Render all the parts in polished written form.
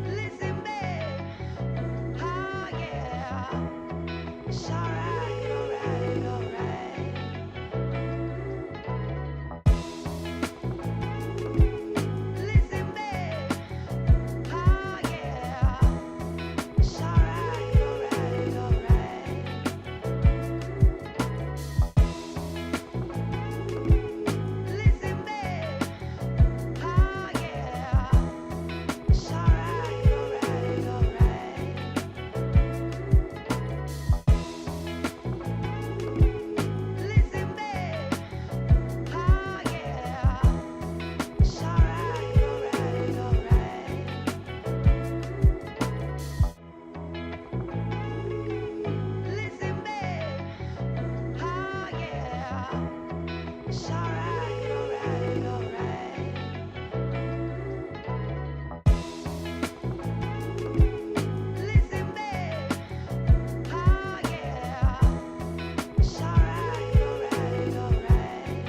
Listen, babe. Oh, yeah. It's alright, alright, alright. Listen, babe. Oh, yeah. It's alright, alright, alright. Listen, babe. Oh, yeah. It's alright, alright, alright. Listen, babe. Oh, yeah. It's alright, alright, alright. Listen, babe. Oh, yeah. It's alright, alright, alright. Listen, babe. Oh, yeah. It's alright, alright, alright. Listen, babe. Oh, yeah. It's alright, alright, alright.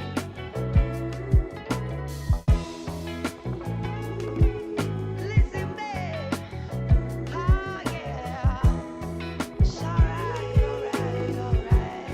Listen, babe. Oh, yeah. It's alright, alright, alright.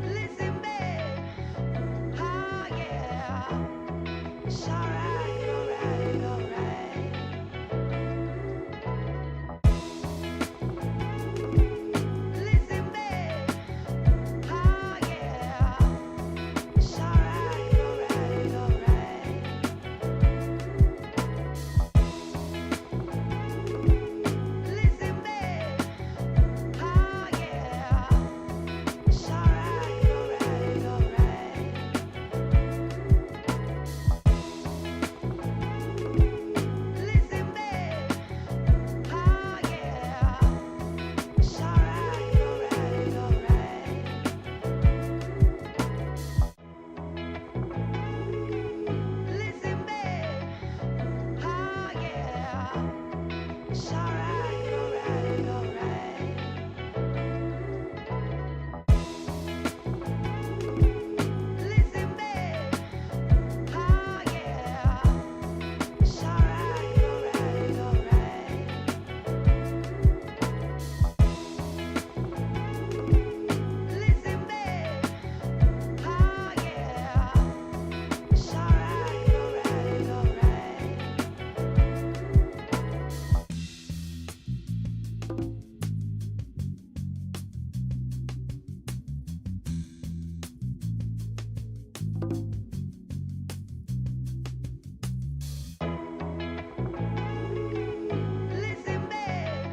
Listen, babe. Oh, yeah. It's alright, alright, alright. Listen, babe. Oh, yeah. It's alright, alright, alright. Listen, babe. Oh, yeah. It's alright, alright, alright. Listen, babe. Oh, yeah. It's alright, alright, alright. Listen, babe. Oh, yeah. It's alright, alright, alright. Listen, babe. Oh, yeah. It's alright, alright, alright. Listen, babe. Oh, yeah. It's alright, alright, alright. Listen, babe. Oh, yeah. It's alright, alright, alright. Listen, babe.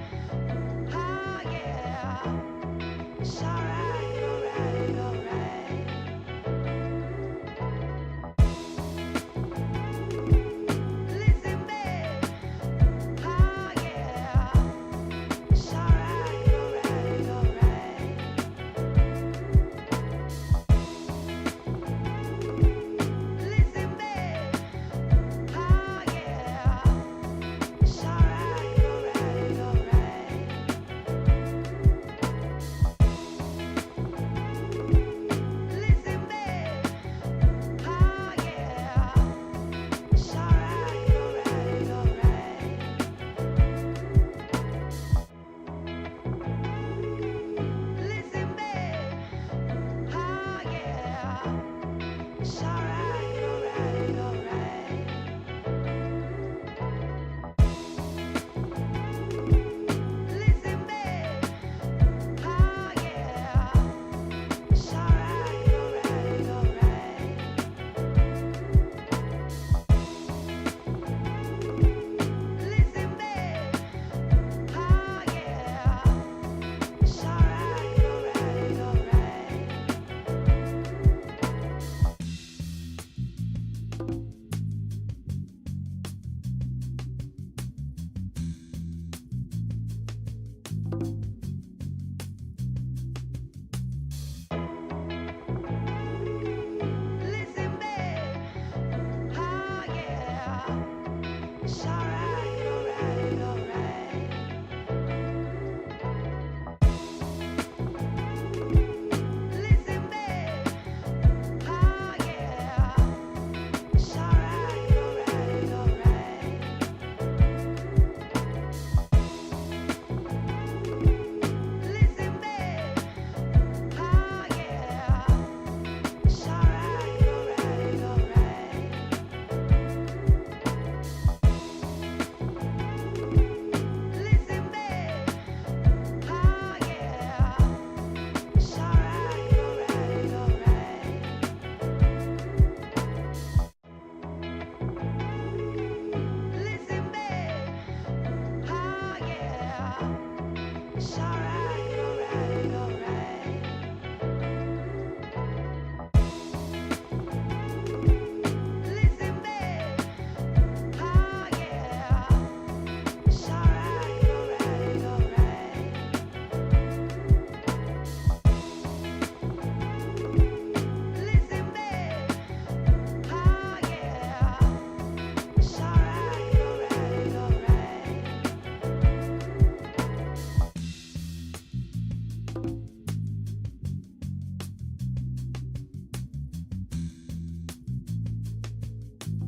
Oh, yeah. It's alright, alright, alright. Listen, babe. Oh, yeah. It's alright, alright, alright.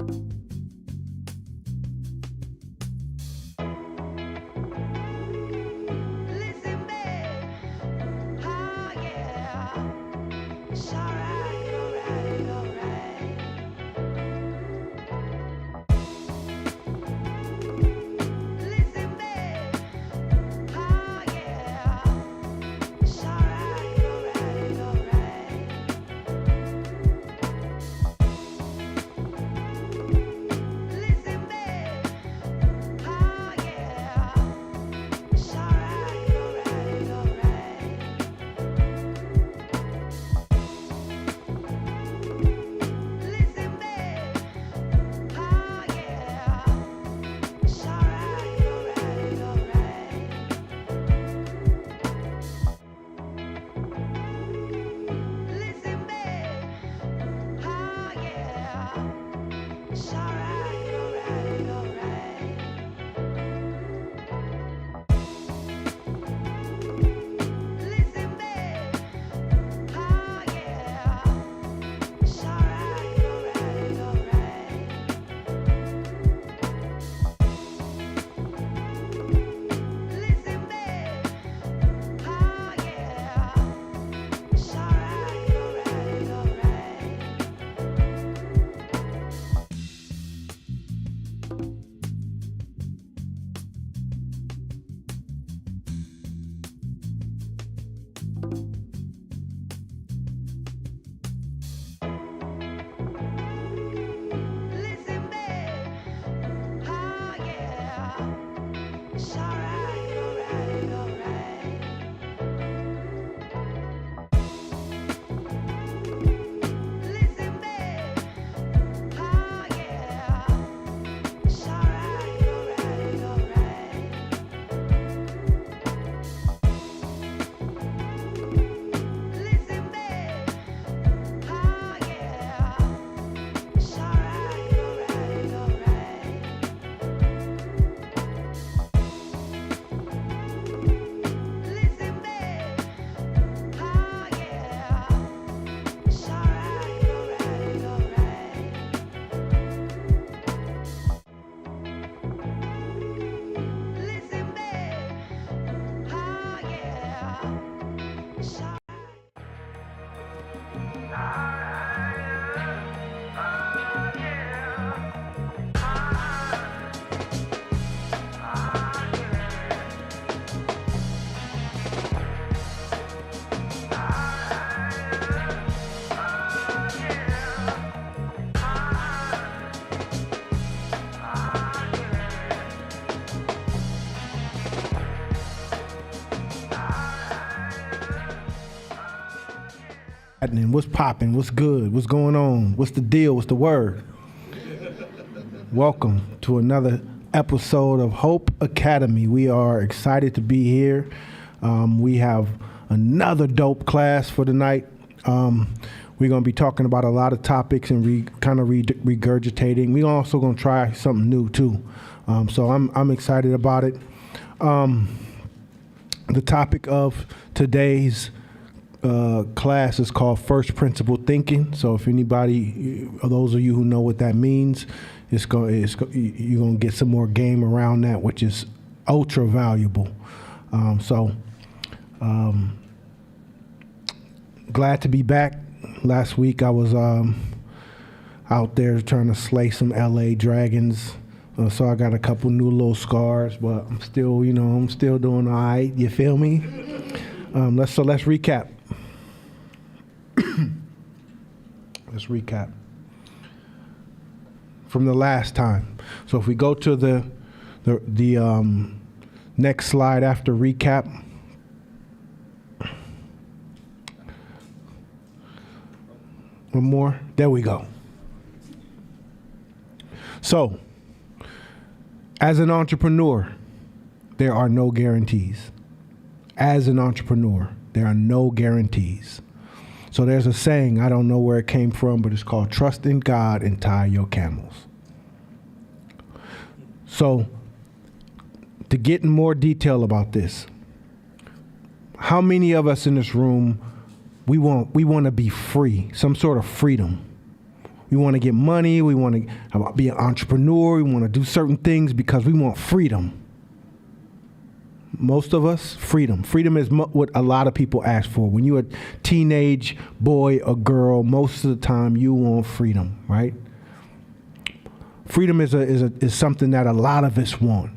Listen, babe. Oh, yeah. It's alright, alright, alright. Listen, babe. Oh, yeah. It's alright, alright, alright. Listen, babe. Oh, yeah. It's alright, alright, alright. Listen, babe. Oh, yeah. It's alright, alright, alright. Listen, babe. Oh, yeah. It's alright, alright, alright. Listen, babe. Oh, yeah. It's alright, alright, alright. Listen, babe. Oh, yeah. It's alright, alright, alright. Listen, babe. Oh, yeah. It's alright, alright, alright. Listen, babe. Oh, yeah. It's alright, alright, alright. Listen, babe. Oh, yeah. It's alright, alright, alright. Listen, babe. Oh, yeah. It's alright, alright, alright. Listen, babe. Oh, yeah. It's alright. Happening? What's popping? What's good? What's going on? What's the deal? What's the word? Welcome to another episode of Hope Academy. We are excited to be here. We have another dope class for tonight. We're going to be talking about a lot of topics and regurgitating. We're also going to try something new too. So I'm excited about it. The topic of today's class is called First Principle Thinking. So if anybody, or those of you who know what that means, you're gonna get some more game around that, which is ultra valuable. Glad to be back. Last week I was out there trying to slay some LA Dragons. So I got a couple new little scars, but I'm still doing all right. You feel me? Let's recap. Let's recap from the last time. So if we go to the next slide after recap. One more. There we go. So, as an entrepreneur, there are no guarantees. As an entrepreneur, there are no guarantees. So there's a saying, I don't know where it came from, but it's called trust in God and tie your camels. So to get in more detail about this, how many of us in this room, we want to be free, some sort of freedom. We want to get money. We want to be an entrepreneur. We want to do certain things because we want freedom. Most of us, freedom. Freedom is what a lot of people ask for. When you're a teenage boy or girl, most of the time you want freedom, right? Freedom is something that a lot of us want.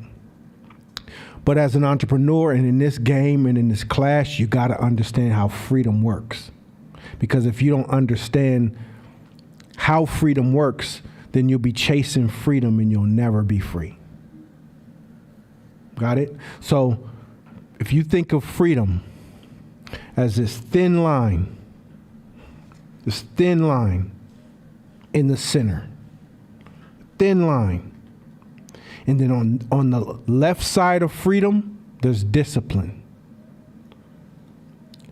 But as an entrepreneur and in this game and in this class, you got to understand how freedom works. Because if you don't understand how freedom works, then you'll be chasing freedom and you'll never be free. Got it? So if you think of freedom as this thin line in the center, thin line. And then on the left side of freedom, there's discipline.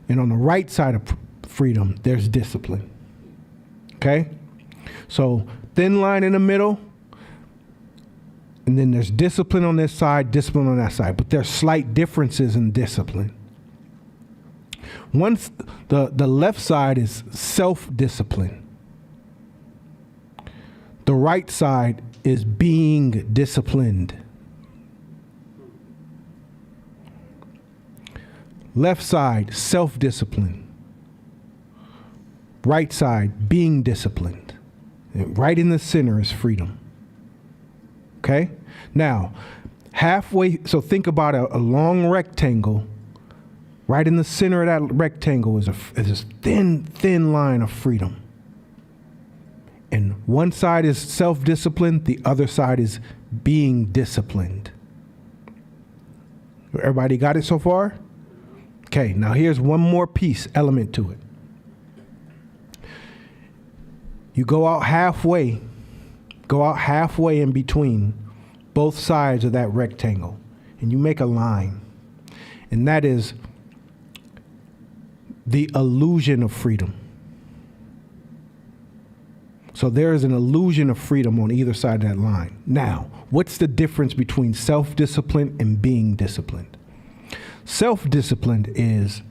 And on the right side of freedom, there's discipline. Okay? So thin line in the middle, and then there's discipline on this side, discipline on that side. But there's slight differences in discipline. Once the left side is self-discipline. The right side is being disciplined. Left side, self-discipline. Right side, being disciplined. And right in the center is freedom. Okay? Now, halfway, so think about a long rectangle. Right in the center of that rectangle is this thin line of freedom. And one side is self-discipline, the other side is being disciplined. Everybody got it so far? Okay, now here's one more element to it. You go out halfway in between both sides of that rectangle, and you make a line. And that is the illusion of freedom. So there is an illusion of freedom on either side of that line. Now, what's the difference between self-discipline and being disciplined? Self-disciplined is,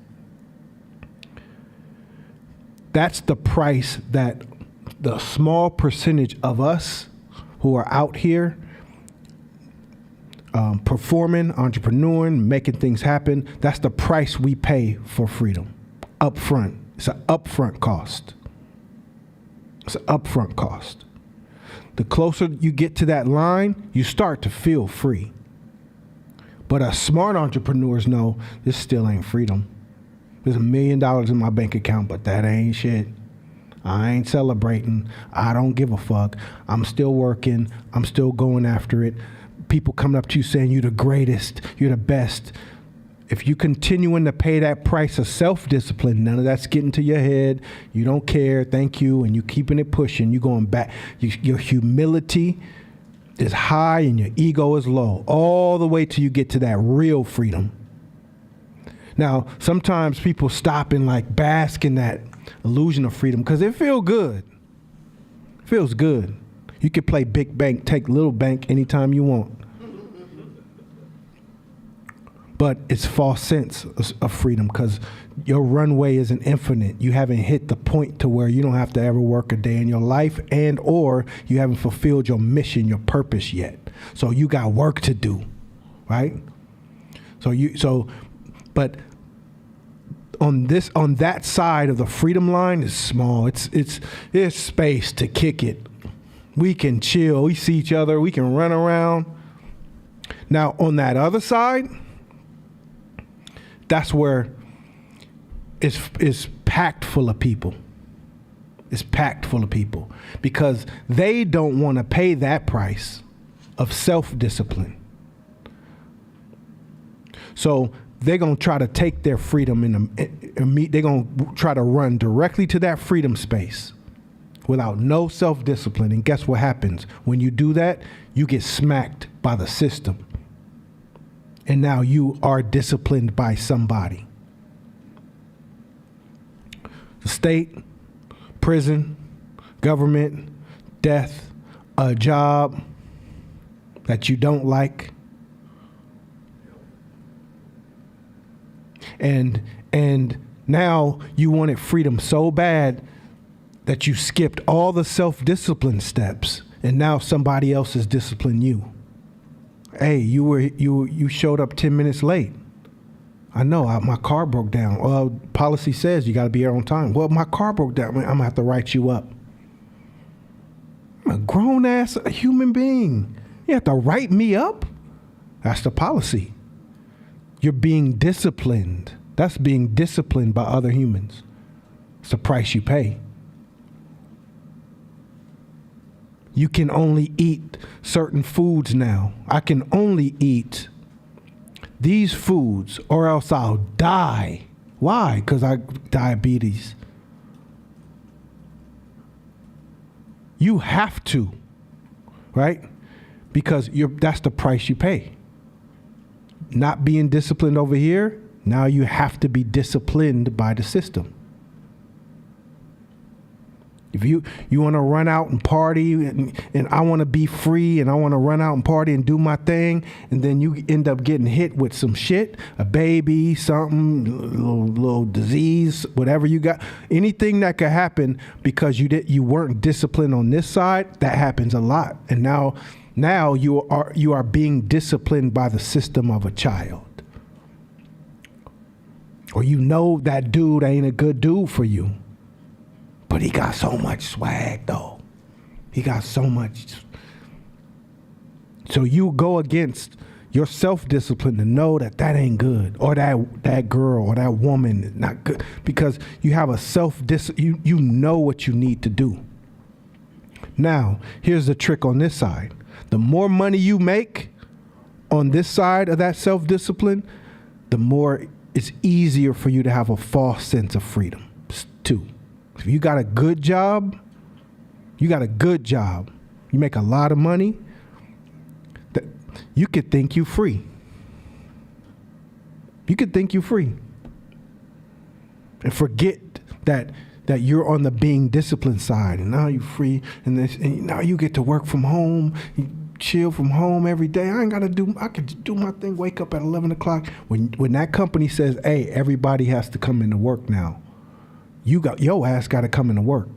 that's the price that the small percentage of us who are out here performing, entrepreneuring, making things happen, that's the price we pay for freedom. Upfront. It's an upfront cost. It's an upfront cost. The closer you get to that line, you start to feel free. But us smart entrepreneurs know this still ain't freedom. There's $1 million in my bank account, but that ain't shit. I ain't celebrating. I don't give a fuck. I'm still working. I'm still going after it. People coming up to you saying you're the greatest, you're the best. If you continuing to pay that price of self-discipline, none of that's getting to your head. You don't care, thank you, and you keeping it pushing. You going back. Your humility is high and your ego is low, all the way till you get to that real freedom. Now, sometimes people stop and like bask in that illusion of freedom because it feels good. It feels good. You can play big bank, take little bank anytime you want. But it's false sense of freedom because your runway isn't infinite. You haven't hit the point to where you don't have to ever work a day in your life, and or you haven't fulfilled your mission, your purpose yet. So you got work to do, right? But on that side of the freedom line is small. There's space to kick it. We can chill. We see each other. We can run around. Now on that other side, that's where it's packed full of people. It's packed full of people because they don't want to pay that price of self-discipline. So they're going to try to take their freedom they're going to try to run directly to that freedom space without no self-discipline. And guess what happens? When you do that, you get smacked by the system. And now you are disciplined by somebody. The state, prison, government, death, a job that you don't like. And now you wanted freedom so bad that you skipped all the self-discipline steps and now somebody else is disciplining you. Hey, you showed up 10 minutes late. I know, my car broke down. Well, policy says you got to be here on time. Well, my car broke down. I'm going to have to write you up. I'm a grown-ass human being. You have to write me up? That's the policy. You're being disciplined. That's being disciplined by other humans. It's the price you pay. You can only eat certain foods now. I can only eat these foods or else I'll die. Why? Because I diabetes. You have to, right? Because that's the price you pay. Not being disciplined over here, now you have to be disciplined by the system. If you want to run out and party and I want to be free and I want to run out and party and do my thing, and then you end up getting hit with some shit, a baby, something, little disease, whatever you got, anything that could happen because you weren't disciplined on this side, that happens a lot. And now you are being disciplined by the system of a child. Or you know that dude ain't a good dude for you. But he got so much swag, though. He got so much. So you go against your self-discipline to know that ain't good, or that girl or that woman is not good, because you have a self-discipline. You know what you need to do. Now, here's the trick on this side. The more money you make on this side of that self-discipline, the more it's easier for you to have a false sense of freedom, too. If you got a good job, you make a lot of money, that you could think you free. You could think you free. And forget that you're on the being disciplined side, and now you're free, and now you get to work from home, you chill from home every day. I could do my thing, wake up at 11 o'clock. When that company says, hey, everybody has to come into work now, your ass got to come into work.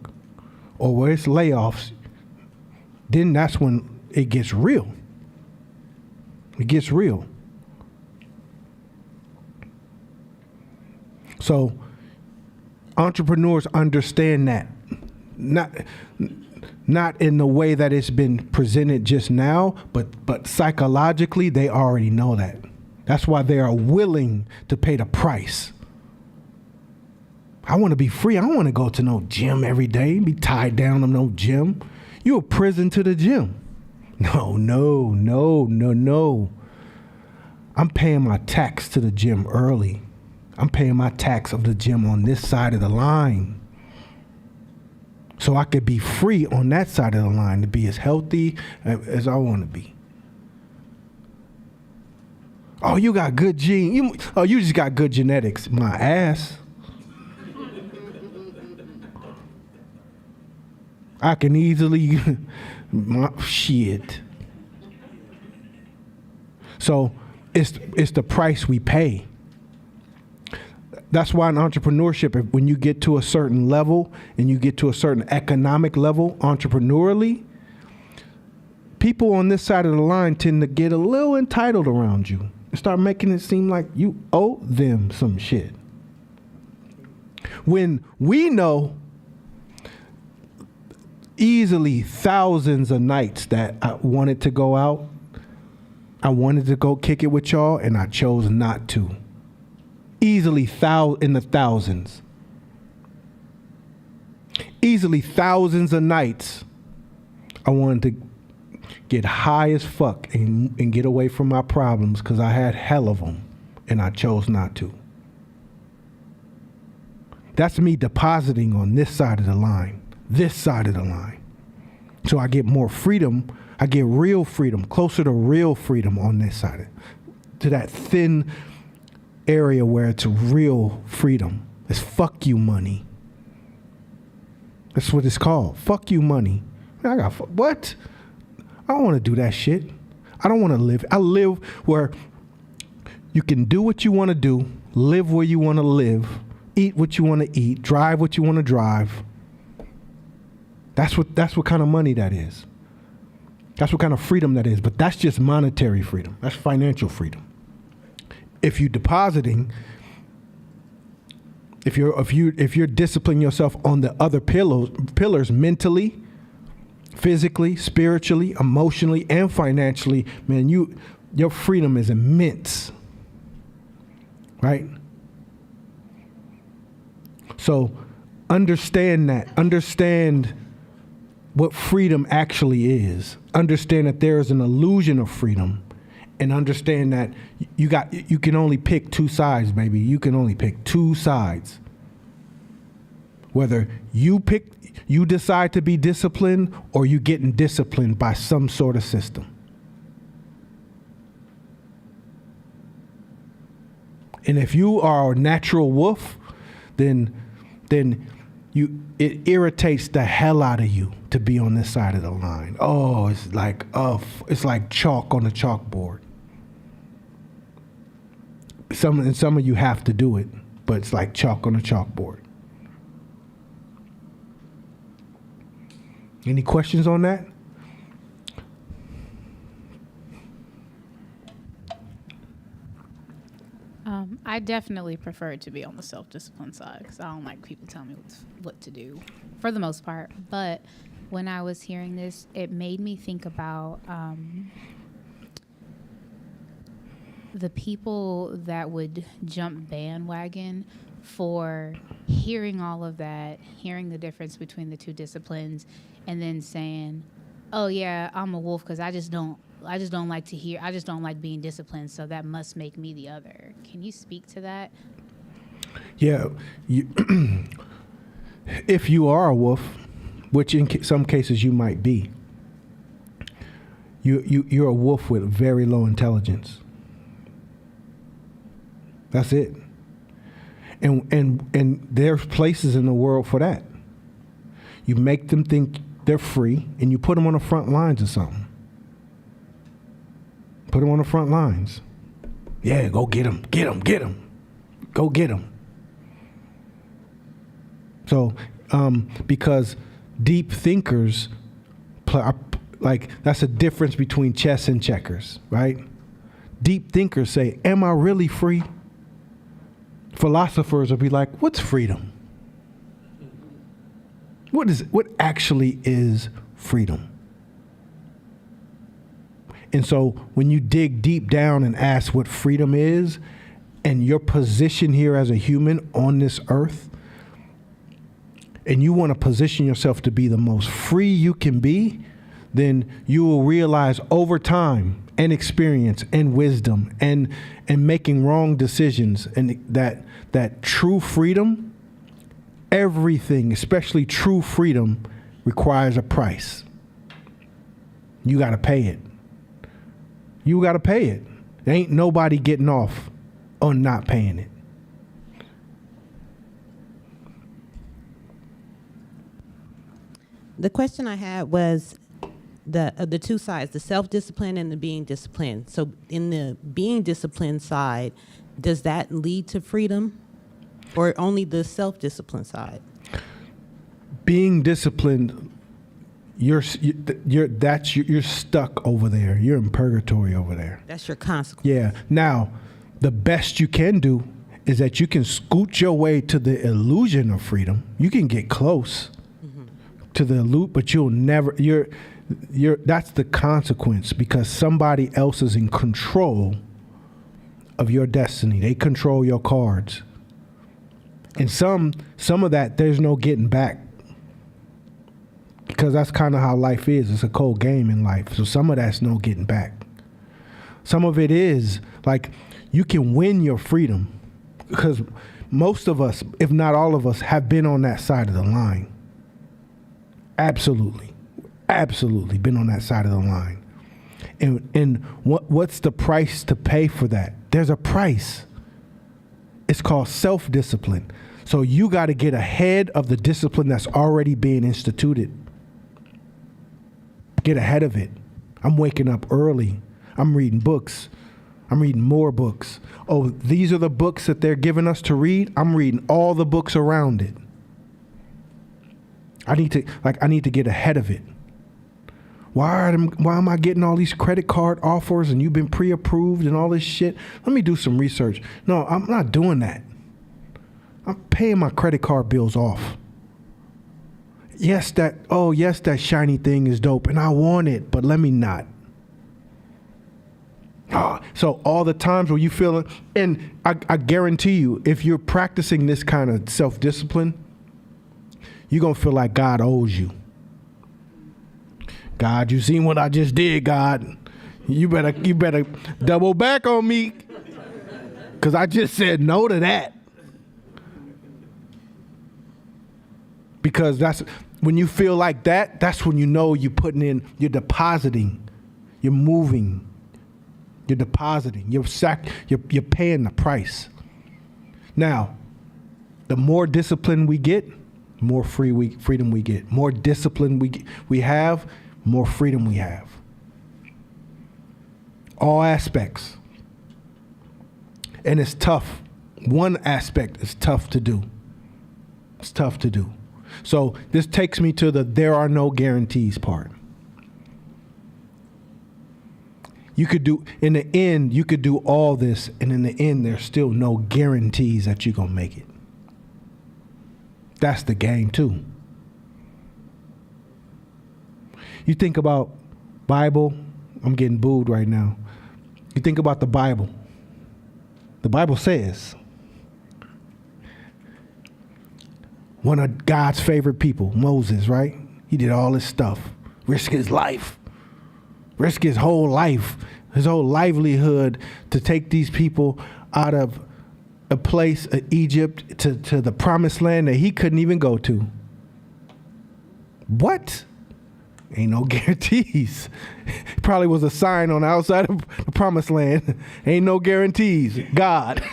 Or where it's layoffs, then that's when it gets real. It gets real. So entrepreneurs understand that. Not in the way that it's been presented just now, but psychologically they already know that. That's why they are willing to pay the price. I want to be free. I don't want to go to no gym every day, be tied down to no gym. You a prison to the gym. No. I'm paying my tax to the gym early. I'm paying my tax of the gym on this side of the line. So I could be free on that side of the line to be as healthy as I want to be. Oh, you got good genes. You just got good genetics. My ass. I can easily, shit. So it's the price we pay. That's why in entrepreneurship, when you get to a certain level and you get to a certain economic level entrepreneurially, people on this side of the line tend to get a little entitled around you and start making it seem like you owe them some shit. When we know easily thousands of nights that I wanted to go out, I wanted to go kick it with y'all, and I chose not to. Easily in the thousands. Easily thousands of nights I wanted to get high as fuck and get away from my problems because I had hell of them, and I chose not to. That's me depositing on this side of the line. So I get more freedom. I get real freedom, closer to real freedom on this side, to that thin area where it's real freedom. It's fuck you money. That's what it's called. Fuck you money. What? I don't want to do that shit. I don't want to live. I live where you can do what you want to do, live where you want to live, eat what you want to eat, drive what you want to drive. That's what kind of money that is. That's what kind of freedom that is. But that's just monetary freedom. That's financial freedom. If you're depositing, if you're disciplining yourself on the other pillars mentally, physically, spiritually, emotionally, and financially, man, your freedom is immense. Right? So understand that. Understand what freedom actually is. Understand that there is an illusion of freedom, and understand that you can only pick two sides, baby. You can only pick two sides. Whether you decide to be disciplined, or you getting disciplined by some sort of system. And if you are a natural wolf, then it irritates the hell out of you to be on this side of the line. Oh, it's like chalk on a chalkboard. Some of you have to do it, but it's like chalk on a chalkboard. Any questions on that? I definitely prefer to be on the self-discipline side because I don't like people telling me what to do for the most part. But when I was hearing this, it made me think about the people that would jump bandwagon for hearing all of that, hearing the difference between the two disciplines, and then saying, oh yeah, I'm a wolf because I just don't like being disciplined, so that must make me the other. Can you speak to that? Yeah. If you are a wolf, which in some cases you might be, you're a wolf with very low intelligence. That's it. And there's places in the world for that. You make them think they're free, and you put them on the front lines of something. Put them on the front lines. Yeah, go get them. Go get them. So, because deep thinkers, that's a difference between chess and checkers, right? Deep thinkers say, am I really free? Philosophers will be like, what's freedom? What actually is freedom? And so when you dig deep down and ask what freedom is, and your position here as a human on this earth, and you want to position yourself to be the most free you can be, then you will realize over time and experience and wisdom and making wrong decisions, and that true freedom, everything, especially true freedom, requires a price. You got to pay it. You got to pay it. There ain't nobody getting off on not paying it. The question I had was the two sides, the self-discipline and the being disciplined. So in the being disciplined side, does that lead to freedom, or only the self-discipline side? Being disciplined, you're stuck over there. You're in purgatory over there. That's your consequence. Yeah. Now, the best you can do is that you can scoot your way to the illusion of freedom. You can get close to the loop, but you'll never. That's the consequence, because somebody else is in control of your destiny. They control your cards, and some of that there's no getting back. Because that's kind of how life is. It's a cold game in life. So some of that's no getting back. Some of it is like you can win your freedom, because most of us, if not all of us, have been on that side of the line. Absolutely been on that side of the line. And what's the price to pay for that? There's a price. It's called self-discipline. So you got to get ahead of the discipline that's already being instituted. Get ahead of it. I'm waking up early. I'm reading books. I'm reading more books. Oh, these are the books that they're giving us to read. I'm reading all the books around it. I need to get ahead of it. Why am I getting all these credit card offers and you've been pre-approved and all this shit? Let me do some research. No, I'm not doing that. I'm paying my credit card bills off. Yes, that shiny thing is dope and I want it, but let me not. So all the times where you feel it, and I guarantee you, if you're practicing this kind of self-discipline, you're going to feel like God owes you. God, you seen what I just did, God. You better double back on me. Because I just said no to that. Because that's when you feel like that, that's when you know you're putting in, you're depositing, you're moving, you're depositing, you're paying the price. Now, the more discipline we get, more freedom we get. More discipline we have, more freedom we have. All aspects. And it's tough. One aspect is tough to do. It's tough to do. So this takes me to the there are no guarantees part. In the end, you could do all this, and in the end, there's still no guarantees that you're going to make it. That's the game too. You think about Bible, I'm getting booed right now. You think about the Bible. The Bible says one of God's favorite people, Moses, right? He did all this stuff, risk his life, risk his whole life, his whole livelihood to take these people out of a place, Egypt, to the promised land that he couldn't even go to. What? Ain't no guarantees. Probably was a sign on the outside of the promised land. Ain't no guarantees. God.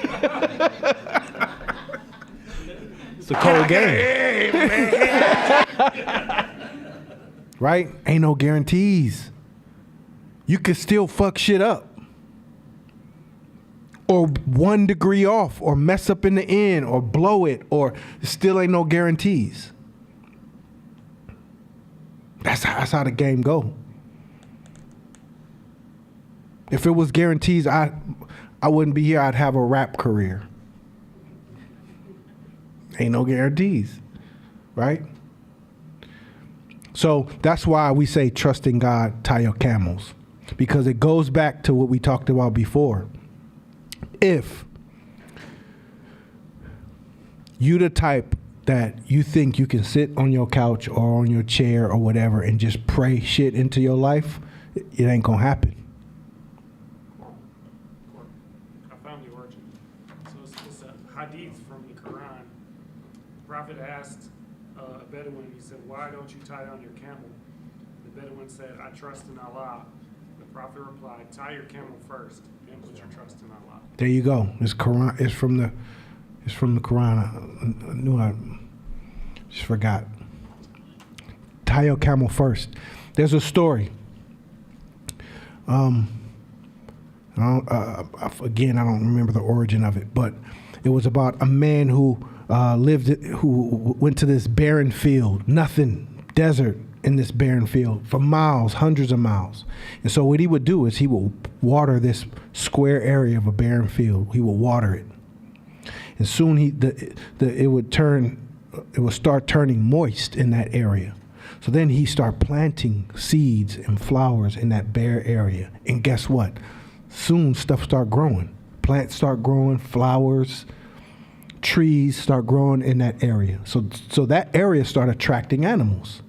It's a cold game. Right? Ain't no guarantees. You could still fuck shit up. Or 1 degree off, or mess up in the end, or blow it, or still ain't no guarantees. That's how the game go. If it was guarantees, I wouldn't be here. I'd have a rap career. Ain't no guarantees, right? So that's why we say trust in God, tie your camels, because it goes back to what we talked about before. If you the type that you think you can sit on your couch or on your chair or whatever and just pray shit into your life, it ain't gonna happen. I found the origin. So it's a hadith from the Quran. The Prophet asked a Bedouin, he said, "Why don't you tie on your camel?" The Bedouin said, "I trust in Allah." The Prophet replied, "Tie your camel first, then put your trust in Allah." There you go. It's Quran. It's from the Quran. I knew I just forgot. Tie your camel first. There's a story. Again, I don't remember the origin of it, but it was about a man who who went to this barren field, nothing, desert in this barren field for miles, hundreds of miles. And so what he would do is he would water this square area of a barren field. He would water it. And soon it would start turning moist in that area. So then he started planting seeds and flowers in that bare area. And guess what? Soon stuff start growing. Plants start growing, flowers, trees start growing in that area. So that area started attracting animals.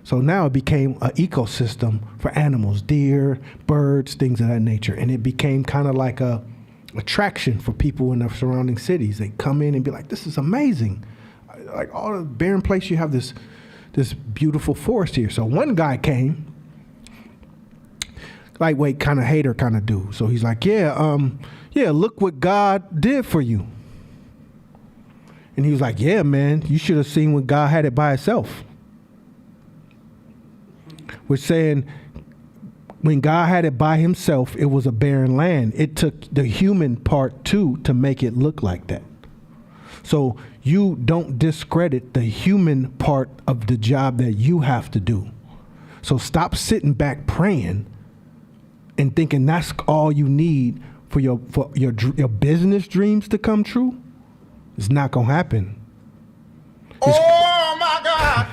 So now it became an ecosystem for animals, deer, birds, things of that nature. And it became kind of like a attraction for people in the surrounding cities. They come in and be like, this is amazing. Like all the barren place, you have this beautiful forest here. So one guy came, lightweight kind of hater kind of dude. So he's like, yeah, look what God did for you. And he was like, yeah, man, you should have seen when God had it by itself. We're saying when God had it by himself, it was a barren land. It took the human part too to make it look like that. So you don't discredit the human part of the job that you have to do. So stop sitting back praying and thinking that's all you need for your business dreams to come true. It's not gonna happen. Oh my God!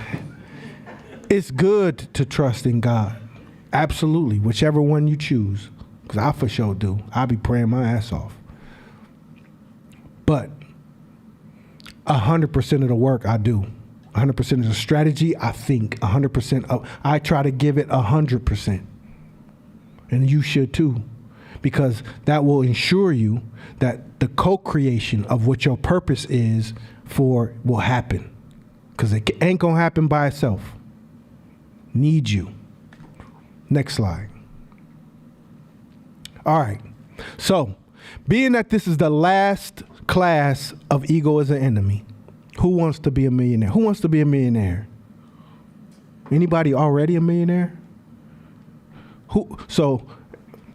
It's good to trust in God. Absolutely, whichever one you choose. Because I for sure do. I'll be praying my ass off. But 100% of the work I do. 100% of the strategy I think. 100% of, I try to give it 100%. And you should too. Because that will ensure you that the co-creation of what your purpose is for will happen. Because it ain't gonna happen by itself. Need you. Next slide. All right. So, being that this is the last class of Ego as an Enemy, who wants to be a millionaire? Who wants to be a millionaire? Anybody already a millionaire? Who? So,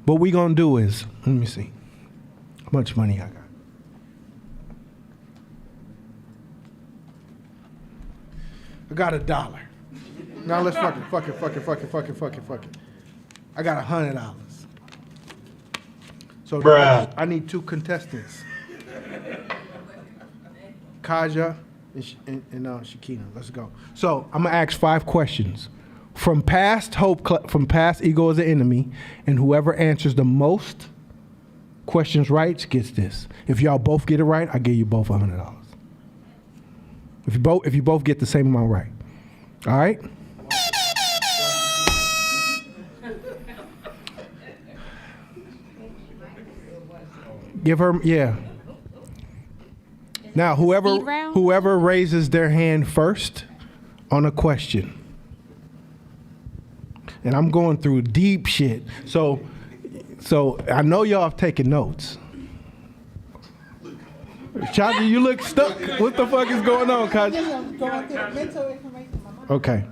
what we gonna do is, let me see, how much money I got. I got $1. Now let's fuck it. I got $100. So Bruh. I need 2 contestants. Kaja and Shakina. Let's go. So I'm gonna ask 5 questions from past from past Ego as an Enemy, and whoever answers the most questions right gets this. If y'all both get it right, I give you both $100. If you both get the same amount right. All right? Give her, yeah. Now, whoever raises their hand first on a question. And I'm going through deep shit. So I know y'all have taken notes. Chachi, you look stuck. What the fuck is going on, Kaji? Okay.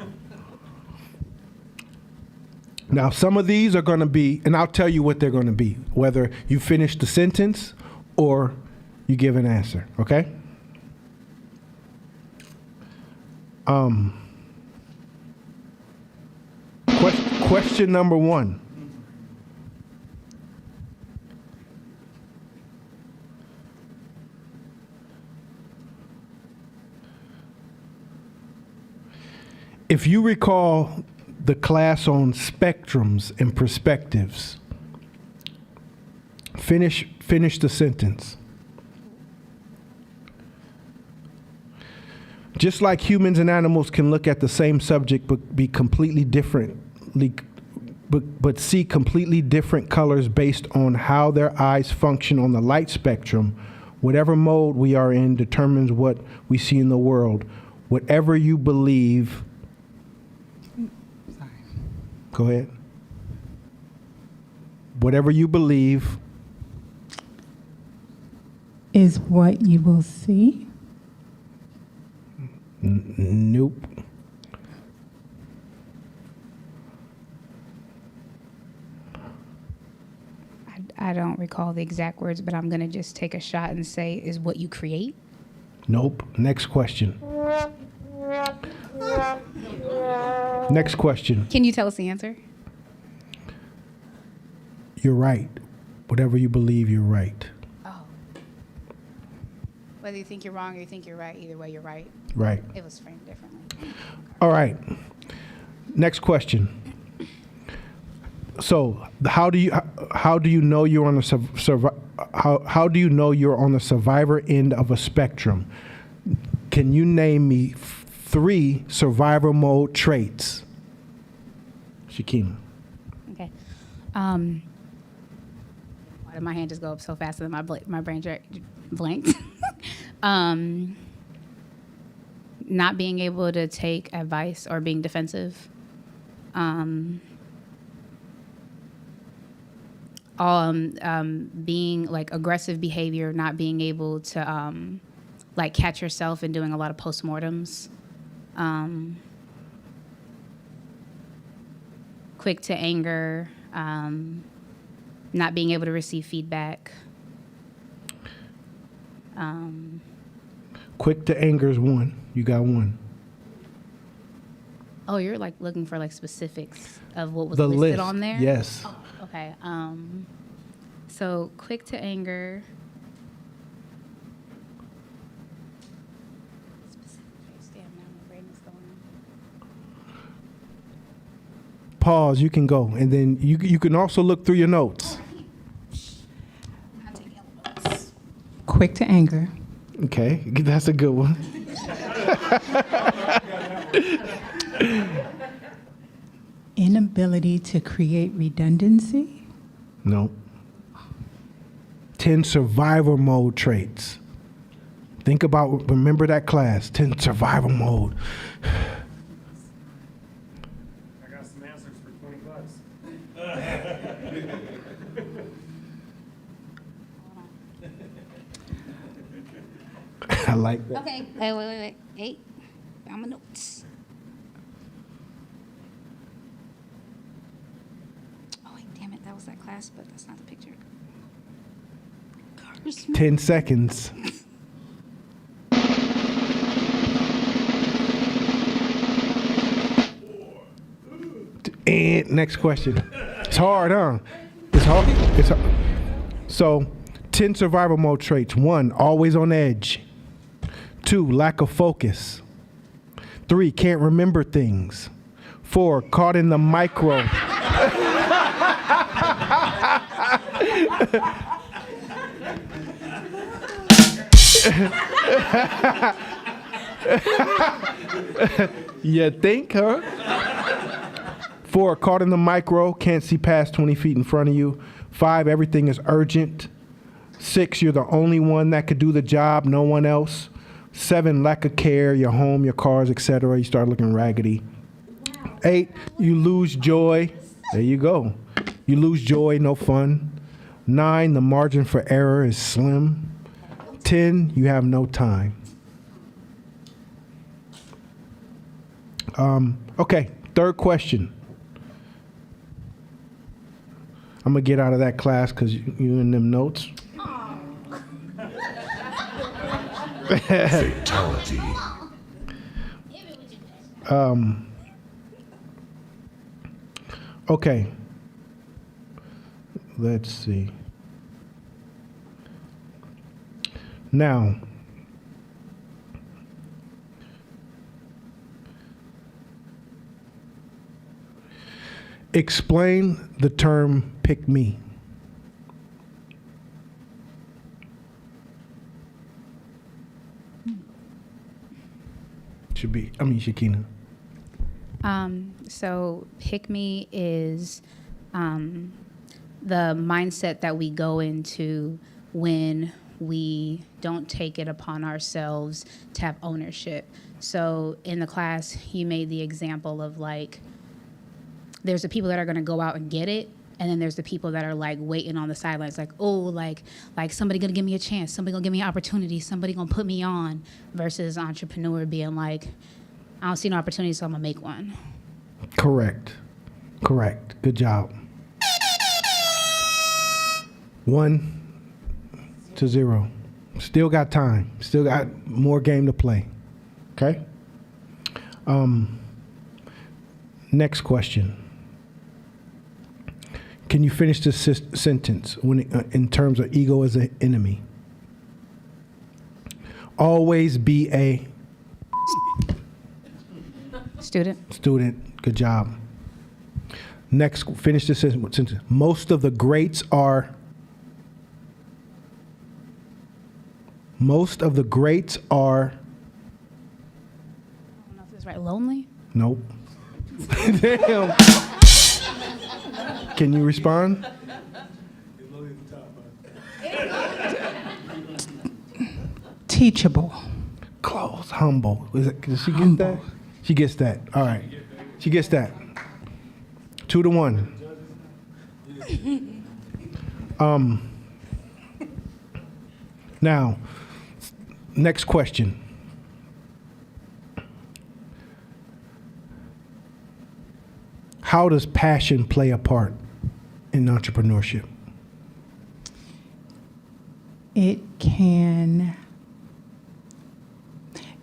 Now, some of these are going to be, and I'll tell you what they're going to be, whether you finish the sentence or you give an answer, okay? Question number 1. If you recall the class on spectrums and perspectives, finish the sentence. Just like humans and animals can look at the same subject but be completely differently, but see completely different colors based on how their eyes function on the light spectrum, whatever mode we are in determines what we see in the world. Whatever you believe. Go ahead. Whatever you believe is what you will see. Nope. I don't recall the exact words, but I'm going to just take a shot and say is what you create. Nope. Next question. Next question. Can you tell us the answer? You're right. Whatever you believe, you're right. Oh. Whether you think you're wrong or you think you're right, either way, you're right. Right. It was framed differently. All right. Next question. So, how do you know you're on the how do you know you're on the survivor end of a spectrum? Can you name me 3 survivor mode traits? Shakina. Okay. Why did my hand just go up so fast that my brain blanked? Not being able to take advice or being defensive. Being like aggressive behavior, not being able to like catch yourself and doing a lot of postmortems. Quick to anger, not being able to receive feedback. Quick to anger is 1. You got 1. Oh, you're like looking for like specifics of what was The listed list. on there? Yes. Okay. So quick to anger. Damn, now my brain is going. Pause. You can go, and then you can also look through your notes. I'll take notes. Quick to anger, Okay, that's a good one. inability to create redundancy, No. 10 survival mode traits. Remember that class, 10 survival mode. I got some answers for $20. I like that. Okay. Wait. 8. Found my notes. Oh, wait, damn it. That was that class, but that's not the picture. 10 seconds. And next question. It's hard, huh? It's hard. It's hard. So, 10 survival mode traits. 1, always on edge. 2, lack of focus. 3, can't remember things. 4, caught in the micro. You think, huh? 4, caught in the micro, can't see past 20 feet in front of you. 5, everything is urgent. 6, you're the only one that could do the job, no one else. 7, lack of care, your home, your cars, etc. You start looking raggedy. 8, you lose joy. There you go. You lose joy, no fun. 9, the margin for error is slim. 10, you have no time. Okay, third question. I'm gonna get out of that class because you in them notes. Fatality. Okay. Let's see. Now, explain the term pick me. Shakina. So pick me is the mindset that we go into when we don't take it upon ourselves to have ownership. So in the class, you made the example of like, there's the people that are going to go out and get it. And then there's the people that are like waiting on the sidelines, like, oh, like somebody gonna give me a chance, somebody gonna give me an opportunity, somebody gonna put me on, versus entrepreneur being like, I don't see no opportunity, so I'm gonna make one. Correct. Good job. 1-0. Still got time. Still got more game to play. Okay? Next question. Can you finish this sentence in terms of ego as an enemy? Always be a student. Good job. Next, finish this sentence. Most of the greats are. I don't know if this is right. Lonely? Nope. Damn. Can you respond? teachable, Close. Humble. Does she get that? She gets that. All right. She gets that. 2-1. Now, next question. How does passion play a part in entrepreneurship? it can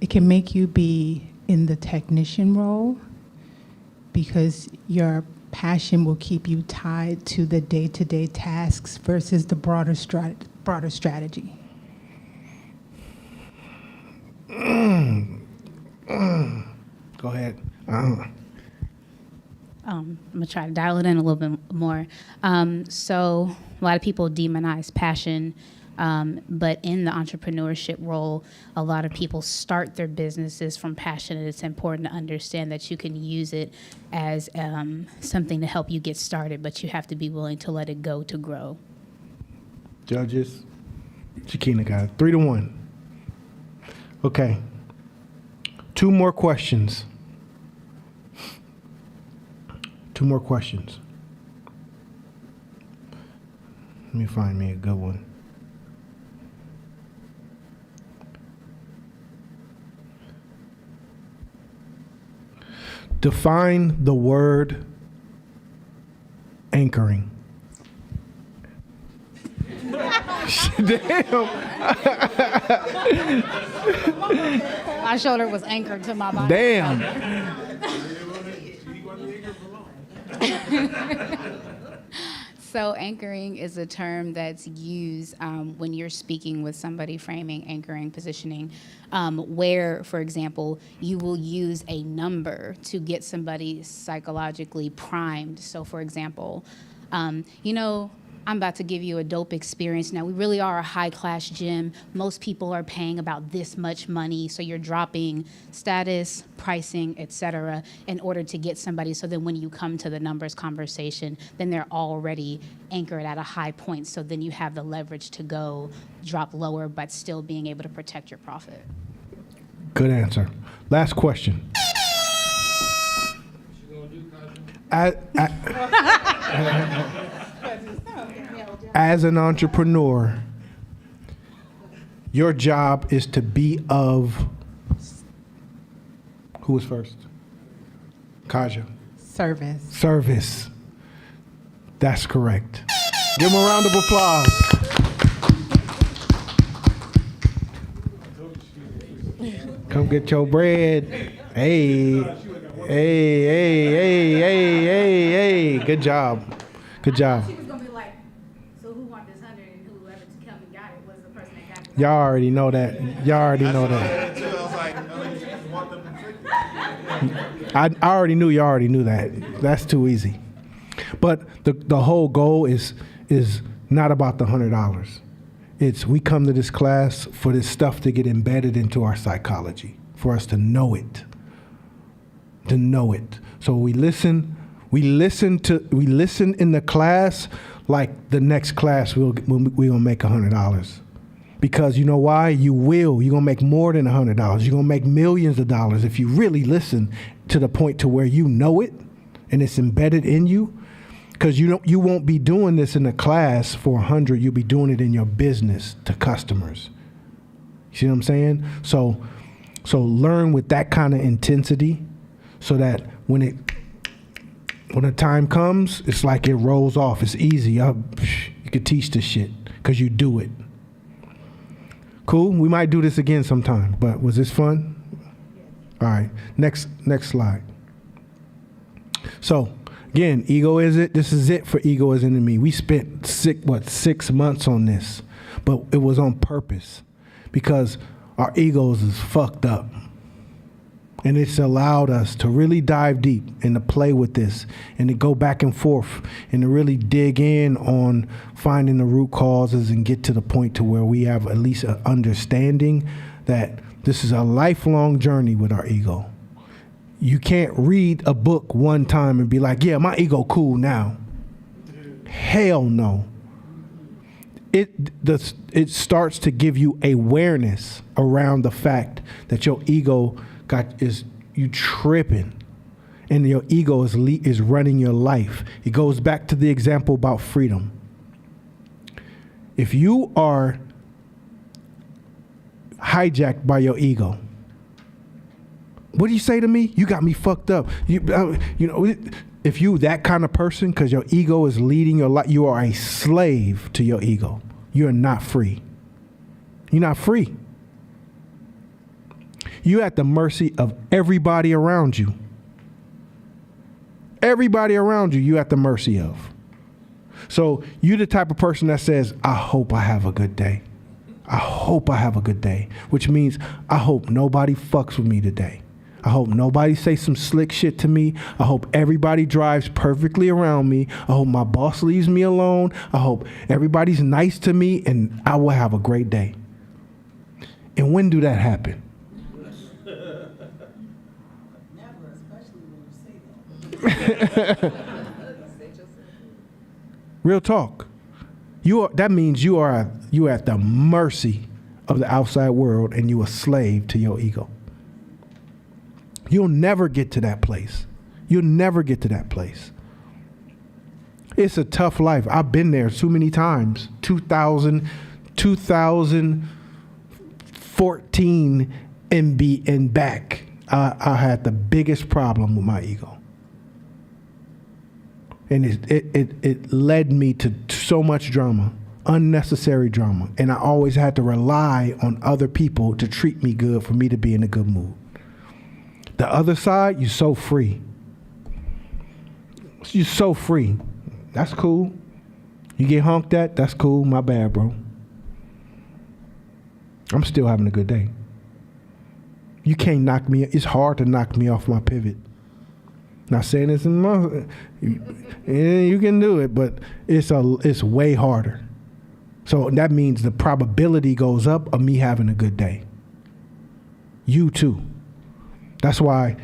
It can make you be in the technician role because your passion will keep you tied to the day-to-day tasks versus the broader strategy. Go ahead. I'm gonna try to dial it in a little bit more. So a lot of people demonize passion, but in the entrepreneurship role, a lot of people start their businesses from passion, and it's important to understand that you can use it as something to help you get started, but you have to be willing to let it go to grow. Judges, Shakina got it. 3-1. Okay. 2 more questions. 2 more questions. Let me find me a good one. Define the word anchoring. Damn. My shoulder was anchored to my body. Damn. So anchoring is a term that's used when you're speaking with somebody, framing, anchoring, positioning, where, for example, you will use a number to get somebody psychologically primed. So, for example, I'm about to give you a dope experience. Now, we really are a high-class gym. Most people are paying about this much money, so you're dropping status, pricing, et cetera, in order to get somebody. So then when you come to the numbers conversation, then they're already anchored at a high point. So then you have the leverage to go drop lower, but still being able to protect your profit. Good answer. Last question. As an entrepreneur, your job is to be of. Who was first? Kaja. Service. Service. That's correct. Give him a round of applause. Come get your bread. Hey. Hey, hey, hey, hey, hey, hey. Good job. Good job. She was gonna be like, so who won this 100 and whoever come and got it was the person that got it. Y'all already know that. Y'all already know that. I already knew y'all already knew that. That's too easy. But the whole goal is not about the $100. It's we come to this class for this stuff to get embedded into our psychology, for us to know it. To know it. So we listen in the class like the next class we're gonna make $100. Because you know why? You're gonna make more than $100. You're gonna make millions of dollars if you really listen to the point to where you know it and it's embedded in you. Because you won't be doing this in a class for 100. You'll be doing it in your business to customers. You see what I'm saying? So learn with that kind of intensity, so that when the time comes, it's like it rolls off. It's easy. You could teach this shit because you do it. Cool. We might do this again sometime. But was this fun? All right. Next slide. So. Again, ego is it. This is it for Ego is Enemy. We spent 6 months on this, but it was on purpose because our egos is fucked up. And it's allowed us to really dive deep and to play with this and to go back and forth and to really dig in on finding the root causes and get to the point to where we have at least an understanding that this is a lifelong journey with our ego. You can't read a book one time and be like, yeah, my ego cool now. Hell no. It starts to give you awareness around the fact that your ego you tripping, and your ego is running your life. It goes back to the example about freedom. If you are hijacked by your ego, what do you say to me? You got me fucked up. If you that kind of person, because your ego is leading your life, you are a slave to your ego. You're not free. You're not free. You're at the mercy of everybody around you. Everybody around you, you're at the mercy of. So you're the type of person that says, I hope I have a good day. I hope I have a good day, which means I hope nobody fucks with me today. I hope nobody says some slick shit to me. I hope everybody drives perfectly around me. I hope my boss leaves me alone. I hope everybody's nice to me, and I will have a great day. And when do that happen? Never, especially when you say that. Real talk. That means you are at the mercy of the outside world, and you a slave to your ego. You'll never get to that place. You'll never get to that place. It's a tough life. I've been there too many times. 2014 and back. I had the biggest problem with my ego. And it led me to so much drama, unnecessary drama. And I always had to rely on other people to treat me good for me to be in a good mood. The other side, you're so free. You're so free. That's cool. You get honked at, that's cool. My bad, bro. I'm still having a good day. You can't knock me. It's hard to knock me off my pivot. Not saying this in my, you can do it, but it's way harder. So that means the probability goes up of me having a good day. You too. That's why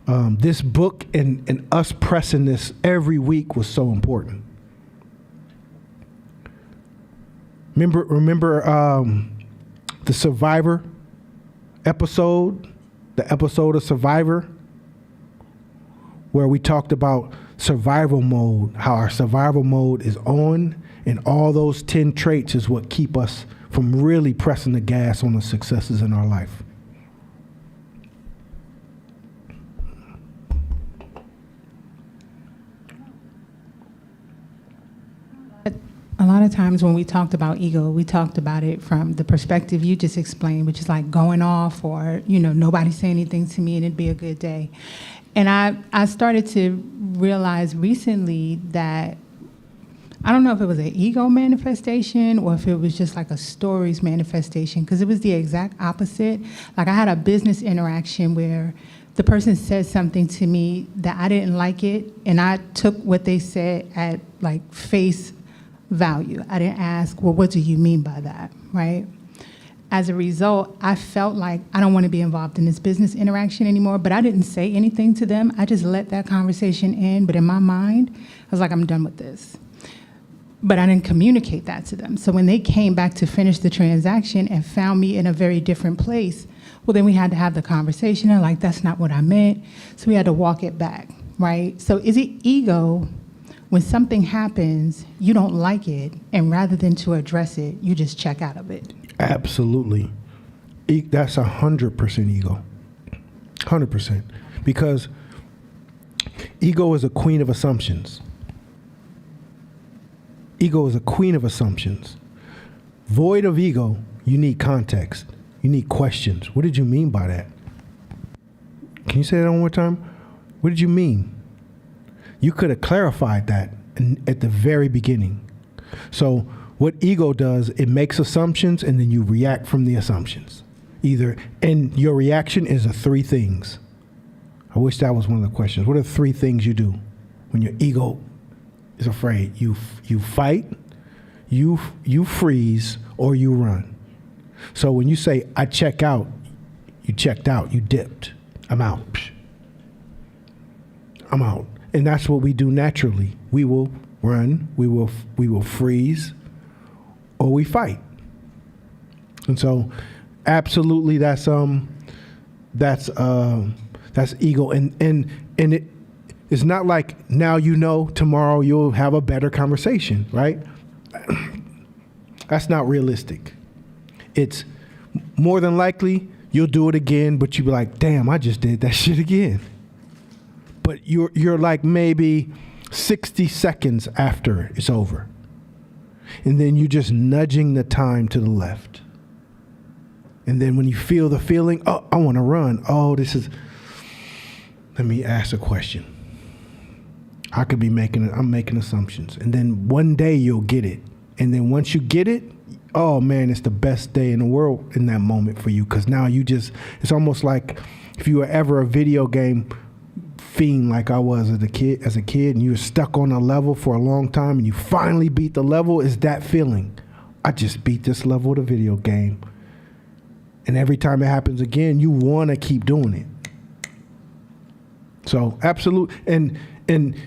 this book and us pressing this every week was so important. Remember the Survivor episode, the episode of Survivor, where we talked about survival mode, how our survival mode is on, and all those 10 traits is what keep us from really pressing the gas on the successes in our life. A lot of times when we talked about ego, we talked about it from the perspective you just explained, which is like going off or, nobody say anything to me and it'd be a good day. And I started to realize recently that I don't know if it was an ego manifestation or if it was just like a stories manifestation, because it was the exact opposite. Like I had a business interaction where the person said something to me that I didn't like it, and I took what they said at like face value. I didn't ask, well, what do you mean by that, right? As a result, I felt like I don't want to be involved in this business interaction anymore, but I didn't say anything to them. I just let that conversation in, but in my mind, I was like, I'm done with this. But I didn't communicate that to them. So when they came back to finish the transaction and found me in a very different place, well, then we had to have the conversation, and like, that's not what I meant. So we had to walk it back, right? So is it ego when something happens, you don't like it, and rather than to address it, you just check out of it? Absolutely. That's 100% ego. 100%. Because ego is a queen of assumptions. Ego is a queen of assumptions. Void of ego, you need context. You need questions. What did you mean by that? Can you say that one more time? What did you mean? You could have clarified that at the very beginning. So what ego does, it makes assumptions and then you react from the assumptions. And your reaction is the three things. I wish that was one of the questions. What are the three things you do when your ego is afraid? You fight, you freeze, or you run. So when you say, I check out, you checked out, you dipped. I'm out. I'm out. And that's what we do naturally. We will run, we will freeze, or we fight. And so absolutely that's ego. And it's not like now tomorrow you'll have a better conversation, right? That's not realistic. It's more than likely you'll do it again, but you'll be like, damn, I just did that shit again. But you're like maybe 60 seconds after it's over. And then you're just nudging the time to the left. And then when you feel the feeling, oh, I want to run. Oh, let me ask a question. I'm making assumptions. And then one day you'll get it. And then once you get it, oh man, it's the best day in the world in that moment for you. Because now it's almost like if you were ever a video game fiend like I was as a kid, and you were stuck on a level for a long time and you finally beat the level, is that feeling. I just beat this level of the video game. And every time it happens again, you want to keep doing it. So absolute, and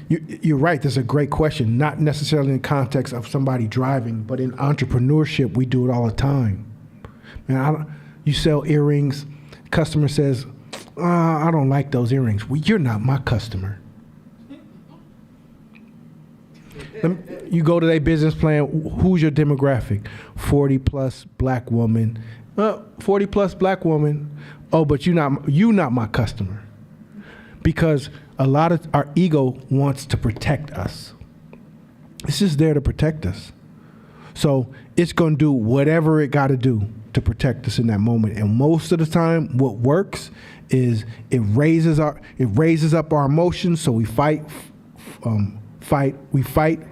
you're right, that's a great question. Not necessarily in the context of somebody driving, but in entrepreneurship, we do it all the time. Man, you sell earrings, customer says, I don't like those earrings. Well, you're not my customer. You go to their business plan, who's your demographic? 40 plus black woman. 40 plus black woman. Oh, but you not my customer. Because a lot of our ego wants to protect us. It's just there to protect us. So it's going to do whatever it got to do to protect us in that moment. And most of the time, what works is it raises up our emotions. So we fight,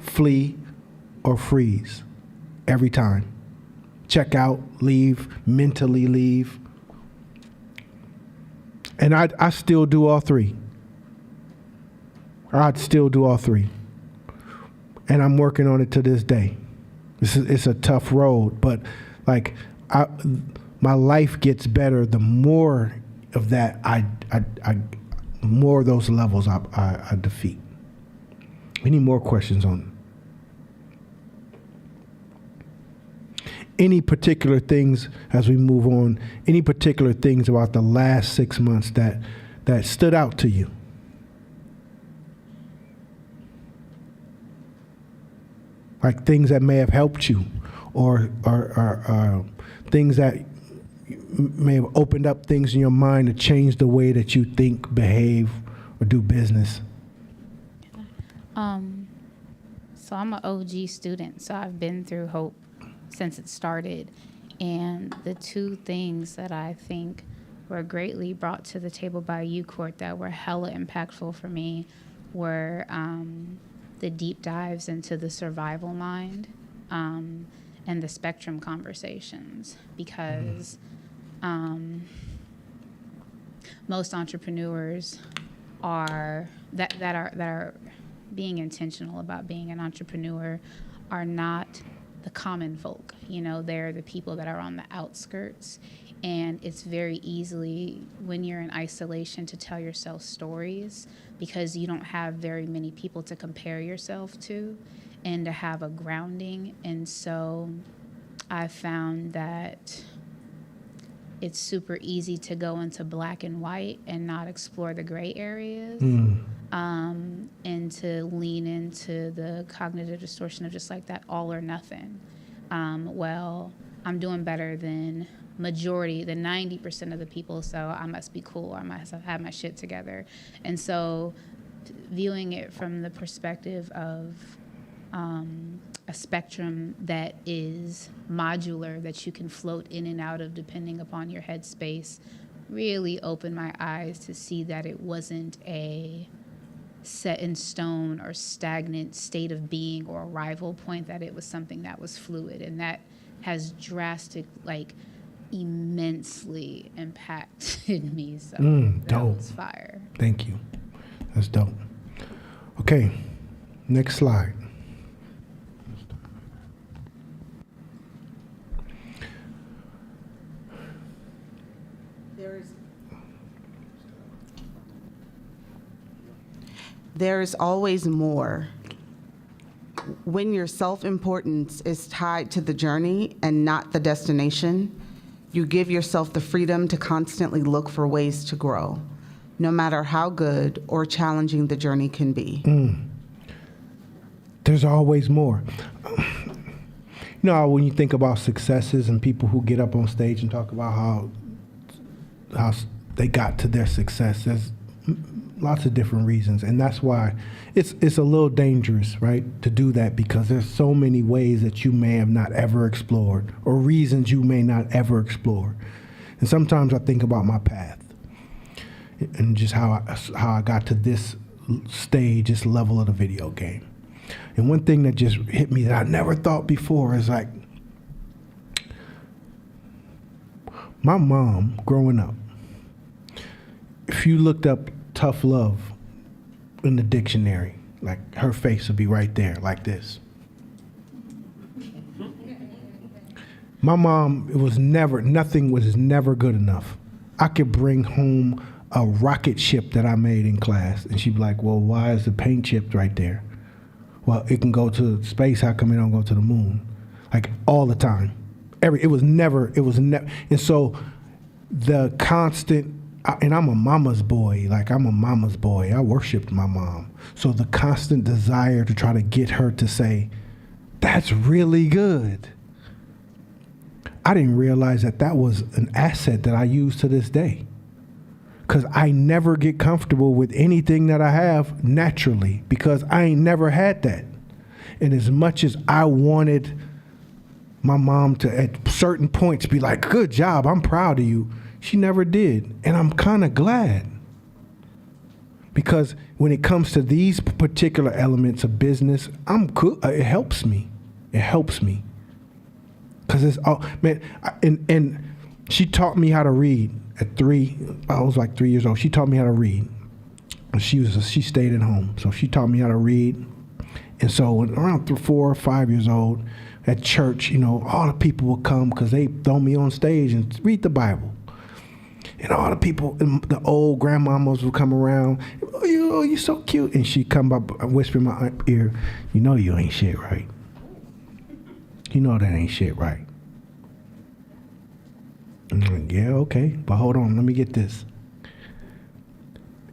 flee, or freeze every time. Check out, leave, mentally leave. And I still do all three. I'd still do all three. And I'm working on it to this day. It's a tough road, but like my life gets better the more of that more of those levels I defeat. We need more questions on any particular things as we move on, any particular things about the last 6 months that stood out to you? Like things that may have helped you or things that may have opened up things in your mind to change the way that you think, behave, or do business. So I'm an OG student, so I've been through Hope since it started. And the two things that I think were greatly brought to the table by U-Court that were hella impactful for me were the deep dives into the survival mind and the spectrum conversations, because most entrepreneurs that are being intentional about being an entrepreneur are not the common folk. They're the people that are on the outskirts. And it's very easily, when you're in isolation, to tell yourself stories because you don't have very many people to compare yourself to and to have a grounding. And so I found that it's super easy to go into black and white and not explore the gray areas, and to lean into the cognitive distortion of just like that all or nothing. Well, I'm doing better than majority, the 90% of the people, so I must be cool, I must have my shit together. And so viewing it from the perspective of a spectrum that is modular, that you can float in and out of depending upon your headspace, really opened my eyes to see that it wasn't a set in stone or stagnant state of being or arrival point, that it was something that was fluid, and that has immensely impacted me. So that dope. was fire. Thank you. That's dope. Okay, next slide. There's always more. When your self-importance is tied to the journey and not the destination, you give yourself the freedom to constantly look for ways to grow, no matter how good or challenging the journey can be. There's always more. When you think about successes and people who get up on stage and talk about how they got to their success, there's lots of different reasons, and that's why it's a little dangerous, right, to do that, because there's so many ways that you may have not ever explored or reasons you may not ever explore. And sometimes I think about my path and just how I got to this stage, this level of the video game. And one thing that just hit me that I never thought before is like, my mom growing up, if you looked up tough love in the dictionary, like her face would be right there like this. My mom, nothing was never good enough. I could bring home a rocket ship that I made in class, and she'd be like, well, why is the paint chipped right there? Well, it can go to space, how come it don't go to the moon? Like, all the time. It was never, and so the constant, and I'm a mama's boy, I worshiped my mom. So the constant desire to try to get her to say, that's really good. I didn't realize that was an asset that I use to this day. Because I never get comfortable with anything that I have naturally, because I ain't never had that. And as much as I wanted my mom to, at certain points, be like, good job, I'm proud of you, she never did. And I'm kind of glad. Because when it comes to these particular elements of business, I'm cool. It helps me. It helps me. Because it's all, man, and she taught me how to read at 3. I was like 3 years old. She taught me how to read. She stayed at home, so she taught me how to read. And so when around 4 or 5 years old, at church, all the people would come because they throw me on stage and read the Bible. And all the people, the old grandmamas would come around. Oh, you're so cute. And she'd come up and whisper in my ear, you ain't shit right. You know that ain't shit right. I'm like, yeah, okay, but hold on, let me get this.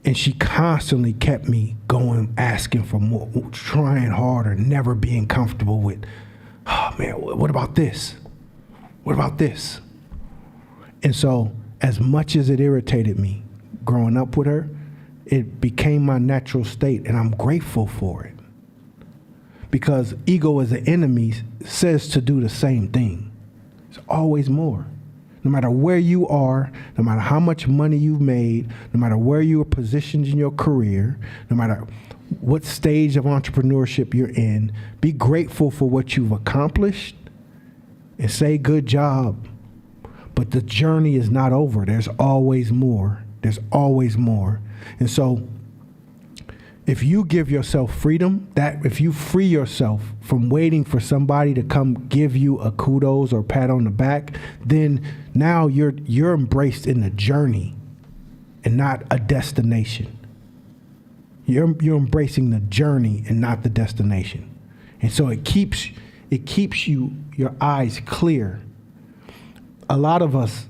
And she constantly kept me going, asking for more, trying harder, never being comfortable with, oh man, what about this? What about this? And so, as much as it irritated me growing up with her, it became my natural state, and I'm grateful for it. Because ego as the enemy says to do the same thing. It's always more. No matter where you are, no matter how much money you've made, no matter where you are positioned in your career, no matter what stage of entrepreneurship you're in, be grateful for what you've accomplished and say good job. But the journey is not over. There's always more. There's always more. And so if you give yourself freedom, that if you free yourself from waiting for somebody to come give you a kudos or pat on the back, then now you're embraced in the journey and not a destination. You're embracing the journey and not the destination. And so it keeps your eyes clear. A lot of us,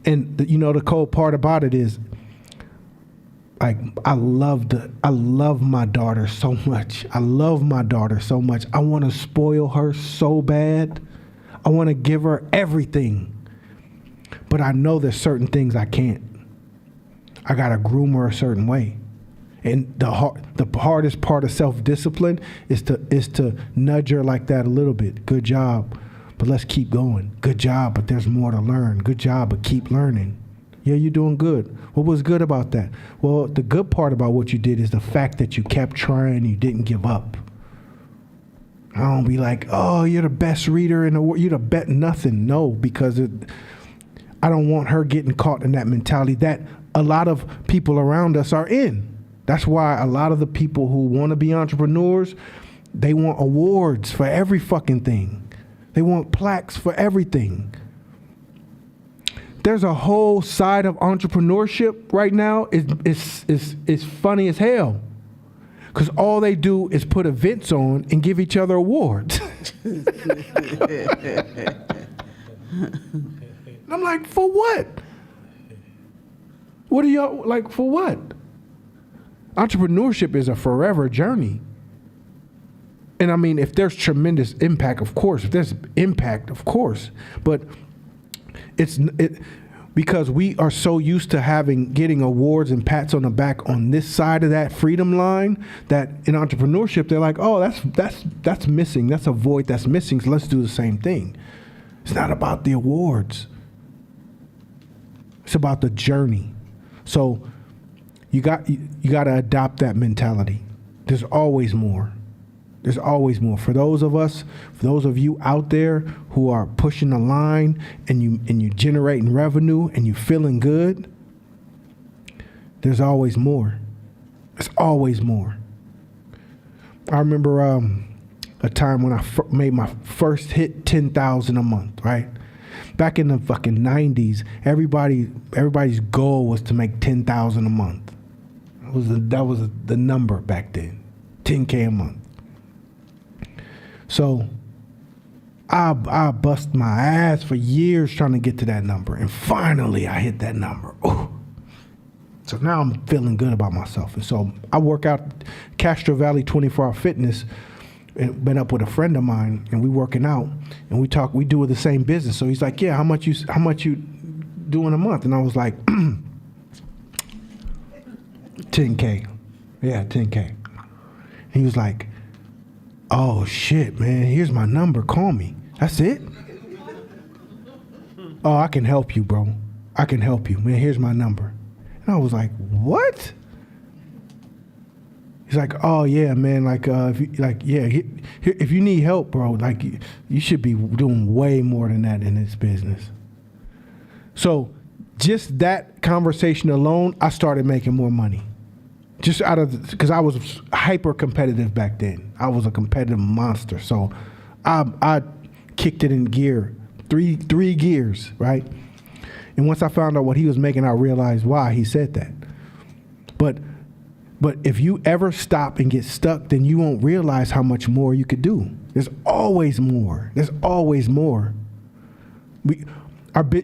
and the cold part about it is, like, I love my daughter so much. I love my daughter so much. I want to spoil her so bad. I want to give her everything. But I know there's certain things I can't. I got to groom her a certain way. And the hardest part of self-discipline is to nudge her like that a little bit. Good job, but let's keep going. Good job, but there's more to learn. Good job, but keep learning. Yeah, you're doing good. What was good about that? Well, the good part about what you did is the fact that you kept trying, you didn't give up. I don't be like, oh, you're the best reader in the world. You're the best nothing. No, because I don't want her getting caught in that mentality that a lot of people around us are in. That's why a lot of the people who want to be entrepreneurs, they want awards for every fucking thing. They want plaques for everything. There's a whole side of entrepreneurship right now. It's funny as hell. Because all they do is put events on and give each other awards. And I'm like, for what? What are y'all, like, for what? Entrepreneurship is a forever journey. And I mean, if there's tremendous impact, of course. If there's impact, of course. But because we are so used to getting awards and pats on the back on this side of that freedom line, that in entrepreneurship they're like, oh, that's missing. That's a void that's missing. So let's do the same thing. It's not about the awards. It's about the journey. So you got to adopt that mentality. There's always more. There's always more. For those of you out there who are pushing the line and you generating revenue and you feeling good, there's always more. There's always more. I remember a time when I made my first hit, 10,000 a month, right? Back in the fucking 90s, everybody's goal was to make 10,000 a month. That was the number back then, 10K a month. So I bust my ass for years trying to get to that number, and finally I hit that number. Ooh. So now I'm feeling good about myself, and so I work out Castro Valley 24-hour fitness. And been up with a friend of mine, and we working out, and we do the same business. So he's like, yeah, how much you do in a month? And I was like, 10K. Yeah, 10K. And he was like, oh shit, man, here's my number, call me. That's it? Oh, I can help you, bro. I can help you, man, here's my number. And I was like, what? He's like, oh yeah, man. If you need help, bro, like you should be doing way more than that in this business. So, just that conversation alone, I started making more money. Just because I was hyper competitive back then. I was a competitive monster. So, I kicked it in gear, three gears, right? And once I found out what he was making, I realized why he said that. But if you ever stop and get stuck, then you won't realize how much more you could do. There's always more. There's always more.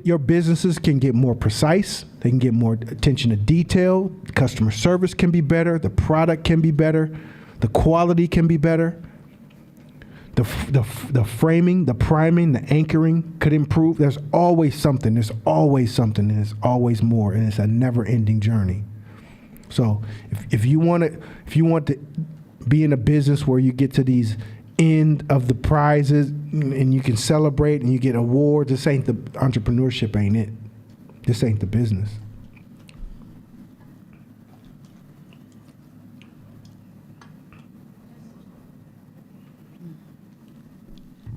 Your businesses can get more precise. They can get more attention to detail. Customer service can be better. The product can be better. The quality can be better. The framing, the priming, the anchoring could improve. There's always something. There's always something. And there's always more. And it's a never-ending journey. So if you want to be in a business where you get to these end of the prizes and you can celebrate and you get awards, this ain't the entrepreneurship, ain't it? This ain't the business.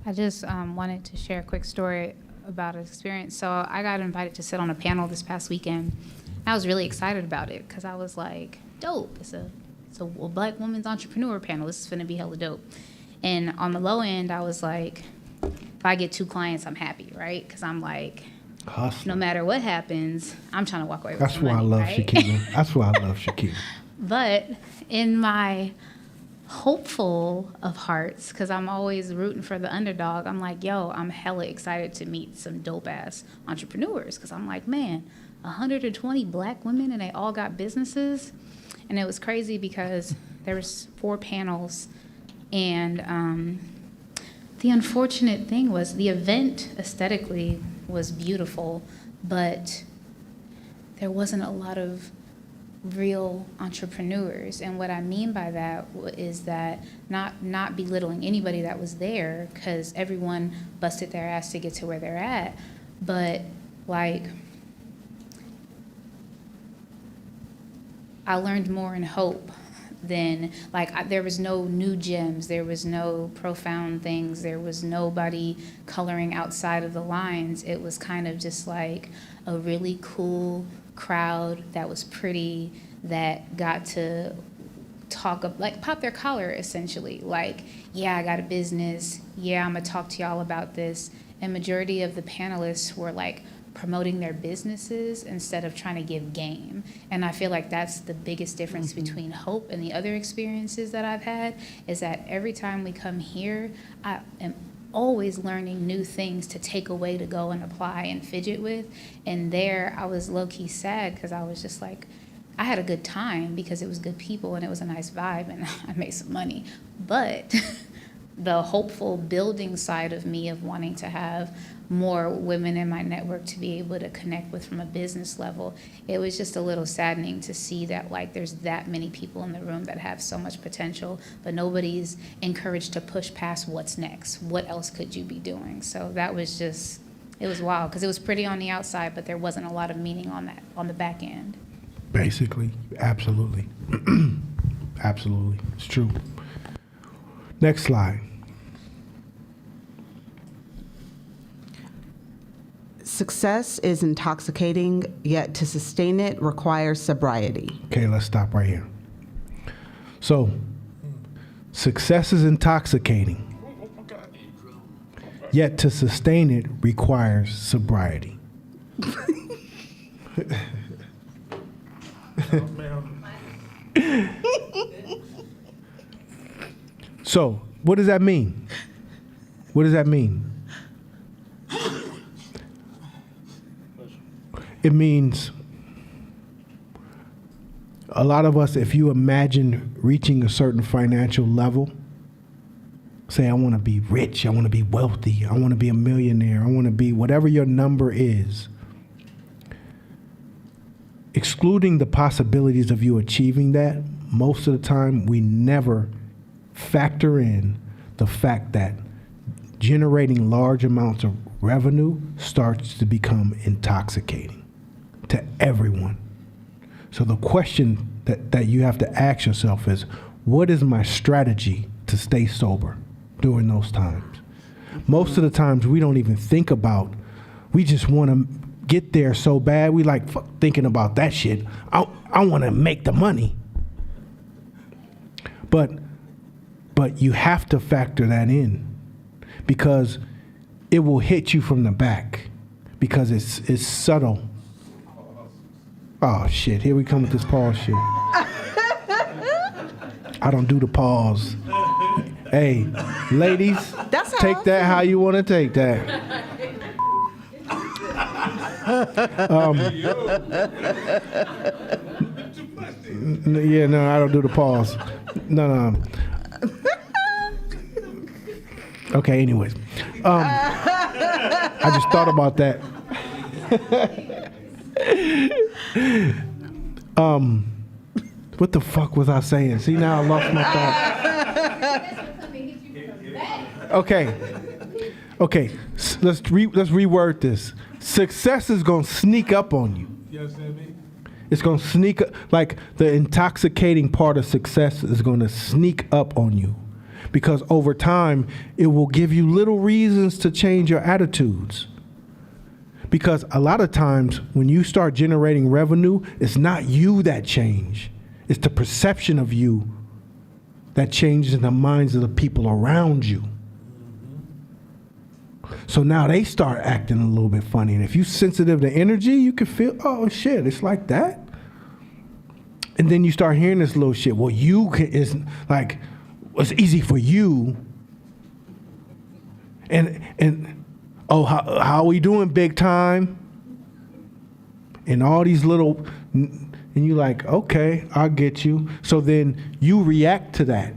I just wanted to share a quick story about an experience. So I got invited to sit on a panel this past weekend. I was really excited about it because I was like, dope. It's a Black woman's entrepreneur panel. This is going to be hella dope. And on the low end, I was like, if I get 2 clients, I'm happy, right? Because I'm like, hustling. No matter what happens, I'm trying to walk away with That's some why money, I love right? Shakira. That's why I love Shakira. But in my hopeful of hearts, because I'm always rooting for the underdog, I'm like, yo, I'm hella excited to meet some dope-ass entrepreneurs. Because I'm like, man, 120 Black women and they all got businesses. And it was crazy because there was 4 panels, and the unfortunate thing was the event aesthetically was beautiful, but there wasn't a lot of real entrepreneurs. And what I mean by that is that not belittling anybody that was there, because everyone busted their ass to get to where they're at, but like, I learned more in hope than, like, there was no new gems, there was no profound things, there was nobody coloring outside of the lines. It was kind of just like a really cool crowd that was pretty, that got to talk, like pop their collar essentially. Like, yeah, I got a business. Yeah, I'm gonna talk to y'all about this. And majority of the panelists were like promoting their businesses instead of trying to give game. And I feel like that's the biggest difference between Hope and the other experiences that I've had, is that every time we come here, I am always learning new things to take away to go and apply and fidget with. And there I was low-key sad because I was just like, I had a good time because it was good people and it was a nice vibe and I made some money. But the hopeful building side of me of wanting to have more women in my network to be able to connect with from a business level, it was just a little saddening to see that, like, there's that many people in the room that have so much potential, but nobody's encouraged to push past what's next. What else could you be doing? So that was just It was wild because it was pretty on the outside, but there wasn't a lot of meaning on the back end. Basically, absolutely. Absolutely. It's true. Next slide. Success is intoxicating, yet to sustain it requires sobriety. Okay, let's stop right here. So, success is intoxicating, yet to sustain it requires sobriety. So, what does that mean? What does that mean? It means a lot of us, if you imagine reaching a certain financial level, say, I want to be rich, I want to be wealthy, I want to be a millionaire, I want to be whatever your number is, excluding the possibilities of you achieving that, most of the time we never factor in the fact that generating large amounts of revenue starts to become intoxicating to everyone. So the question that you have to ask yourself is, what is my strategy to stay sober during those times? Most of the times we don't even think about, we just want to get there so bad, we like fuck thinking about that shit. I want to make the money. But you have to factor that in because it will hit you from the back because it's subtle. Oh shit, here we come with this pause shit. I don't do the pause. Hey, ladies, take that how you want to take that. Yeah, no, I don't do the pause. No. Okay, anyways. I just thought about that. What the fuck was I saying? See, now I lost my thought. Okay. Let's reword this. Success is gonna sneak up on you. It's gonna sneak up, like the intoxicating part of success is gonna sneak up on you, because over time it will give you little reasons to change your attitudes. Because a lot of times when you start generating revenue, it's not you that change. It's the perception of you that changes in the minds of the people around you. So now they start acting a little bit funny. And if you're sensitive to energy, you can feel, oh shit, it's like that. And then you start hearing this little shit. Well, it's like, it's easy for you. And oh, how are we doing, big time? And all these little, and you're like, okay, I'll get you. So then you react to that.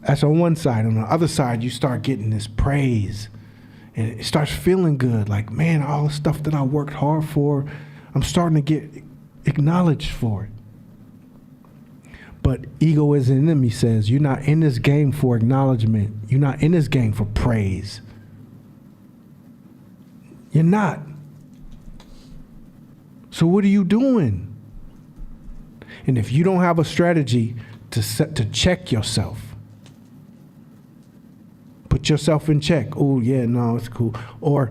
That's on one side. On the other side, you start getting this praise. And it starts feeling good. Like, man, all the stuff that I worked hard for, I'm starting to get acknowledged for it. But ego as an enemy says, you're not in this game for acknowledgement. You're not in this game for praise. You're not. So what are you doing? And if you don't have a strategy to check yourself, put yourself in check. Oh, yeah, no, it's cool. Or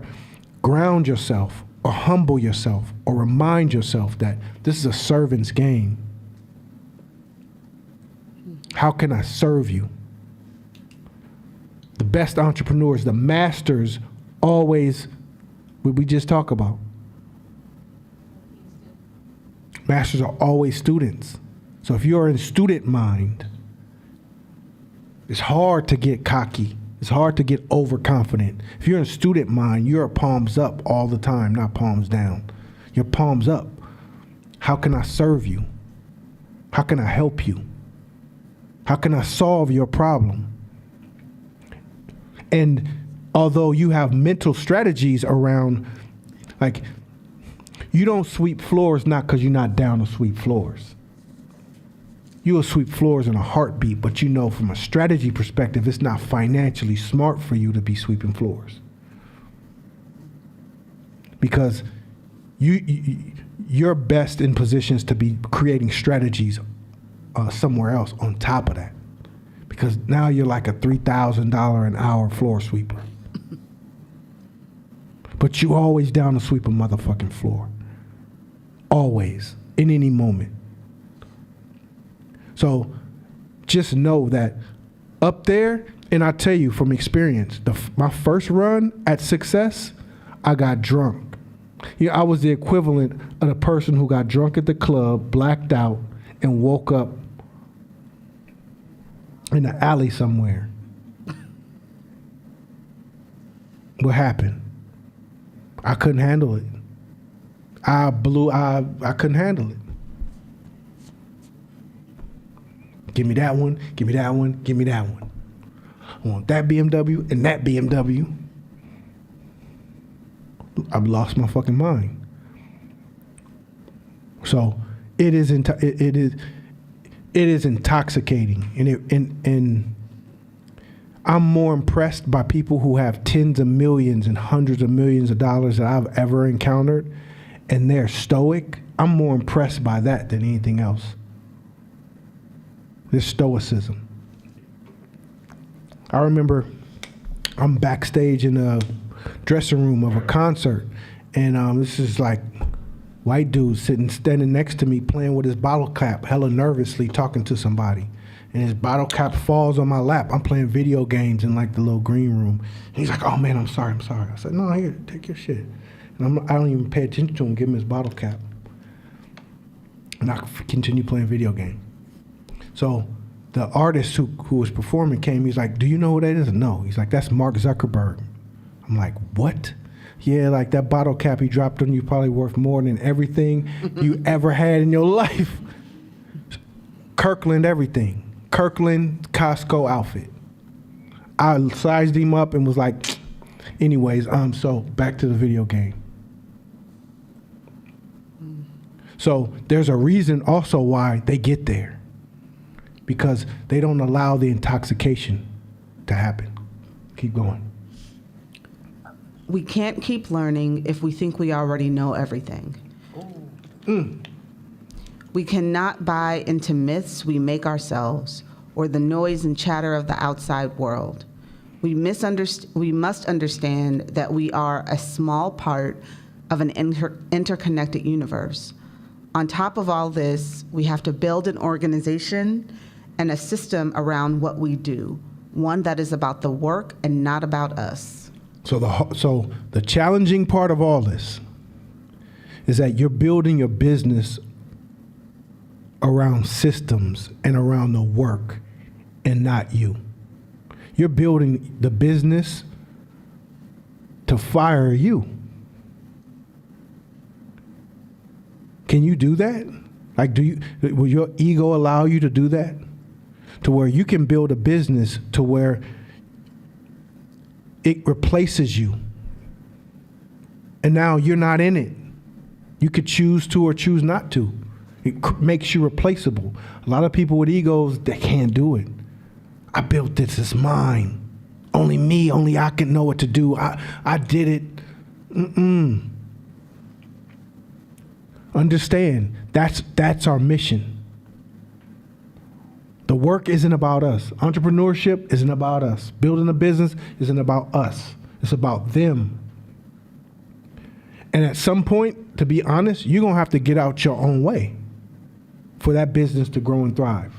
ground yourself, or humble yourself, or remind yourself that this is a servant's game. How can I serve you? The best entrepreneurs, the masters, always, what we just talked about. Masters are always students. So if you're in student mind, it's hard to get cocky. It's hard to get overconfident. If you're in student mind, you're palms up all the time, not palms down. Your palms up. How can I serve you? How can I help you? How can I solve your problem? And although you have mental strategies around, like, you don't sweep floors not because you're not down to sweep floors. You will sweep floors in a heartbeat, but you know from a strategy perspective, it's not financially smart for you to be sweeping floors. because you're best in positions to be creating strategies somewhere else on top of that, because now you're like a $3,000 an hour floor sweeper. But you always down to sweep a motherfucking floor. Always, in any moment. So just know that up there, and I tell you from experience, my first run at success, I got drunk. I was the equivalent of the person who got drunk at the club, blacked out, and woke up in an alley somewhere. What happened? I couldn't handle it. I couldn't handle it. Give me that one, give me that one, give me that one. I want that BMW and that BMW. I've lost my fucking mind. So it is intoxicating, and I'm more impressed by people who have tens of millions and hundreds of millions of dollars that I've ever encountered, and they're stoic. I'm more impressed by that than anything else. This stoicism. I remember I'm backstage in a dressing room of a concert, and this is like white dude standing next to me playing with his bottle cap, hella nervously talking to somebody. And his bottle cap falls on my lap. I'm playing video games in like the little green room. And he's like, "Oh man, I'm sorry. I said, "No, here, take your shit." And I don't even pay attention to him, give him his bottle cap. And I continue playing video game. So the artist who was performing came, he's like, "Do you know who that is?" No. He's like, "That's Mark Zuckerberg." I'm like, "What?" "Yeah, like that bottle cap he dropped on you probably worth more than everything you ever had in your life." Kirkland everything. Kirkland Costco outfit. I sized him up and was like, anyways, so back to the video game. So there's a reason also why they get there. Because they don't allow the intoxication to happen. Keep going. We can't keep learning if we think we already know everything. We cannot buy into myths we make ourselves or the noise and chatter of the outside world. We must understand that we are a small part of an interconnected universe. On top of all this, we have to build an organization and a system around what we do, one that is about the work and not about us. So the challenging part of all this is that you're building your business around systems and around the work and not you. You're building the business to fire you. Can you do that? Like, will your ego allow you to do that? To where you can build a business to where it replaces you. And now you're not in it. You could choose to or choose not to. It makes you replaceable. A lot of people with egos, they can't do it. I built this, it's mine. Only me, only I can know what to do. I did it. Understand, that's our mission. The work isn't about us. Entrepreneurship isn't about us. Building a business isn't about us. It's about them. And at some point, to be honest, you're going to have to get out your own way for that business to grow and thrive.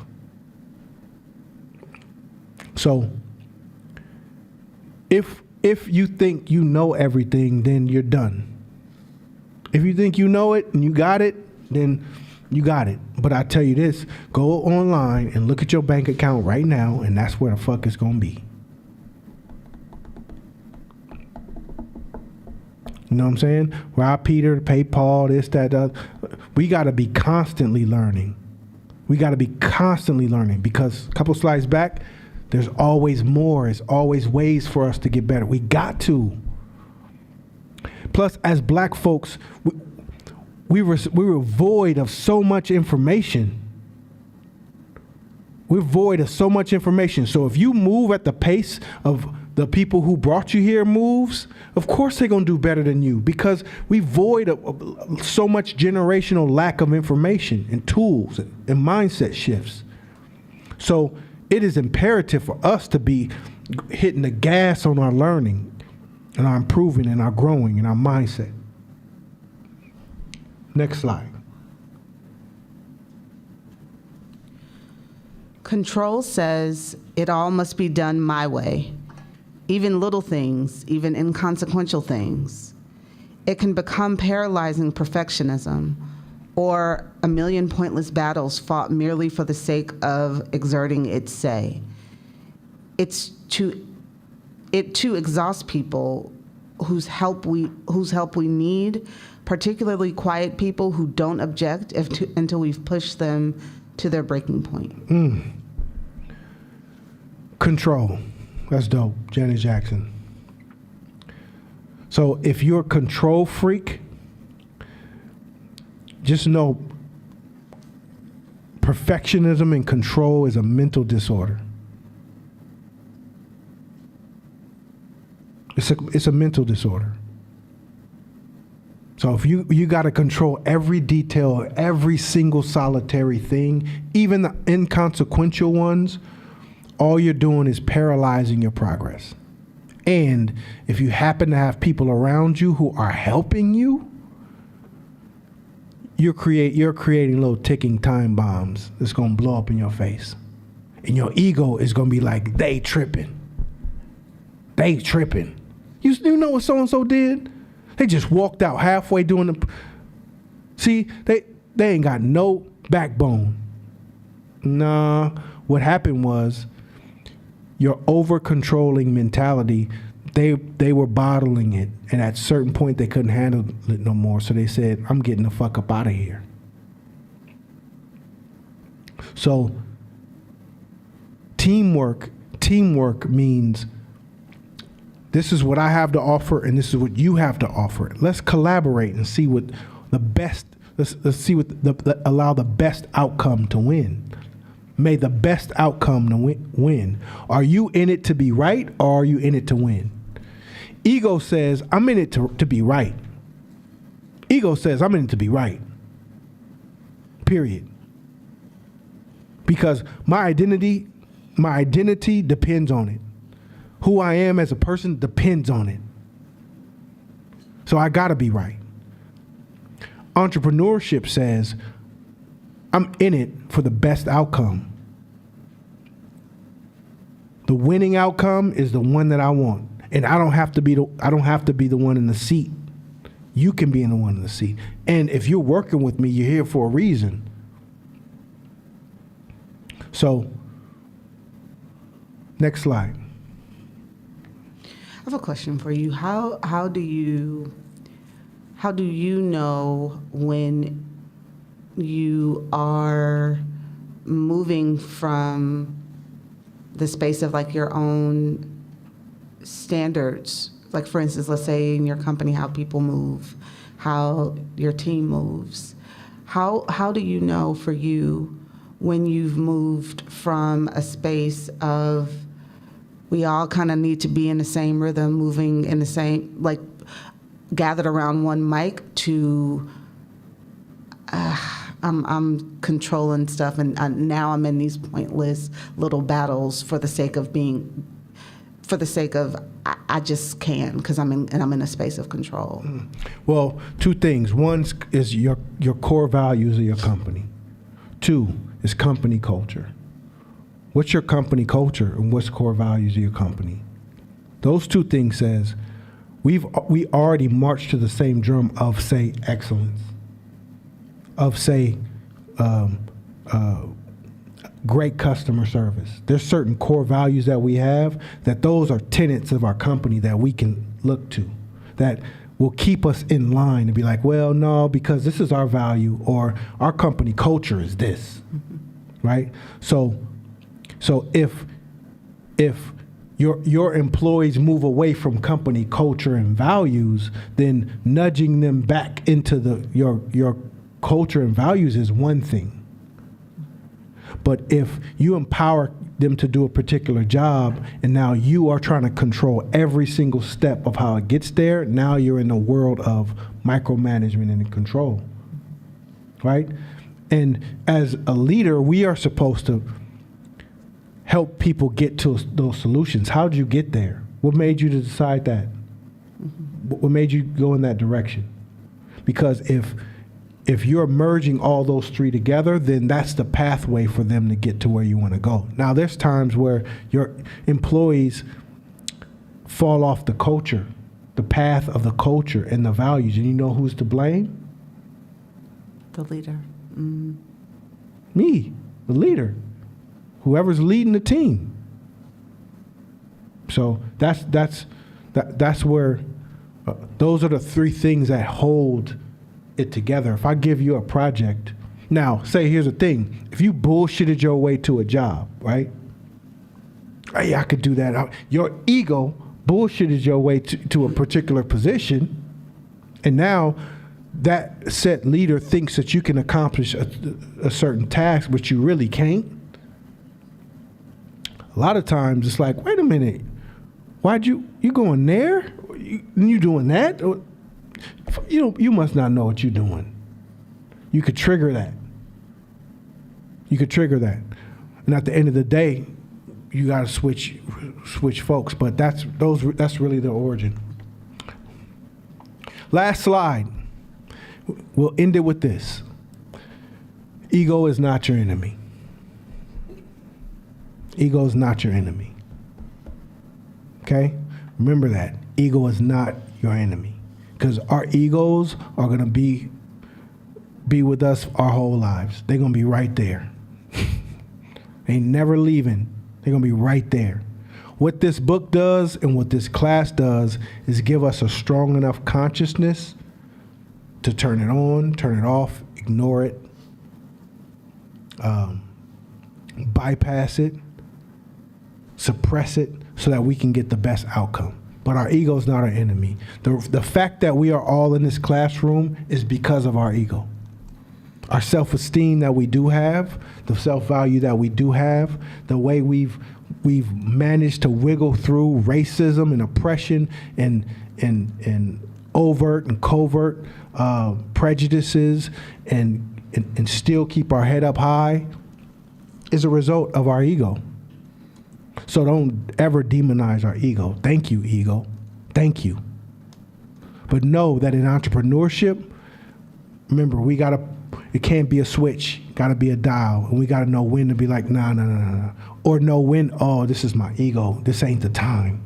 So if you think you know everything, then you're done. If you think you know it and you got it, then you got it. But I tell you this, go online and look at your bank account right now, and that's where the fuck it's gonna be. You know what I'm saying? Rob Peter, pay Paul, this, that, that. We gotta be constantly learning. We gotta be constantly learning, because a couple slides back, there's always more. There's always ways for us to get better. We got to. Plus, as black folks, we were void of so much information. We're void of so much information. So if you move at the pace of the people who brought you here moves, of course they're going to do better than you because we void so much generational lack of information and tools and mindset shifts. So it is imperative for us to be hitting the gas on our learning and our improving and our growing and our mindset. Next slide. Control says it all must be done my way. Even little things, even inconsequential things. It can become paralyzing perfectionism or a million pointless battles fought merely for the sake of exerting its say. It too exhausts people whose help we need, particularly quiet people who don't object until we've pushed them to their breaking point. Control. That's dope. Janet Jackson. So if you're a control freak, just know perfectionism and control is a mental disorder. It's a mental disorder. So if you got to control every detail, every single solitary thing, even the inconsequential ones, all you're doing is paralyzing your progress. And if you happen to have people around you who are helping you, you're creating little ticking time bombs that's going to blow up in your face. And your ego is going to be like, they tripping. They tripping. You know what so-and-so did? They just walked out halfway doing the... See, they ain't got no backbone. Nah, what happened was your over-controlling mentality, they were bottling it. And at a certain point, they couldn't handle it no more. So they said, I'm getting the fuck up out of here. So teamwork means this is what I have to offer and this is what you have to offer. Let's collaborate and see what the best, let's see what allow the best outcome to win. May the best outcome to win. Are you in it to be right or are you in it to win? Ego says, I'm in it to be right. Ego says, I'm in it to be right. Period. Because my identity depends on it. Who I am as a person depends on it. So I gotta be right. Entrepreneurship says, I'm in it for the best outcome. The winning outcome is the one that I want. And I don't have to be the one in the seat. You can be the one in the seat. And if you're working with me, you're here for a reason. So, next slide. I have a question for you. How do you know when you are moving from the space of like your own standards? Like for instance, let's say in your company, how people move, how your team moves. How do you know for you when you've moved from a space of we all kind of need to be in the same rhythm, moving in the same, like gathered around one mic to I'm controlling stuff and now I'm in these pointless little battles for the sake of I just can because I'm in a space of control. Well, two things. One is your core values of your company. Two is company culture. What's your company culture and what's core values of your company? Those two things says we already marched to the same drum of, say, excellence, of, say, great customer service. There's certain core values that we have that those are tenets of our company that we can look to, that will keep us in line and be like, well, no, because this is our value or our company culture is this, right? So if your employees move away from company culture and values, then nudging them back into your culture and values is one thing. But if you empower them to do a particular job, and now you are trying to control every single step of how it gets there. Now you're in the world of micromanagement and control, right? And as a leader, we are supposed to help people get to those solutions. How did you get there? What made you to decide that? What made you go in that direction? Because if you're merging all those three together, then that's the pathway for them to get to where you want to go. Now, there's times where your employees fall off the culture, the path of the culture and the values, and you know who's to blame? The leader. Me, the leader, whoever's leading the team. So that's where those are the three things that hold it together. If I give you a project, now say here's the thing: if you bullshitted your way to a job, right? Hey, I could do that. Your ego bullshitted your way to a particular position, and now that set leader thinks that you can accomplish a certain task, but you really can't. A lot of times it's like, wait a minute, why'd you going there? You doing that? You must not know what you're doing. You could trigger that. And at the end of the day, you got to switch folks. But that's really the origin. Last slide. We'll end it with this. Ego is not your enemy. Ego is not your enemy. Okay? Remember that. Ego is not your enemy. Because our egos are going to be with us our whole lives. They're going to be right there. They ain't never leaving. They're going to be right there. What this book does and what this class does is give us a strong enough consciousness to turn it on, turn it off, ignore it, bypass it, suppress it, so that we can get the best outcome. But our ego is not our enemy. The fact that we are all in this classroom is because of our ego. Our self-esteem that we do have, the self-value that we do have, the way we've managed to wiggle through racism and oppression and overt and covert prejudices and still keep our head up high is a result of our ego. So don't ever demonize our ego. Thank you, ego. Thank you. But know that in entrepreneurship, remember, it can't be a switch. Got to be a dial. And we got to know when to be like, nah. Or know when, oh, this is my ego. This ain't the time.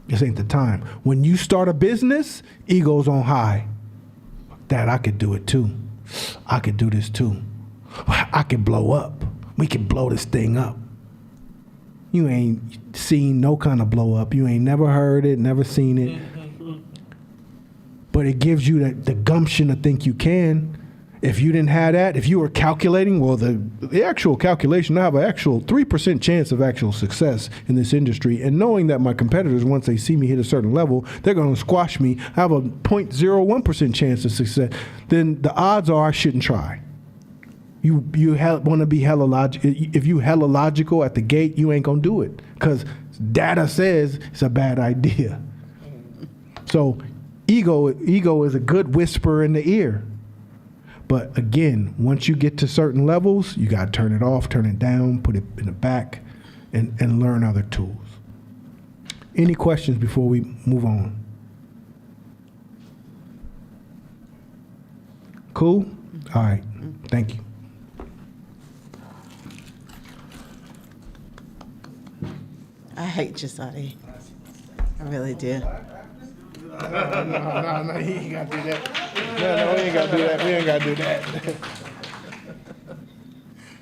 This ain't the time. When you start a business, ego's on high. Dad, I could do it too. I could do this too. I could blow up. We can blow this thing up. You ain't seen no kind of blow up. You ain't never heard it, never seen it. But it gives you the gumption to think you can. If you didn't have that, if you were calculating, well, the actual calculation, I have an actual 3% chance of actual success in this industry. And knowing that my competitors, once they see me hit a certain level, they're going to squash me. I have a 0.01% chance of success. Then the odds are I shouldn't try. You want to be hella logical. If you hella logical at the gate, you ain't going to do it. Because data says it's a bad idea. So ego is a good whisper in the ear. But again, once you get to certain levels, you got to turn it off, turn it down, put it in the back, and learn other tools. Any questions before we move on? Cool? All right. Thank you. I hate Gisati. I really do. No, he ain't got to do that. No, we ain't got to do that. We ain't got to do that.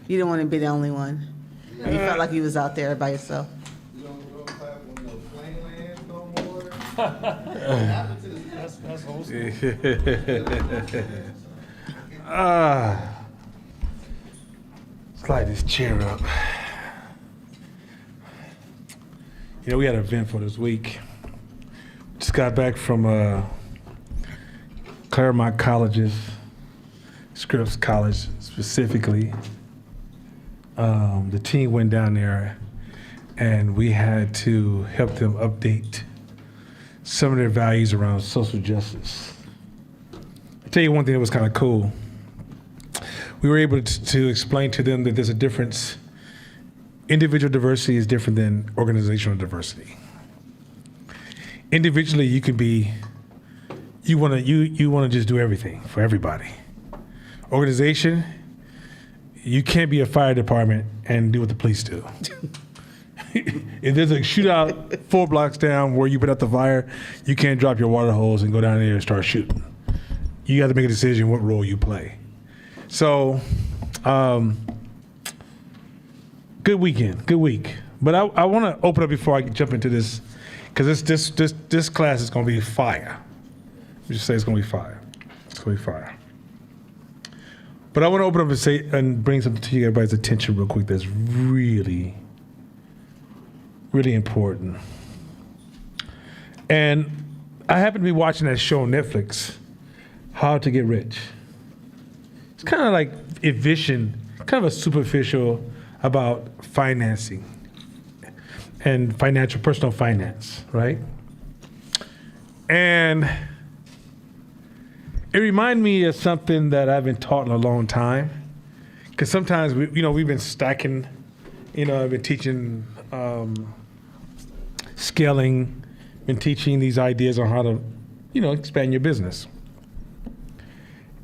You don't want to be the only one. You felt like you was out there by yourself. You don't go clap on no plane land no more. That's whole Slide this chair up. You know, we had an event for this week. Just got back from Claremont College's, Scripps College specifically. the team went down there and we had to help them update some of their values around social justice. I'll tell you one thing that was kind of cool. We were able to explain to them that there's a difference. Individual diversity is different than organizational diversity. Individually, you can be, you want to just do everything for everybody. Organization, you can't be a fire department and do what the police do. If there's a shootout 4 blocks down where you put out the fire, you can't drop your water hose and go down there and start shooting. You have to make a decision what role you play. So, good weekend, good week. But I want to open up before I jump into this, because this class is going to be fire. We just say it's going to be fire. It's going to be fire. But I want to open up and say and bring something to you everybody's attention real quick that's really, really important. And I happen to be watching that show on Netflix, How to Get Rich. It's kind of like a vision, kind of a superficial about financing and personal finance, right? And it reminded me of something that I've been taught in a long time. Because sometimes we've been stacking, I've been teaching scaling, been teaching these ideas on how to, expand your business.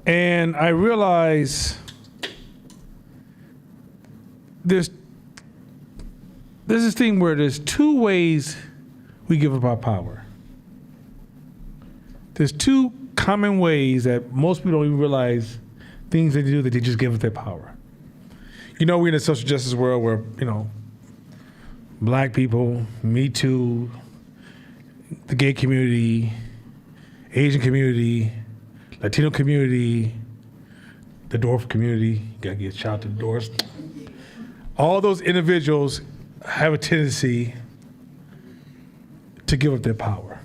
And I realize there's this thing where there's 2 ways we give up our power. There's 2 common ways that most people don't even realize things they do that they just give up their power. We're in a social justice world where, black people, Me Too, the gay community, Asian community, Latino community, the dwarf community, you gotta get a shout out to the dwarfs. All those individuals have a tendency to give up their power.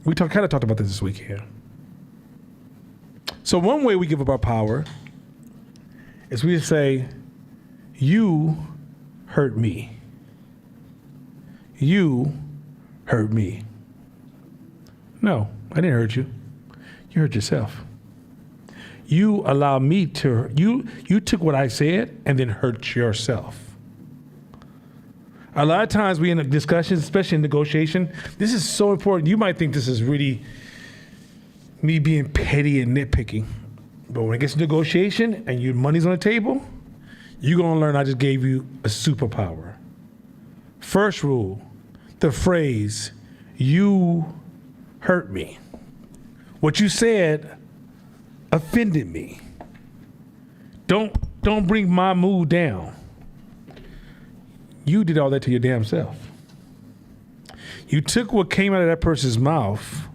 We kind of talked about this week here. So one way we give up our power is we say, you hurt me. You hurt me. No, I didn't hurt you. You hurt yourself. You allowed me to, you took what I said and then hurt yourself. A lot of times we in discussions, especially in negotiation, this is so important. You might think this is really me being petty and nitpicking. But when it gets to negotiation and your money's on the table, you're gonna learn I just gave you a superpower. First rule, the phrase, you hurt me. What you said offended me. Don't bring my mood down. You did all that to your damn self. You took what came out of that person's mouth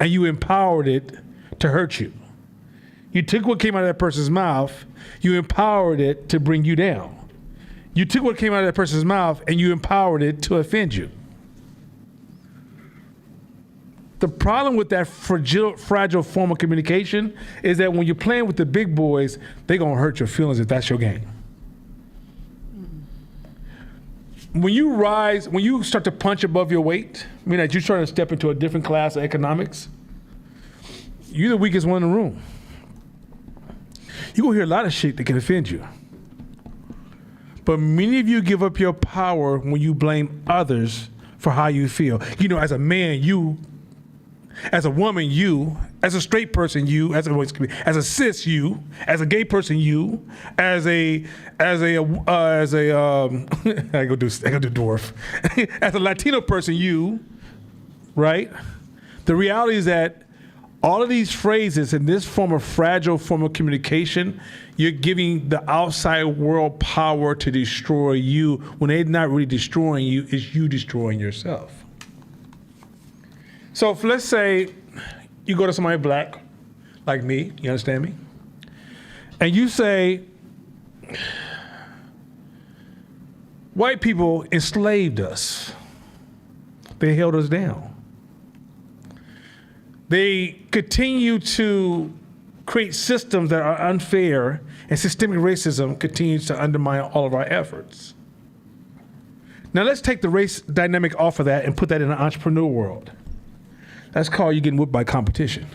and you empowered it to hurt you. You took what came out of that person's mouth, you empowered it to bring you down. You took what came out of that person's mouth and you empowered it to offend you. The problem with that fragile form of communication is that when you're playing with the big boys, they're gonna hurt your feelings if that's your game. When you start to punch above your weight, I mean that you're trying to step into a different class of economics, you're the weakest one in the room. You're gonna hear a lot of shit that can offend you. But many of you give up your power when you blame others for how you feel. As a man, you, as a woman, you, as a straight person, you, as a cis, you, as a gay person, you, as a I go do dwarf, as a Latino person, you, right? The reality is that all of these phrases in this fragile form of communication, you're giving the outside world power to destroy you when they're not really destroying you, it's you destroying yourself. So if, let's say you go to somebody black, like me, you understand me? And you say, white people enslaved us. They held us down. They continue to create systems that are unfair and systemic racism continues to undermine all of our efforts. Now let's take the race dynamic off of that and put that in the entrepreneur world. That's called you getting whipped by competition.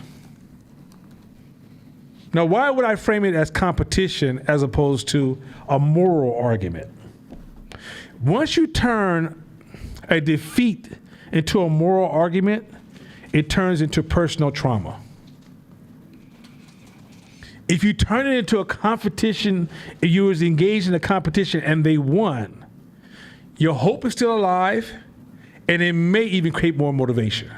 Now, why would I frame it as competition as opposed to a moral argument? Once you turn a defeat into a moral argument, it turns into personal trauma. If you turn it into a competition, if you was engaged in a competition and they won, your hope is still alive, and it may even create more motivation.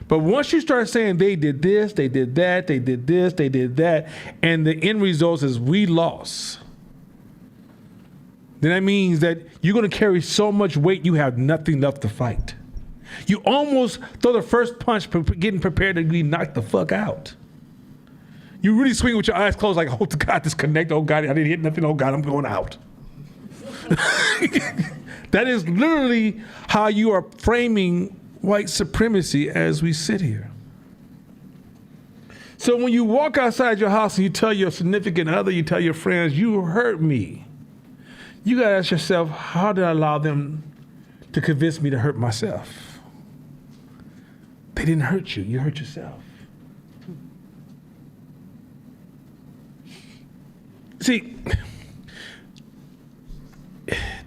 But once you start saying they did this, they did that, they did this, they did that, and the end result is we lost, then that means that you're going to carry so much weight you have nothing left to fight. You almost throw the first punch getting prepared to be knocked the fuck out. You really swing with your eyes closed like, oh God, disconnect, oh God, I didn't hit nothing, oh God, I'm going out. That is literally how you are framing white supremacy as we sit here. So when you walk outside your house and you tell your significant other, you tell your friends, you hurt me, you gotta ask yourself, how did I allow them to convince me to hurt myself? They didn't hurt you, you hurt yourself. See,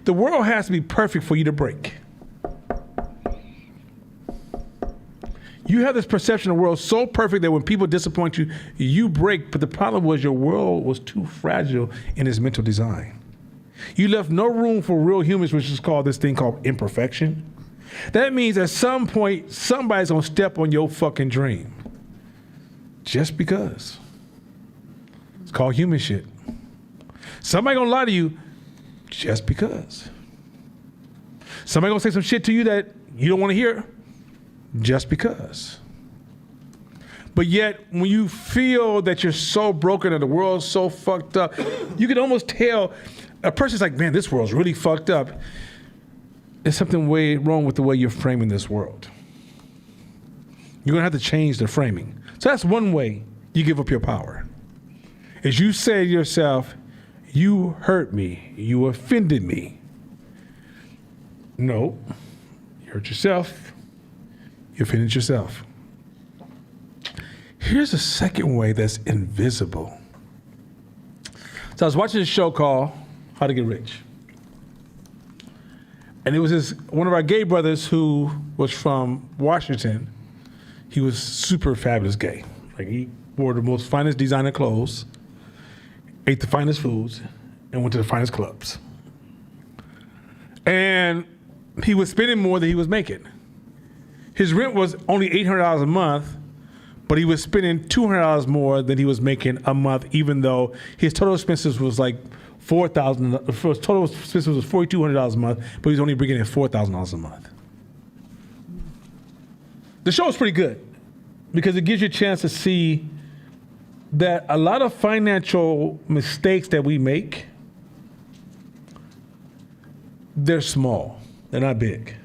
the world has to be perfect for you to break. You have this perception of the world so perfect that when people disappoint you, you break. But the problem was your world was too fragile in its mental design. You left no room for real humans, which is called this thing called imperfection. That means at some point, somebody's gonna step on your fucking dream. Just because. It's called human shit. Somebody gonna lie to you just because. Somebody gonna say some shit to you that you don't wanna hear just because. But yet, when you feel that you're so broken and the world's so fucked up, you can almost tell a person's like, man, this world's really fucked up. There's something way wrong with the way you're framing this world. You're gonna have to change the framing. So that's one way you give up your power. Is you say to yourself, you hurt me, you offended me. No, you hurt yourself, you offended yourself. Here's a second way that's invisible. So I was watching a show called How to Get Rich. And it was one of our gay brothers who was from Washington. He was super fabulous gay. Like he wore the most finest designer clothes, ate the finest foods, and went to the finest clubs. And he was spending more than he was making. His rent was only $800 a month, but he was spending $200 more than he was making a month, even though his total expenses was like $4,000. His total expenses was $4,200 a month, but he was only bringing in $4,000 a month. The show is pretty good because it gives you a chance to see that a lot of financial mistakes that we make, they're small, they're not big.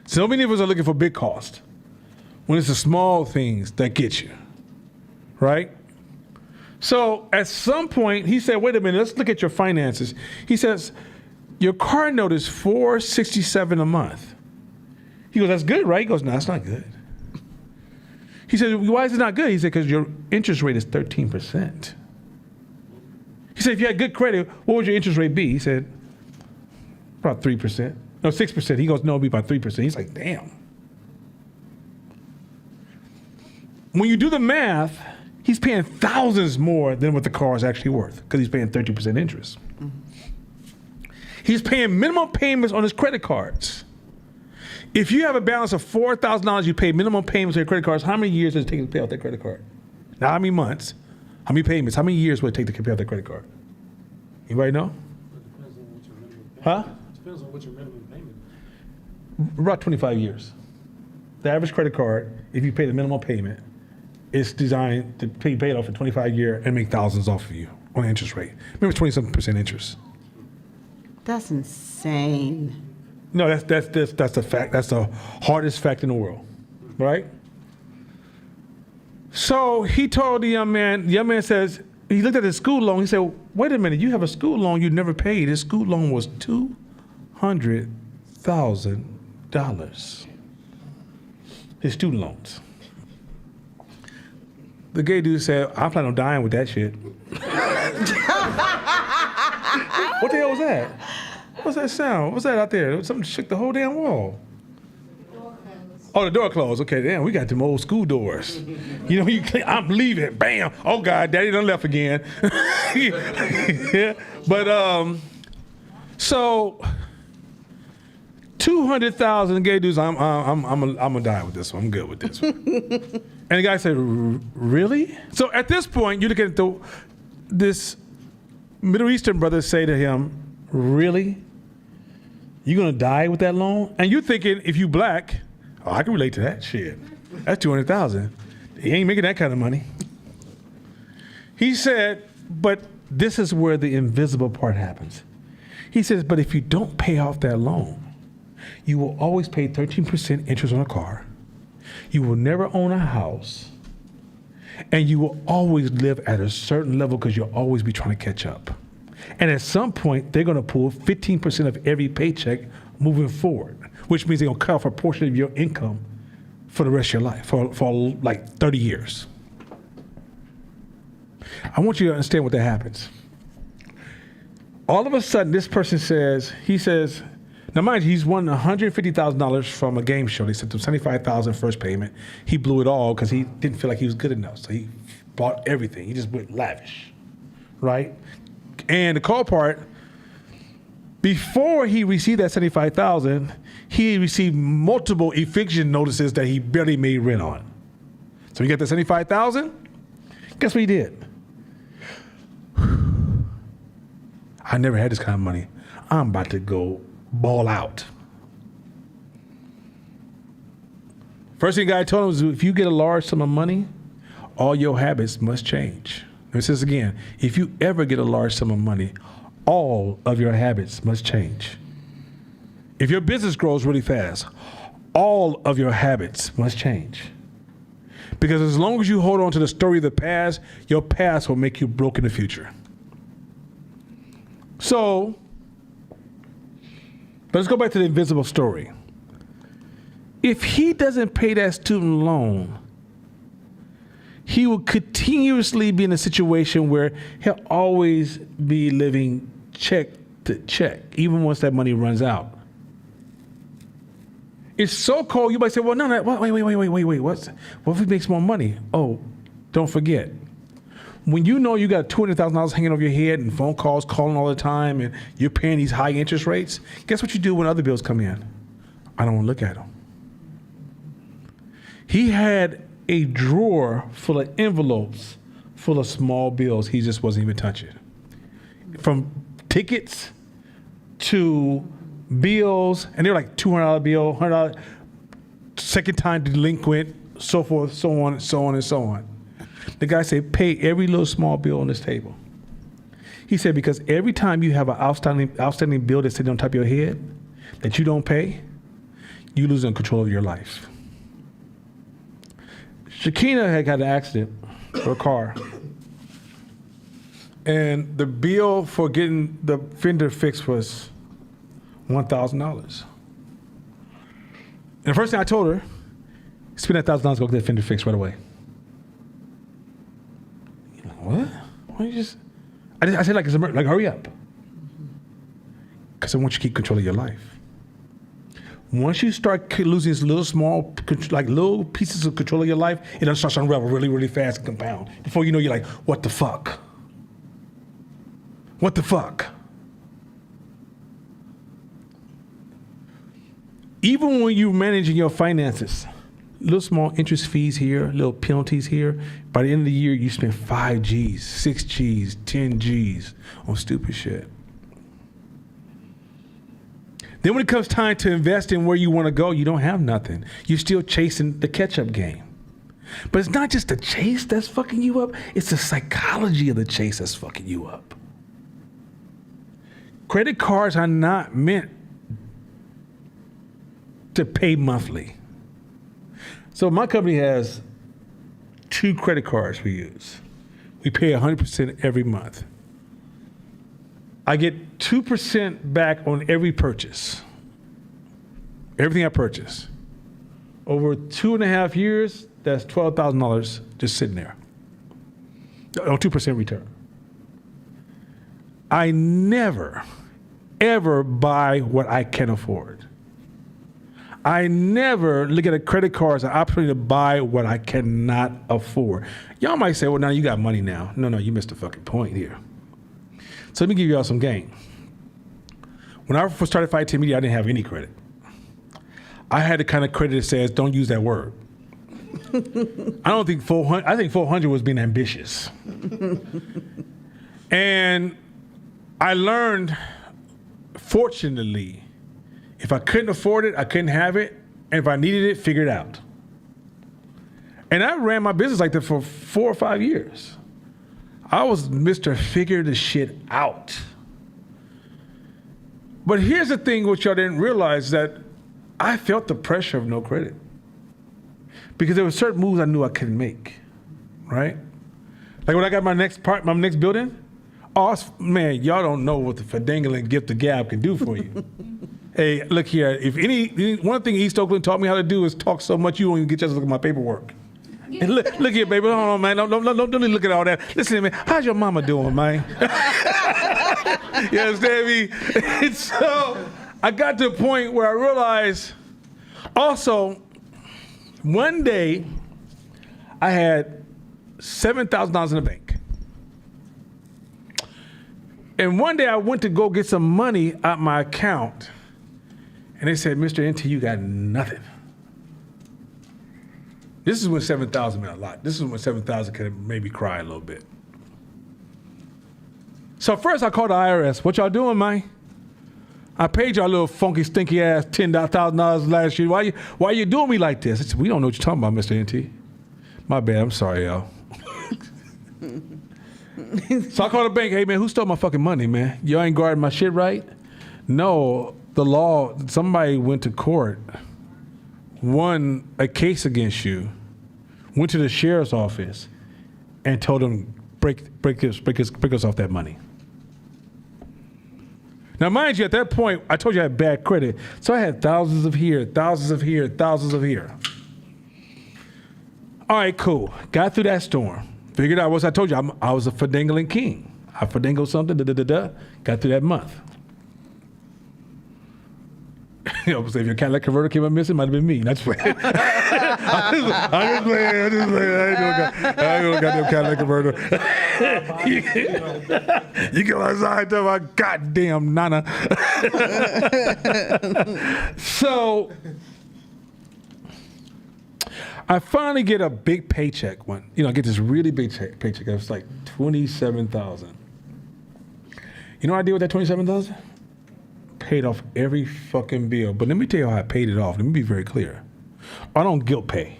So many of us are looking for big cost when it's the small things that get you, right? So at some point, he said, wait a minute, let's look at your finances. He says, your car note is $467 a month. He goes, that's good, right? He goes, no, that's not good. He said, why is it not good? He said, because your interest rate is 13%. He said, if you had good credit, what would your interest rate be? He said, about 3%. No, 6%. He goes, no, it'd be about 3%. He's like, damn. When you do the math, he's paying thousands more than what the car is actually worth because he's paying 30% interest. Mm-hmm. He's paying minimum payments on his credit cards. If you have a balance of $4,000, you pay minimum payments on your credit cards. How many years does it take to pay off that credit card? Not how many months, how many payments, how many years would it take to pay off that credit card? Anybody know? It depends on what your minimum payment. Huh? Depends on what your minimum payment is. About 25 years. The average credit card, if you pay the minimum payment, it's designed to pay it off for 25 years and make thousands off of you on the interest rate. Remember, 27% interest. That's insane. No, that's the fact. That's the hardest fact in the world, right? So he told the young man says, he looked at his school loan. He said, wait a minute, you have a school loan you never paid. His school loan was $200,000. His student loans. The gay dude said, I plan on dying with that shit. What the hell was that? What's that sound? What's that out there? Something shook the whole damn wall. Oh, the door closed. Okay, damn, we got them old school doors. You know, I'm leaving. Bam. Oh, God, Daddy done left again. Yeah. But, so, 200,000 gay dudes, I'm gonna die with this one. I'm good with this one. And the guy said, really? So at this point, you look at this Middle Eastern brother say to him, really? You gonna die with that loan? And you're thinking, if you black, oh, I can relate to that shit. That's 200,000. He ain't making that kind of money. He said, but this is where the invisible part happens. He says, but if you don't pay off that loan, you will always pay 13% interest on a car. You will never own a house. And you will always live at a certain level because you'll always be trying to catch up. And at some point, they're going to pull 15% of every paycheck moving forward, which means they're going to cut off a portion of your income for the rest of your life, for like 30 years. I want you to understand what that happens. All of a sudden, this person says, now mind you, he's won $150,000 from a game show. They sent him $75,000 first payment. He blew it all because he didn't feel like he was good enough. So he bought everything. He just went lavish, right? And the call part, before he received that $75,000, he received multiple eviction notices that he barely made rent on. So he got that $75,000. Guess what he did? I never had this kind of money. I'm about to go ball out. First thing the guy told him was, if you get a large sum of money, all your habits must change. Let me say this again. If you ever get a large sum of money, all of your habits must change. If your business grows really fast, all of your habits must change. Because as long as you hold on to the story of the past, your past will make you broke in the future. So, let's go back to the invisible story. If he doesn't pay that student loan, he will continuously be in a situation where he'll always be living check to check, even once that money runs out. It's so cold, you might say, well, no, wait, what if he makes more money? Oh, don't forget. When you know you got $200,000 hanging over your head and phone calls calling all the time and you're paying these high interest rates, guess what you do when other bills come in? I don't want to look at them. He had a drawer full of envelopes full of small bills he just wasn't even touching. From tickets to bills, and they're like $200 bill, $100, second time delinquent, so forth, so on, so on, and so on. The guy said, pay every little small bill on this table. He said, because every time you have an outstanding bill that's sitting on top of your head that you don't pay, you losing control of your life. Shakina had got an accident for a car. And the bill for getting the fender fixed was $1,000. And the first thing I told her, spend that $1,000 to go get that fender fixed right away. What? Why don't you just? I said like it's like hurry up, because I want you to keep control of your life. Once you start losing these little small, like little pieces of control of your life, it starts to unravel really, really fast and compound. Before you know, you're like, what the fuck? What the fuck? Even when you're managing your finances, little small interest fees here, little penalties here. By the end of the year, you spend 5 G's, 6 G's, 10 G's on stupid shit. Then when it comes time to invest in where you want to go, you don't have nothing. You're still chasing the catch-up game. But it's not just the chase that's fucking you up. It's the psychology of the chase that's fucking you up. Credit cards are not meant to pay monthly. So my company has 2 credit cards we use. We pay 100% every month. I get 2% back on every purchase. Everything I purchase. Over 2.5 years, that's $12,000 just sitting there. On 2% return. I never, ever buy what I can afford. I never look at a credit card as an opportunity to buy what I cannot afford. Y'all might say, well, now you got money now. No, you missed the fucking point here. So let me give y'all some game. When I first started Fighting Media, I didn't have any credit. I had the kind of credit that says, don't use that word. I think 400 was being ambitious. And I learned, fortunately, if I couldn't afford it, I couldn't have it. And if I needed it, figure it out. And I ran my business like that for 4 or 5 years. I was Mr. Figure the shit out. But here's the thing which y'all didn't realize, that I felt the pressure of no credit. Because there were certain moves I knew I couldn't make, right? Like when I got my next building, man, y'all don't know what the fadangling gift of gab can do for you. Hey, look here, one thing East Oakland taught me how to do is talk so much you don't even get a chance to look at my paperwork. And look here, baby, hold on, man, don't look at all that. Listen to me, how's your mama doing, man? You understand me? And so I got to a point where I realized, also, one day I had $7,000 in the bank. And one day I went to go get some money out my account, and they said, Mr. NT, you got nothing. This is when 7,000 meant a lot. This is when 7,000 could maybe cry a little bit. So first I called the IRS. What y'all doing, man? I paid y'all little funky, stinky ass $10,000 last year. Why you doing me like this? I said, we don't know what you're talking about, Mr. NT. My bad, I'm sorry, y'all. So I called the bank, hey man, who stole my fucking money, man? Y'all ain't guarding my shit right? No, the law, somebody went to court, won a case against you, went to the sheriff's office, and told them, break us off that money. Now, mind you, at that point, I told you I had bad credit, so I had thousands of here, thousands of here, thousands of here. All right, cool. Got through that storm. Figured out what I told you. I was a fadangling king. I fadangled something, got through that month. You know, if your Cadillac converter came up missing, it might have been me. That's right. I'm just playing. I ain't gonna got no Cadillac converter. You go outside and tell my goddamn nana. So I finally get a big paycheck I get this really big paycheck. It was like $27,000. You know what I did with that $27,000? Paid off every fucking bill. But let me tell you how I paid it off. Let me be very clear. I don't guilt pay.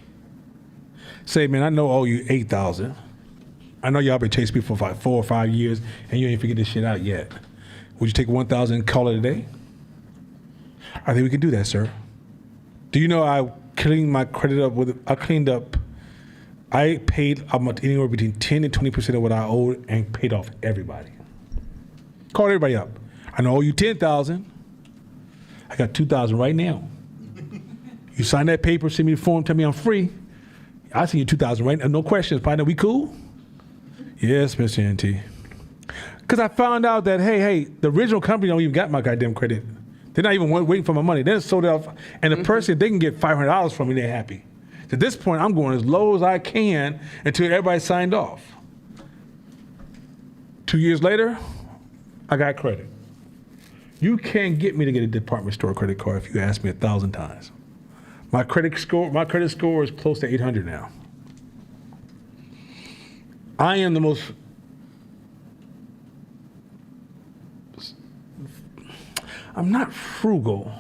Say, man, I know I owe you $8,000. I know y'all been chasing me for 4 or 5 years and you ain't figured this shit out yet. Would you take $1,000 and call it a day? I think we can do that, sir. Do you know I cleaned my credit up I paid anywhere between 10 and 20% of what I owed and paid off everybody. Called everybody up. I know I owe you $10,000. I got $2,000 right now. You sign that paper, send me the form, tell me I'm free. I send you $2,000 right now, no questions. Partner, we cool? Yes, Mr. NT. Because I found out that, hey, the original company don't even got my goddamn credit. They're not even waiting for my money. They just sold it off. And the person, they can get $500 from me, they're happy. At this point, I'm going as low as I can until everybody signed off. 2 years later, I got credit. You can't get me to get a department store credit card if you ask me 1,000 times. My credit score is close to 800 now. I am the most I'm not frugal,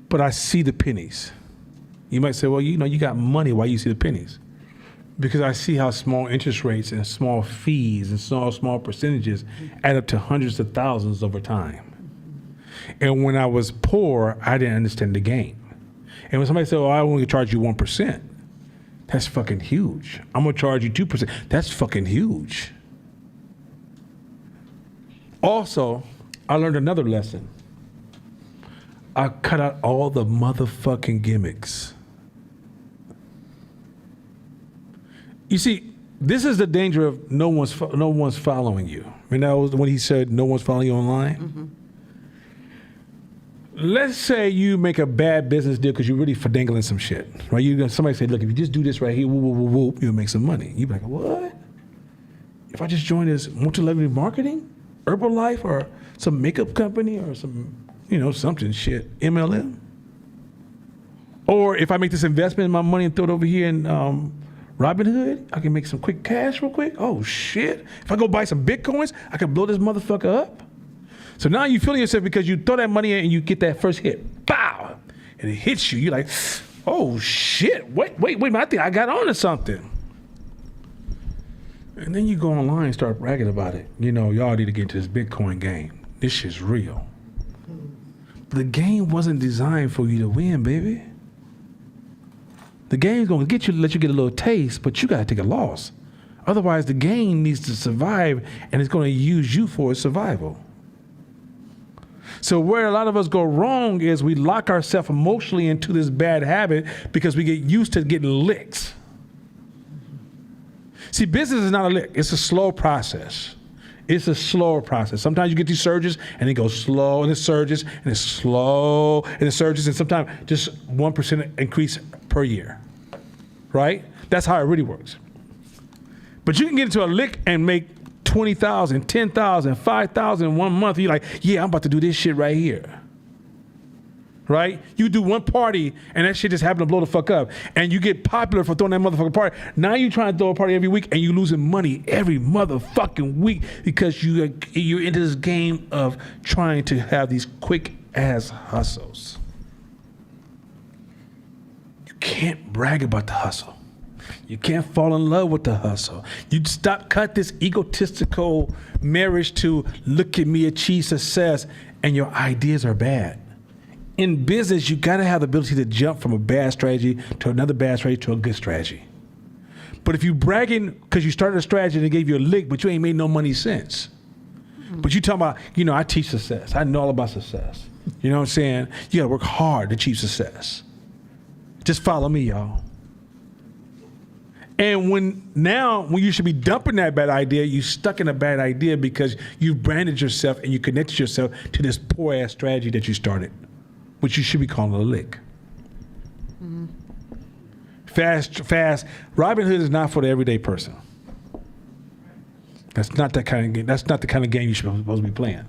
but I see the pennies. You might say, well, you got money. Why you see the pennies? Because I see how small interest rates and small fees and small percentages add up to hundreds of thousands over time. And when I was poor, I didn't understand the game. And when somebody said, I only charge you 1%, That's fucking huge. I'm gonna charge you 2%. That's fucking huge. Also, I learned another lesson. I cut out all the motherfucking gimmicks. You see, this is the danger of no one's following you. I mean, that was when he said no one's following you online. Mm-hmm. Let's say you make a bad business deal because you're really fidangling some shit, right? Somebody say, look, if you just do this right here, whoop, whoop, whoop, whoop, you'll make some money. You'd be like, what? If I just join this multi-level marketing, Herbalife, or some makeup company, or some, something shit, MLM? Or if I make this investment in my money and throw it over here in Robinhood, I can make some quick cash real quick. Oh shit. If I go buy some Bitcoins, I can blow this motherfucker up. So now you're feeling yourself because you throw that money in and you get that first hit. Pow! And it hits you. You're like, oh shit. Wait, I think I got onto something. And then you go online and start bragging about it. Y'all need to get into this Bitcoin game. This shit's real. The game wasn't designed for you to win, baby. The game's gonna let you get a little taste, but you gotta take a loss. Otherwise, the game needs to survive, and it's gonna use you for its survival. So where a lot of us go wrong is we lock ourselves emotionally into this bad habit because we get used to getting licks. See, business is not a lick. It's a slow process. It's a slower process. Sometimes you get these surges and it goes slow and it surges and it's slow and it surges and sometimes just 1% increase per year, right? That's how it really works. But you can get into a lick and make 20,000, 10,000, 5,000 in 1 month. You're like, yeah, I'm about to do this shit right here. Right? You do one party and that shit just happened to blow the fuck up. And you get popular for throwing that motherfucking party. Now you trying to throw a party every week and you losing money every motherfucking week because you're into this game of trying to have these quick ass hustles. You can't brag about the hustle. You can't fall in love with the hustle. You cut this egotistical marriage to look at me achieve success and your ideas are bad. In business, you gotta have the ability to jump from a bad strategy to another bad strategy to a good strategy. But if you bragging because you started a strategy and they gave you a lick, but you ain't made no money since. But you talking about, I teach success. I know all about success. You know what I'm saying? You gotta work hard to achieve success. Just follow me, y'all. And when you should be dumping that bad idea, you stuck in a bad idea because you branded yourself and you connected yourself to this poor ass strategy that you started, which you should be calling a lick. Mm-hmm. Fast. Robinhood is not for the everyday person. That's not that kind of game. That's not the kind of game you're supposed to be playing.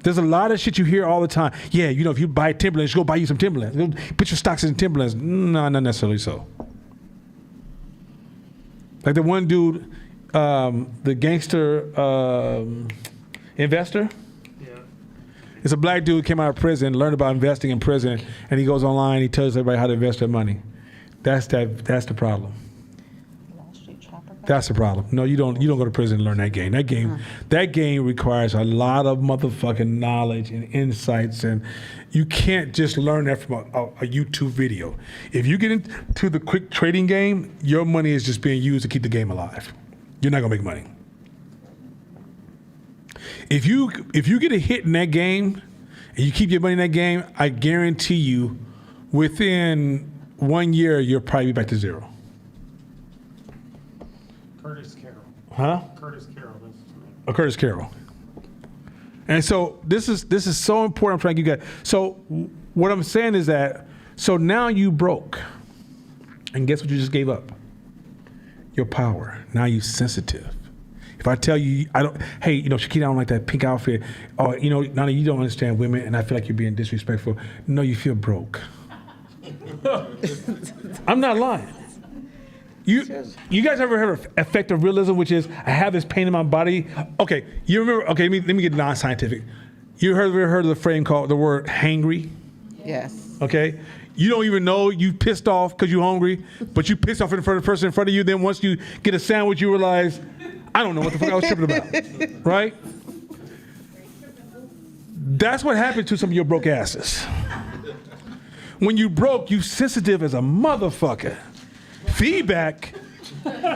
There's a lot of shit you hear all the time. Yeah, if you buy Timberlands, go buy you some Timberlands. Go put your stocks in Timberlands. No, not necessarily so. Like the one dude, the gangster investor. Yeah. It's a black dude who came out of prison, learned about investing in prison, and he goes online, he tells everybody how to invest their money. That's the problem. That's the problem. No, you don't go to prison and learn that game. That game requires a lot of motherfucking knowledge and insights, and you can't just learn that from a YouTube video. If you get into the quick trading game, your money is just being used to keep the game alive. You're not gonna make money. If you get a hit in that game and you keep your money in that game, I guarantee you, within 1 year, you'll probably be back to zero. Curtis Carroll. Huh? Curtis Carroll. That's his name. Curtis Carroll. And so this is so important. I'm trying to get you guys. So what I'm saying is that, so now you broke. And guess what you just gave up? Your power. Now you sensitive. If I tell you, hey, Shakira, I don't like that pink outfit. Oh, Nana, you don't understand women and I feel like you're being disrespectful. No, you feel broke. I'm not lying. You guys ever heard of effective realism, which is I have this pain in my body? Okay, you remember? Okay, let me get non-scientific. You ever heard of the frame called the word hangry? Yes. Okay, you don't even know you pissed off because you're hungry, but you pissed off in front of the person in front of you. Then once you get a sandwich, you realize I don't know what the fuck I was tripping about, right? That's what happened to some of your broke asses. When you broke, you sensitive as a motherfucker. Feedback?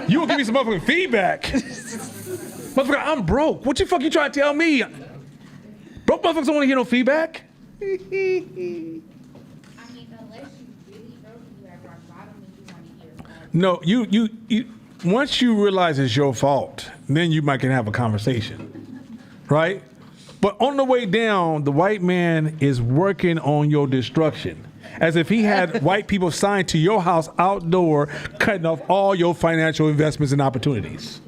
You will give me some motherfucking feedback. Motherfucker, I'm broke. What the fuck you trying to tell me? Broke motherfuckers don't want to hear no feedback. I mean, unless you really broke, you have rock bottom, and you want to hear. No, you once you realize it's your fault, then you might can have a conversation, right? But on the way down, the white man is working on your destruction. As if he had white people signed to your house outdoor, cutting off all your financial investments and opportunities.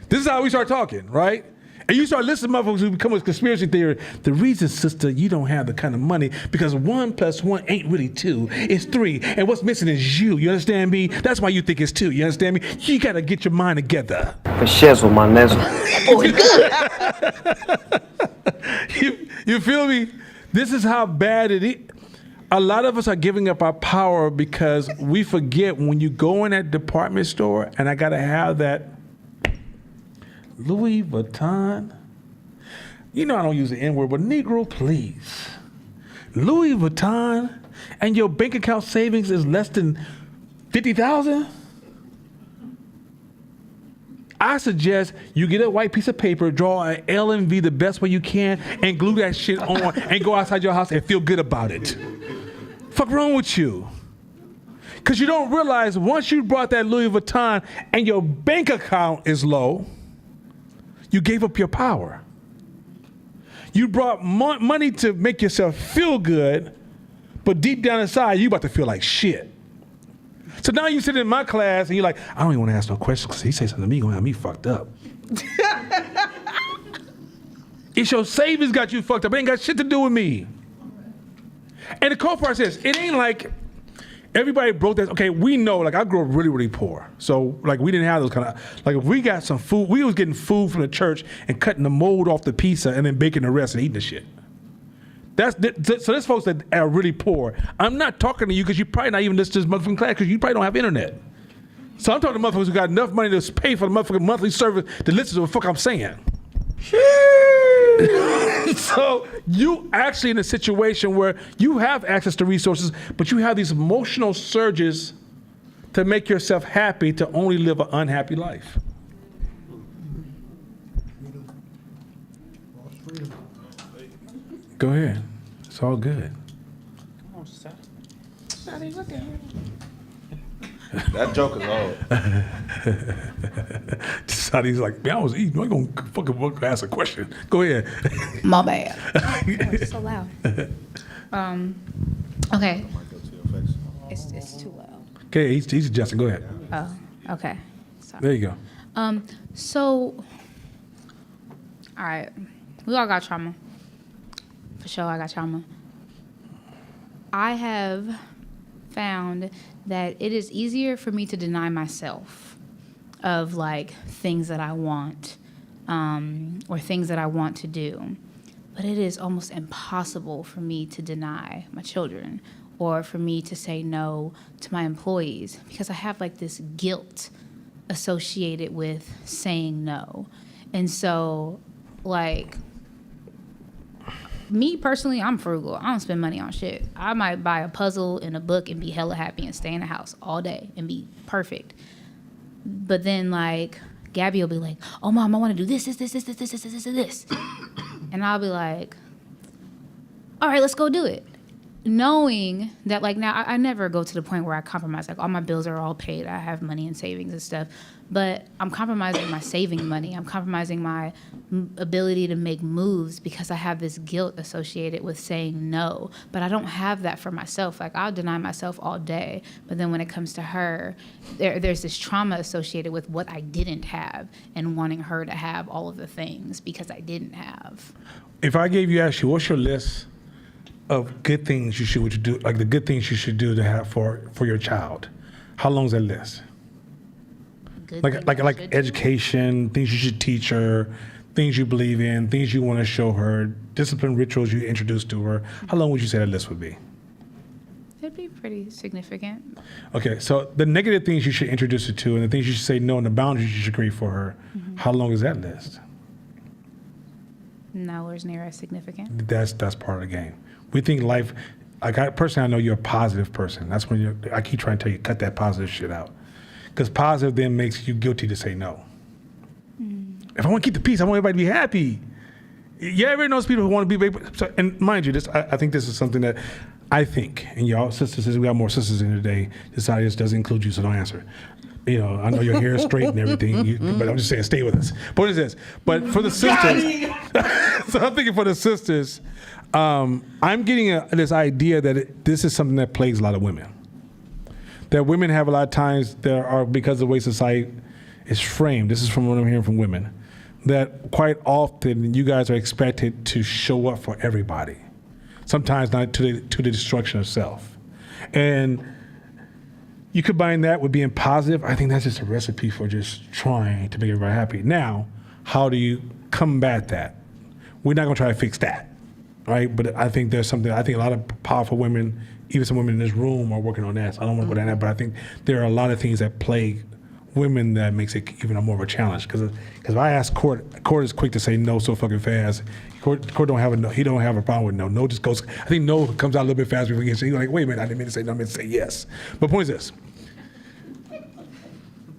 This is how we start talking, right? And you start listening to motherfuckers who become with conspiracy theory. The reason, sister, you don't have the kind of money, because 1 + 1 ain't really 2, it's 3. And what's missing is you. You understand me? That's why you think it's 2. You understand me? You gotta get your mind together. For shizzle, my nizzle. You feel me? This is how bad it is. A lot of us are giving up our power because we forget when you go in that department store and I gotta have that Louis Vuitton. You know I don't use the N-word, but Negro, please. Louis Vuitton and your bank account savings is less than 50,000? I suggest you get a white piece of paper, draw an L and V the best way you can, and glue that shit on and go outside your house and feel good about it. Fuck wrong with you? Because you don't realize once you brought that Louis Vuitton and your bank account is low, you gave up your power. You brought money to make yourself feel good, but deep down inside, you about to feel like shit. So now you sit in my class and you're like, I don't even want to ask no questions because he say something to me, gonna have me fucked up. It's your savings got you fucked up. It ain't got shit to do with me. And the cool part is, it ain't like everybody broke that. Okay, we know, like I grew up really, really poor. So like we didn't have those kind of, like if we got some food, we was getting food from the church and cutting the mold off the pizza and then baking the rest and eating the shit. So there's folks that are really poor. I'm not talking to you because you probably not even listening to this motherfucking class because you probably don't have internet. So I'm talking to motherfuckers who got enough money to pay for the motherfucking monthly service to listen to what the fuck I'm saying. So you actually in a situation where you have access to resources, but you have these emotional surges to make yourself happy to only live an unhappy life. Go ahead. It's all good. Come on, Sally. That joke is old. Sadi's like, man, I was eating. I'm going to fucking ask a question. Go ahead. My bad. It's so loud. Okay. It's too loud. Okay, he's adjusting. Go ahead. Oh, okay. Sorry. There you go. So, all right, we all got trauma. For sure, I got trauma. I have found that it is easier for me to deny myself of like things that I want or things that I want to do. But it is almost impossible for me to deny my children or for me to say no to my employees because I have like this guilt associated with saying no. And so like, me personally, I'm frugal. I don't spend money on shit. I might buy a puzzle and a book and be hella happy and stay in the house all day and be perfect. But then like Gabby will be like, "Oh mom, I want to do this. And I'll be like, all right, let's go do it. Knowing that like now I never go to the point where I compromise. Like all my bills are all paid. I have money and savings and stuff. But I'm compromising my saving money. I'm compromising my ability to make moves because I have this guilt associated with saying no. But I don't have that for myself. Like I'll deny myself all day. But then when it comes to her, there's this trauma associated with what I didn't have and wanting her to have all of the things because I didn't have. If I gave you actually, what's your list of good things you should do, like the good things you should do to have for your child? How long is that list? Like education, things you should teach her, things you believe in, things you want to show her, discipline rituals you introduce to her. How long would you say that list would be? It'd be pretty significant. Okay, so the negative things you should introduce her to and the things you should say no and the boundaries you should create for her, how long is that list? Nowhere near as significant. That's part of the game. We think life, Personally, I know you're a positive person. That's when I keep trying to tell you, cut that positive shit out. Because positive then makes you guilty to say no. If I want to keep the peace, I want everybody to be happy. Yeah, everybody knows people who want to be, and mind you, I think this is something that I think, and y'all sisters, we got more sisters in today. This audience doesn't include you, so don't answer. You know, I know your hair is straight and everything, but I'm just saying, stay with us. But what is this? But for the sisters, so I'm thinking for the sisters, I'm getting this idea that this is something that plagues a lot of women. That women have a lot of times that are, because of the way society is framed, this is from what I'm hearing from women, that quite often you guys are expected to show up for everybody. Sometimes not to the destruction of self. And you combine that with being positive, I think that's just a recipe for just trying to make everybody happy. Now, how do you combat that? We're not gonna try to fix that, right? But I think there's something, I think a lot of powerful women, even some women in this room are working on that. So I don't wanna go down that, but I think there are a lot of things that plague women that makes it even more of a challenge. Because if I ask Court is quick to say no so fucking fast. Court don't have a no. He don't have a problem with no. No just goes. I think no comes out a little bit faster before he gets. He's like, wait a minute, I didn't mean to say no. I meant to say yes. But point is this.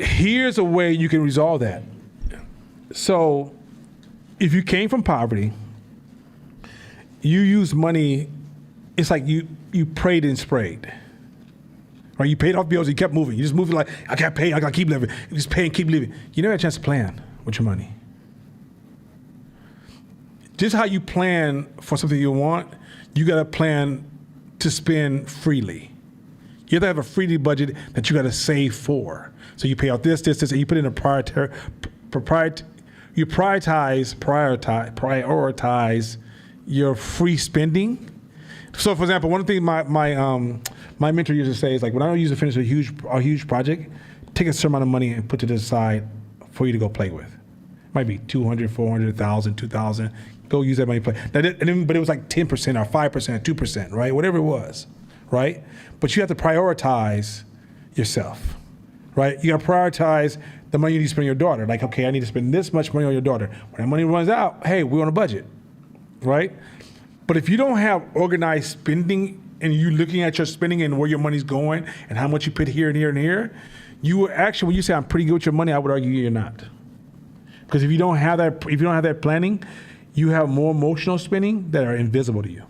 Here's a way you can resolve that. So, if you came from poverty, you use money. It's like you prayed and sprayed. Right, you paid off bills, you kept moving. You just moving like, I can't pay, I gotta keep living. You just pay and keep living. You never had a chance to plan with your money. Just how you plan for something you want, you gotta plan to spend freely. You have to have a freely budget that you gotta save for. So you pay out this, and you put in a you prioritize your free spending. So for example, one of the things my mentor used to say is like, when I used to finish a huge project, take a certain amount of money and put it aside for you to go play with. It might be 200, 400, 1,000, 2,000. Go use that money to play. But it was like 10% or 5%, 2%, right? Whatever it was, right? But you have to prioritize yourself, right? You got to prioritize the money you need to spend on your daughter. Like, okay, I need to spend this much money on your daughter. When that money runs out, hey, we're on a budget, right? But if you don't have organized spending and you looking at your spending and where your money's going and how much you put here and here and here, you will actually, when you say I'm pretty good with your money, I would argue you're not. Because if you don't have that planning, you have more emotional spending that are invisible to you.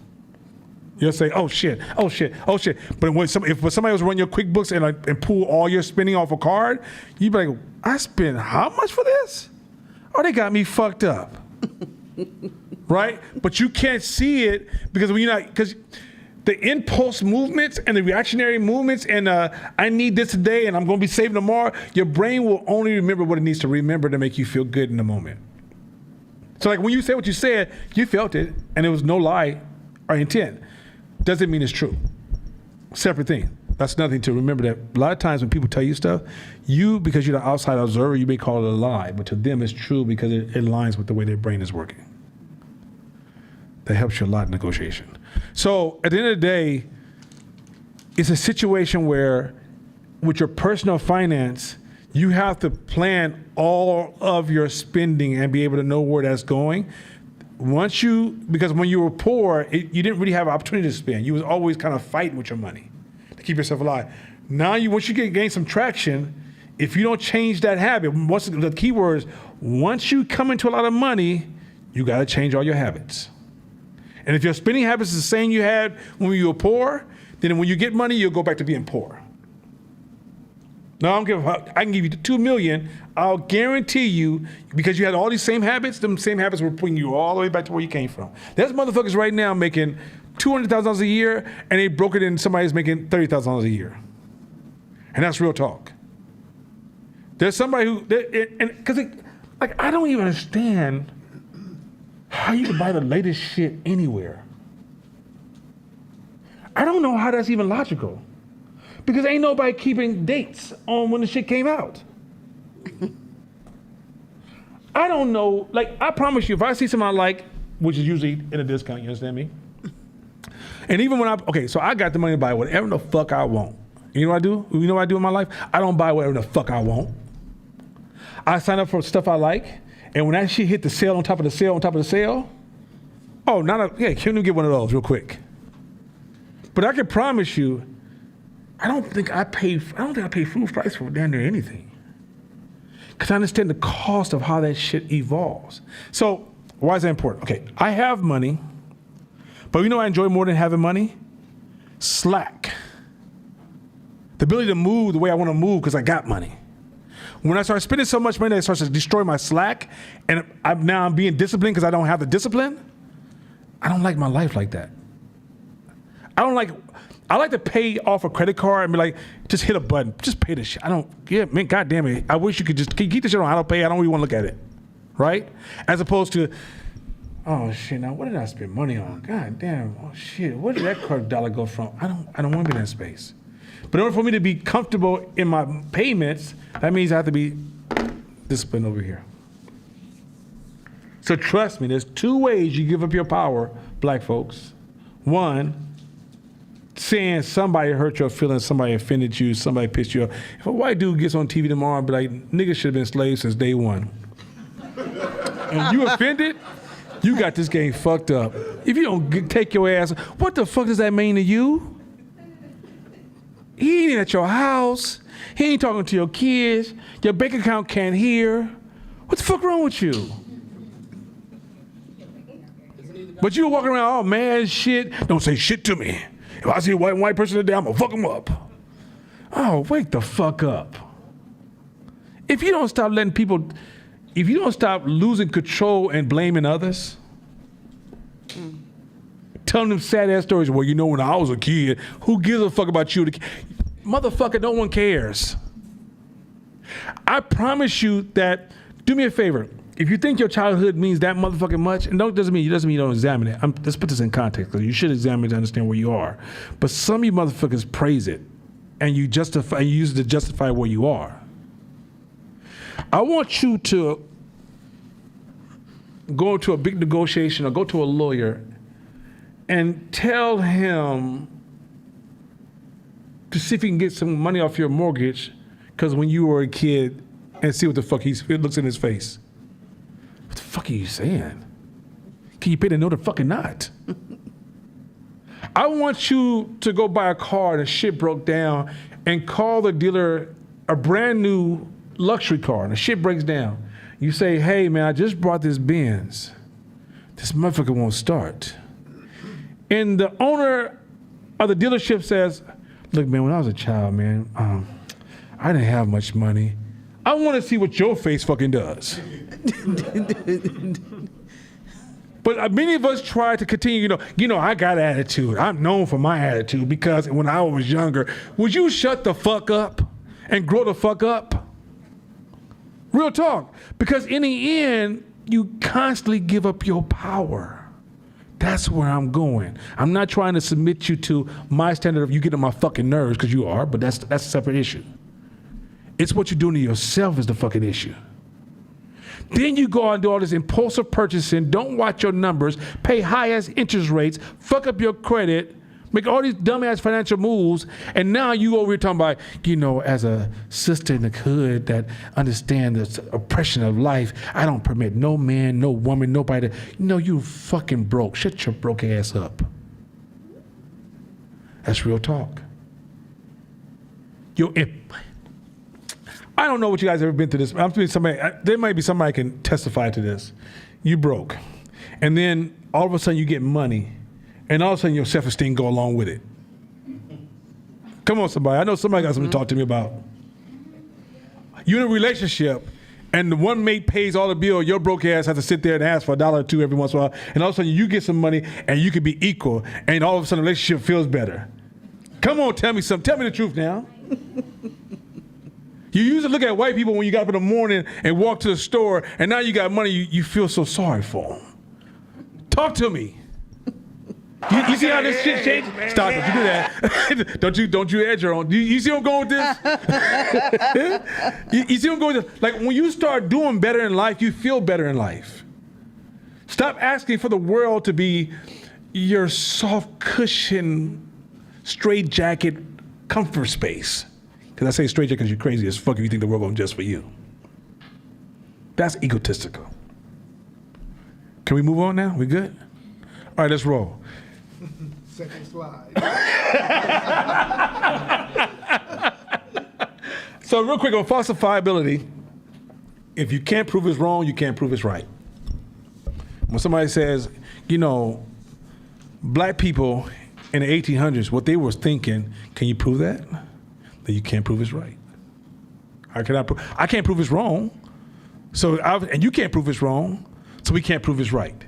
You'll say, oh shit. But if somebody was running your QuickBooks and pull all your spending off a card, you'd be like, I spent how much for this? Oh, they got me fucked up. Right? But you can't see it because because the impulse movements and the reactionary movements and I need this today and I'm going to be saving tomorrow, your brain will only remember what it needs to remember to make you feel good in the moment. So like when you say what you said, you felt it and it was no lie or intent. Doesn't mean it's true. Separate thing. That's nothing to remember that a lot of times when people tell you stuff, because you're the outside observer, you may call it a lie, but to them it's true because it aligns with the way their brain is working. That helps you a lot in negotiation. So at the end of the day, it's a situation where with your personal finance, you have to plan all of your spending and be able to know where that's going. Because when you were poor, you didn't really have an opportunity to spend. You was always kind of fighting with your money to keep yourself alive. Now, once you gain some traction, if you don't change that habit, the key word is, once you come into a lot of money, you got to change all your habits. And if your spending habits is the same you had when you were poor, then when you get money, you'll go back to being poor. Now, I can give you $2 million. I'll guarantee you, because you had all these same habits, them same habits will bring you all the way back to where you came from. There's motherfuckers right now making $200,000 a year, and they broke it in somebody's making $30,000 a year. And that's real talk. There's somebody I don't even understand how you can buy the latest shit anywhere. I don't know how that's even logical. Because ain't nobody keeping dates on when the shit came out. I don't know, I promise you, if I see something I like, which is usually in a discount, you understand me? And even when so I got the money to buy whatever the fuck I want. You know what I do? You know what I do in my life? I don't buy whatever the fuck I want. I sign up for stuff I like, and when that shit hit the sale on top of the sale on top of the sale, can you get one of those real quick? But I can promise you, I don't think I pay full price for damn near anything. Because I understand the cost of how that shit evolves. So why is that important? Okay, I have money, but you know what I enjoy more than having money? Slack. The ability to move the way I want to move because I got money. When I start spending so much money that it starts to destroy my slack, and I'm being disciplined because I don't have the discipline, I don't like my life like that. I like to pay off a credit card and be like, just hit a button, just pay this shit. Man, God damn it. I wish you could just keep this shit on auto pay. I don't really want to look at it, right? As opposed to, oh shit, now what did I spend money on? God damn, oh shit, where did that card dollar go from? I don't want to be in that space. But in order for me to be comfortable in my payments, that means I have to be disciplined over here. So trust me, there's 2 ways you give up your power, black folks. One, saying somebody hurt your feelings, somebody offended you, somebody pissed you off. If a white dude gets on TV tomorrow and be like, niggas should have been slaves since day one. And you offended, you got this game fucked up. If you don't take your ass, what the fuck does that mean to you? He ain't at your house. He ain't talking to your kids. Your bank account can't hear. What the fuck wrong with you? But you walking around all mad shit. Don't say shit to me. If I see a white person today, I'm gonna fuck him up. Oh, wake the fuck up. If you don't stop losing control and blaming others, telling them sad ass stories. Well, you know, when I was a kid, who gives a fuck about you? Motherfucker, no one cares. I promise you that, do me a favor. If you think your childhood means that motherfucking much, and doesn't mean you don't examine it. Let's put this in context, because you should examine it to understand where you are. But some of you motherfuckers praise it, and you use it to justify where you are. I want you to go to a big negotiation or go to a lawyer and tell him to see if he can get some money off your mortgage because when you were a kid, and see what the fuck it looks in his face. What the fuck are you saying? Can you pay the note or fucking not? I want you to go buy a car and the shit broke down and call the dealer a brand new luxury car and the shit breaks down. You say, hey man, I just brought this Benz. This motherfucker won't start. And the owner of the dealership says, look man, when I was a child, man, I didn't have much money. I want to see what your face fucking does. But many of us try to continue, I got attitude. I'm known for my attitude because when I was younger, would you shut the fuck up and grow the fuck up? Real talk. Because in the end, you constantly give up your power. That's where I'm going. I'm not trying to submit you to my standard of you getting on my fucking nerves, because you are, but that's a separate issue. It's what you're doing to yourself is the fucking issue. Then you go out and do all this impulsive purchasing, don't watch your numbers, pay high-ass interest rates, fuck up your credit, make all these dumbass financial moves, and now you over here talking about, as a sister in the hood that understands the oppression of life, I don't permit no man, no woman, nobody to, you fucking broke. Shut your broke ass up. That's real talk. I don't know what you guys have ever been through this. I'm thinking there might be somebody can testify to this. You broke. And then all of a sudden you get money. And all of a sudden your self-esteem go along with it. Come on, somebody. I know somebody got something to talk to me about. You're in a relationship and the one mate pays all the bill, your broke ass has to sit there and ask for $1 or $2 every once in a while. And all of a sudden you get some money and you can be equal. And all of a sudden the relationship feels better. Come on, tell me something. Tell me the truth now. You used to look at white people when you got up in the morning and walk to the store, and now you got money, you feel so sorry for them. Talk to me. You see how this shit changed? Stop it, you do that. don't you edge your own. You see where I'm going with this? you see where I'm going with this? Like when you start doing better in life, you feel better in life. Stop asking for the world to be your soft cushion, straight jacket, comfort space. Because I say straight jacket because you're crazy as fuck if you think the world going just for you. That's egotistical. Can we move on now? We good? All right, let's roll. Second slide. So real quick on falsifiability, if you can't prove it's wrong, you can't prove it's right. When somebody says, you know, black people in the 1800s, what they were thinking, can you prove that? That you can't prove it's right. How can I prove? I can't prove it's wrong. And you can't prove it's wrong, so we can't prove it's right.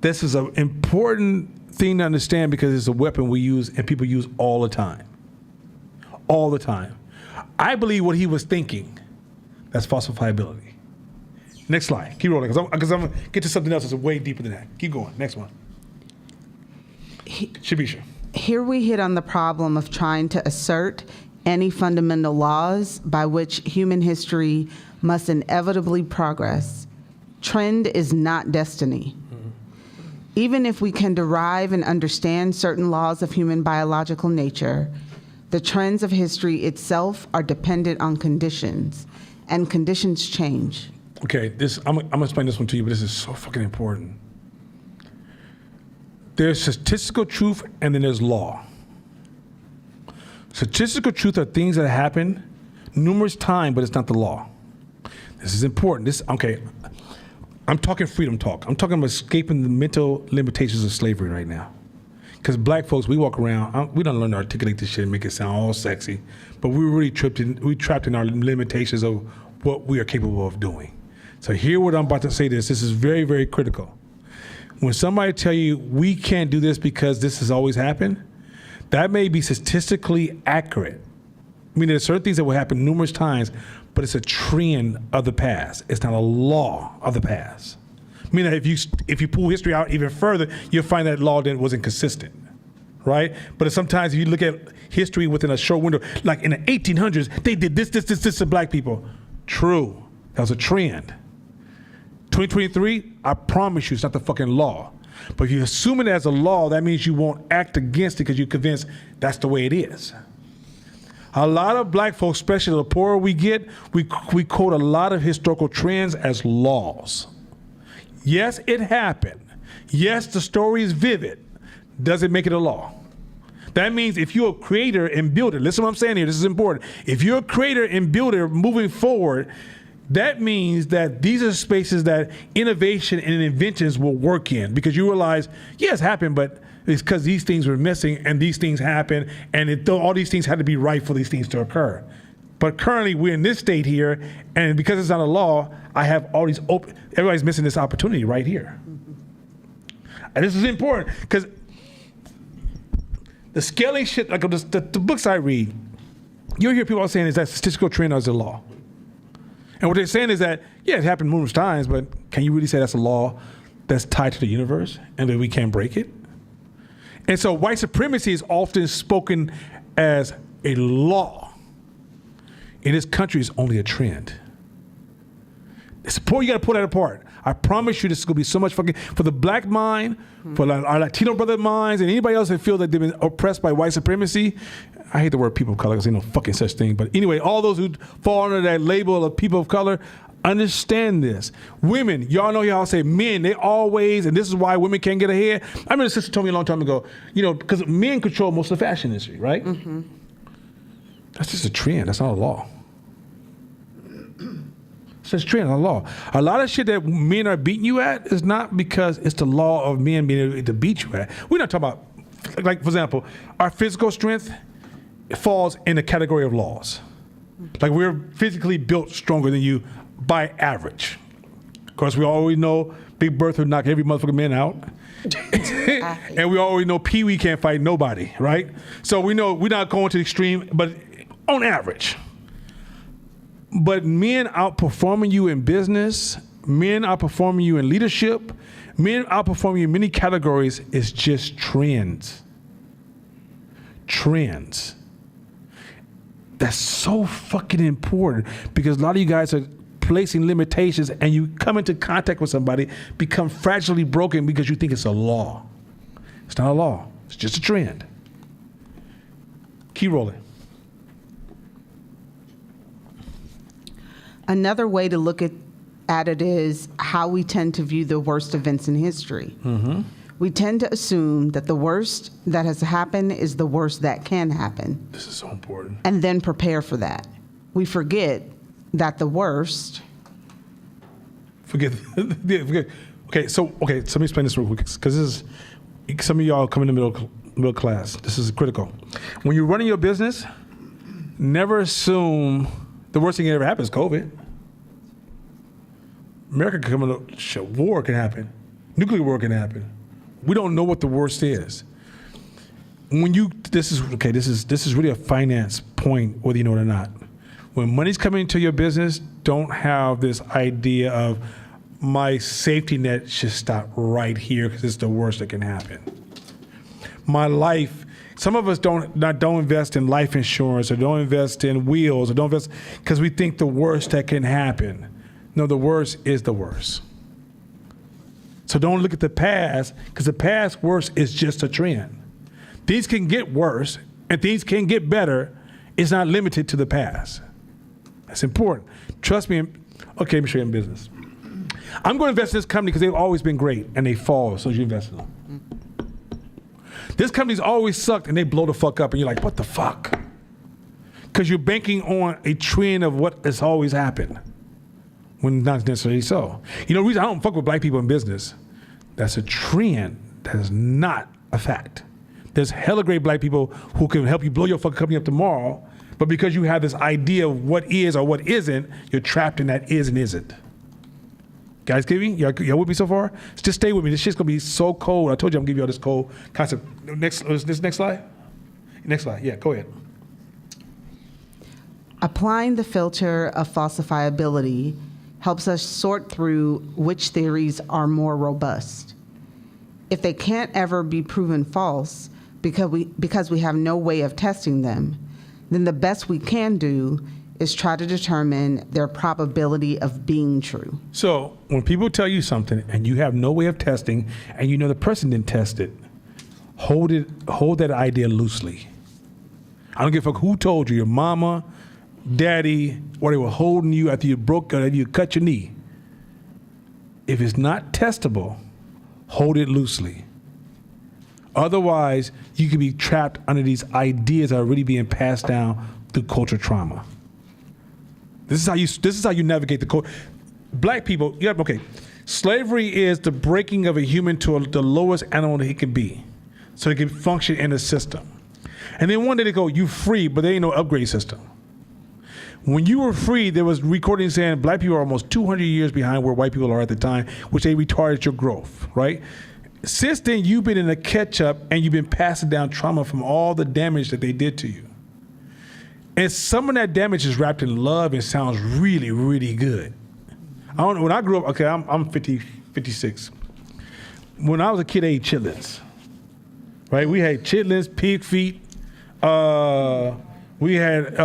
This is an important thing to understand because it's a weapon we use and people use all the time. All the time. I believe what he was thinking, that's falsifiability. Next slide. Keep rolling, because I'm going to get to something else that's way deeper than that. Keep going. Next one. Shabisha. Here we hit on the problem of trying to assert any fundamental laws by which human history must inevitably progress. Trend is not destiny. Even if we can derive and understand certain laws of human biological nature, the trends of history itself are dependent on conditions, and conditions change. Okay, I'm gonna explain this one to you, but this is so fucking important. There's statistical truth and then there's law. Statistical truth are things that happen numerous times, but it's not the law. This is important. I'm talking freedom talk. I'm talking about escaping the mental limitations of slavery right now. Because black folks, we walk around, we don't learn to articulate this shit and make it sound all sexy, but we're really trapped in our limitations of what we are capable of doing. So hear what I'm about to say this is very, very critical. When somebody tell you we can't do this because this has always happened, that may be statistically accurate. I mean, there's certain things that will happen numerous times, but it's a trend of the past. It's not a law of the past. I mean, if you pull history out even further, you'll find that law then wasn't consistent, right? But sometimes if you look at history within a short window, like in the 1800s, they did this to black people. True, that was a trend. 2023, I promise you, it's not the fucking law. But if you assume it as a law, that means you won't act against it because you're convinced that's the way it is. A lot of black folks, especially the poorer we get, we quote a lot of historical trends as laws. Yes, it happened. Yes, the story is vivid. Doesn't make it a law. That means if you're a creator and builder, listen to what I'm saying here, this is important. If you're a creator and builder moving forward, that means that these are spaces that innovation and inventions will work in because you realize, yeah, it's happened, but it's because these things were missing and these things happened and all these things had to be right for these things to occur. But currently we're in this state here and because it's not a law, I have all these everybody's missing this opportunity right here. And this is important because the scaling shit, like the books I read, you'll hear people saying is that statistical trend as a law. And what they're saying is that, yeah, it happened numerous times, but can you really say that's a law that's tied to the universe and that we can't break it? And so white supremacy is often spoken as a law. In this country, it's only a trend. It's important, you gotta pull that apart. I promise you this is gonna be so much fucking, for the black mind, for our Latino brother minds, and anybody else that feel that they've been oppressed by white supremacy. I hate the word people of color because there's no fucking such thing. But anyway, all those who fall under that label of people of color, understand this. Women, y'all know y'all say men, they always, and this is why women can't get ahead. I remember a sister told me a long time ago, because men control most of the fashion industry, right? Mm-hmm. That's just a trend. That's not a law. It's just a trend, not a law. A lot of shit that men are beating you at is not because it's the law of men being able to beat you at. We're not talking about, like, for example, our physical strength, it falls in the category of laws. Like we're physically built stronger than you by average. Of course, we always know Big Bertha would knock every motherfucking man out. And we always know Pee Wee can't fight nobody, right? So we know we're not going to the extreme, but on average. But men outperforming you in business, men outperforming you in leadership, men outperforming you in many categories is just trends. Trends. That's so fucking important because a lot of you guys are placing limitations and you come into contact with somebody, become fragilely broken because you think it's a law. It's not a law. It's just a trend. Keep rolling. Another way to look at it is how we tend to view the worst events in history. Mm-hmm. We tend to assume that the worst that has happened is the worst that can happen, This is so important. and then prepare for that. We forget that the worst. Forget. Okay, so let me explain this real quick, because this is, some of y'all come in the middle class. This is critical. When you're running your business, never assume the worst thing that ever happens is COVID. America can come in, war can happen, nuclear war can happen. We don't know what the worst is. When you, this is really a finance point, whether you know it or not. When money's coming into your business, don't have this idea of my safety net should stop right here because it's the worst that can happen. My life, some of us don't invest in life insurance, or don't invest in wheels, or don't invest because we think the worst that can happen. No, the worst is the worst. So don't look at the past, because the past worst is just a trend. Things can get worse and things can get better. It's not limited to the past. That's important. Trust me. Okay, let me show you in business. I'm going to invest in this company because they've always been great, and they fall, so you invest in them. This company's always sucked, and they blow the fuck up, and you're like, what the fuck? Because you're banking on a trend of what has always happened, when not necessarily so. You know, the reason I don't fuck with black people in business, that's a trend. That is not a fact. There's hella great black people who can help you blow your fucking company up tomorrow, but because you have this idea of what is or what isn't, you're trapped in that is and isn't. Guys, get me? Y'all with me so far? Just stay with me. This shit's gonna be so cold. I told you I'm gonna give you all this cold concept. Next slide? Next slide, yeah, go ahead. Applying the filter of falsifiability helps us sort through which theories are more robust. If they can't ever be proven false because we have no way of testing them, then the best we can do is try to determine their probability of being true. So when people tell you something and you have no way of testing, and you know the person didn't test it, hold that idea loosely. I don't give a fuck who told you, your mama, daddy, or they were holding you after you broke or after you cut your knee. If it's not testable, hold it loosely. Otherwise, you could be trapped under these ideas that are really being passed down through cultural trauma. This is how you navigate the culture. Black people, slavery is the breaking of a human to the lowest animal that he can be, so he can function in the system. And then one day they go, you free, but there ain't no upgrade system. When you were free, there was recordings saying black people are almost 200 years behind where white people are at the time, which they retarded your growth, right? Since then, you've been in a catch-up, and you've been passing down trauma from all the damage that they did to you. And some of that damage is wrapped in love and sounds really, really good. I don't know, when I grew up, I'm 56. When I was a kid, I ate chitlins, right? We had chitlins, pig feet, we had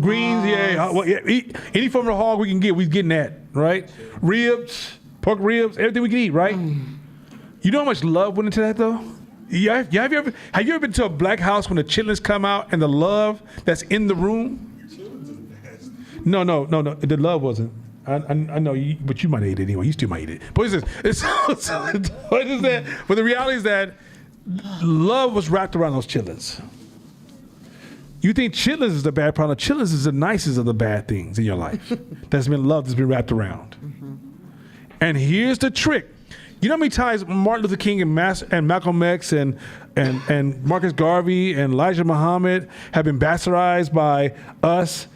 greens, any form of hog we can get, we getting that, right? Ribs, pork ribs, everything we can eat, right? You know how much love went into that, though? Have you ever been to a black house when the chitlins come out and the love that's in the room? No, the love wasn't. I know, but you might eat it anyway. You still might eat it. But what is that? But the reality is that love was wrapped around those chitlins. You think chitlins is the bad problem? Chitlins is the nicest of the bad things in your life. That's been love that's been wrapped around. Mm-hmm. And here's the trick. You know how many times Martin Luther King and Malcolm X and Marcus Garvey and Elijah Muhammad have been bastardized by us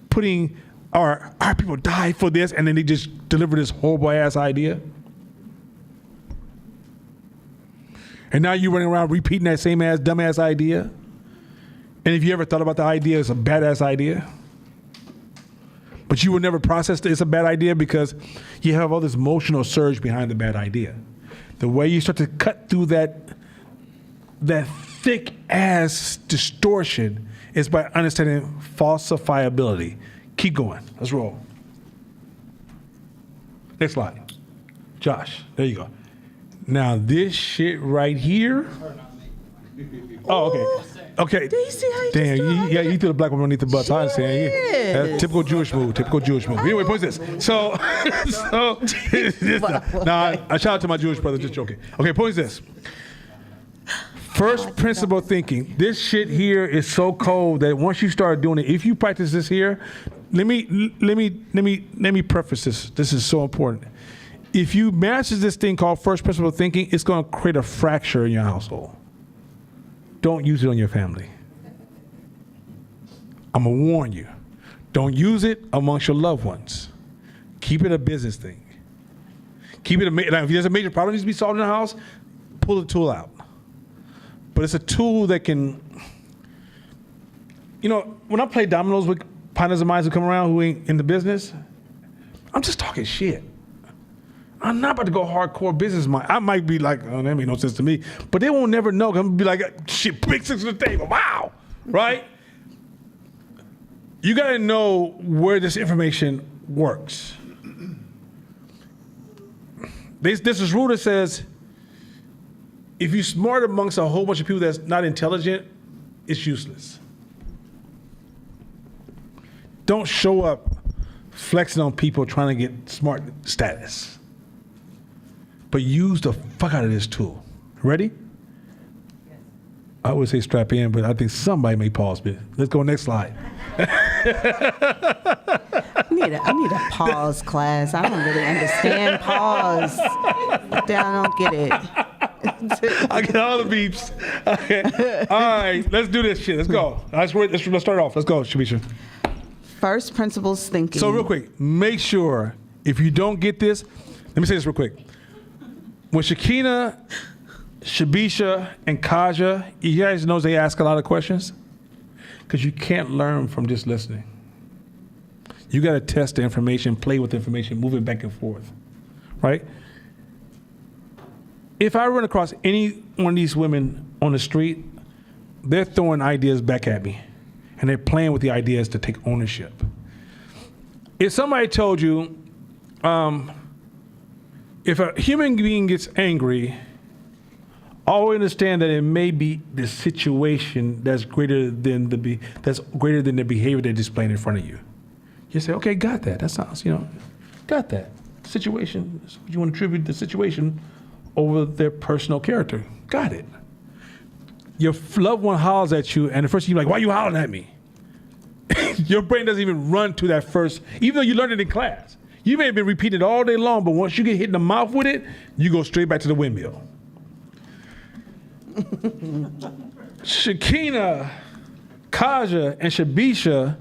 putting our people died for this, and then they just deliver this horrible ass idea? And now you're running around repeating that same ass dumbass idea? And if you ever thought about the idea as a badass idea, but you will never process it's a bad idea because you have all this emotional surge behind the bad idea. The way you start to cut through that thick ass distortion is by understanding falsifiability. Keep going. Let's roll. Next slide. Josh, there you go. Now this shit right here. Oh, okay. Okay. Do you see how you Damn, just threw you threw the black woman underneath the bus. I understand. Yeah. That's typical Jewish move. Typical Jewish move. Anyway, point this. So I shout out to my Jewish brother. Just joking. Okay, point is this. First principle thinking. This shit here is so cold that once you start doing it, if you practice this here, let me preface this. This is so important. If you master this thing called first principle thinking, it's going to create a fracture in your household. Don't use it on your family. I'm going to warn you. Don't use it amongst your loved ones. Keep it a business thing. Keep it now, if there's a major problem that needs to be solved in the house, pull the tool out. But it's a tool that can, when I play dominoes with partners of mine who come around who ain't in the business, I'm just talking shit. I'm not about to go hardcore business mind. I might be like, oh, that made no sense to me. But they won't never know. I'm going to be like, shit, big six on the table. Wow. Right? You got to know where this information works. There's this rule that says, if you're smart amongst a whole bunch of people that's not intelligent, it's useless. Don't show up flexing on people trying to get smart status. But use the fuck out of this tool. Ready? Yes. I would say strap in, but I think somebody may pause me. Let's go next slide. I need a pause class. I don't really understand pause. I don't get it. I get all the beeps. Okay. All right, let's do this shit. Let's go. Let's start off. Let's go, Shabisha. First principles thinking. So real quick, make sure if you don't get this, let me say this real quick. When Shakina, Shabisha, and Kaja, you guys know they ask a lot of questions? Because you can't learn from just listening. You got to test the information, play with the information, move it back and forth, right? If I run across any one of these women on the street, they're throwing ideas back at me, and they're playing with the ideas to take ownership. If somebody told you, if a human being gets angry, always understand that it may be the situation that's greater than the behavior they're displaying in front of you. You say, okay, got that. That sounds, got that. Situation, you want to attribute the situation over their personal character. Got it. Your loved one hollers at you, and the first thing you're like, why are you hollering at me? Your brain doesn't even run to that first, even though you learned it in class. You may have been repeating it all day long, but once you get hit in the mouth with it, you go straight back to the windmill. Shakina, Kaja, and Shabisha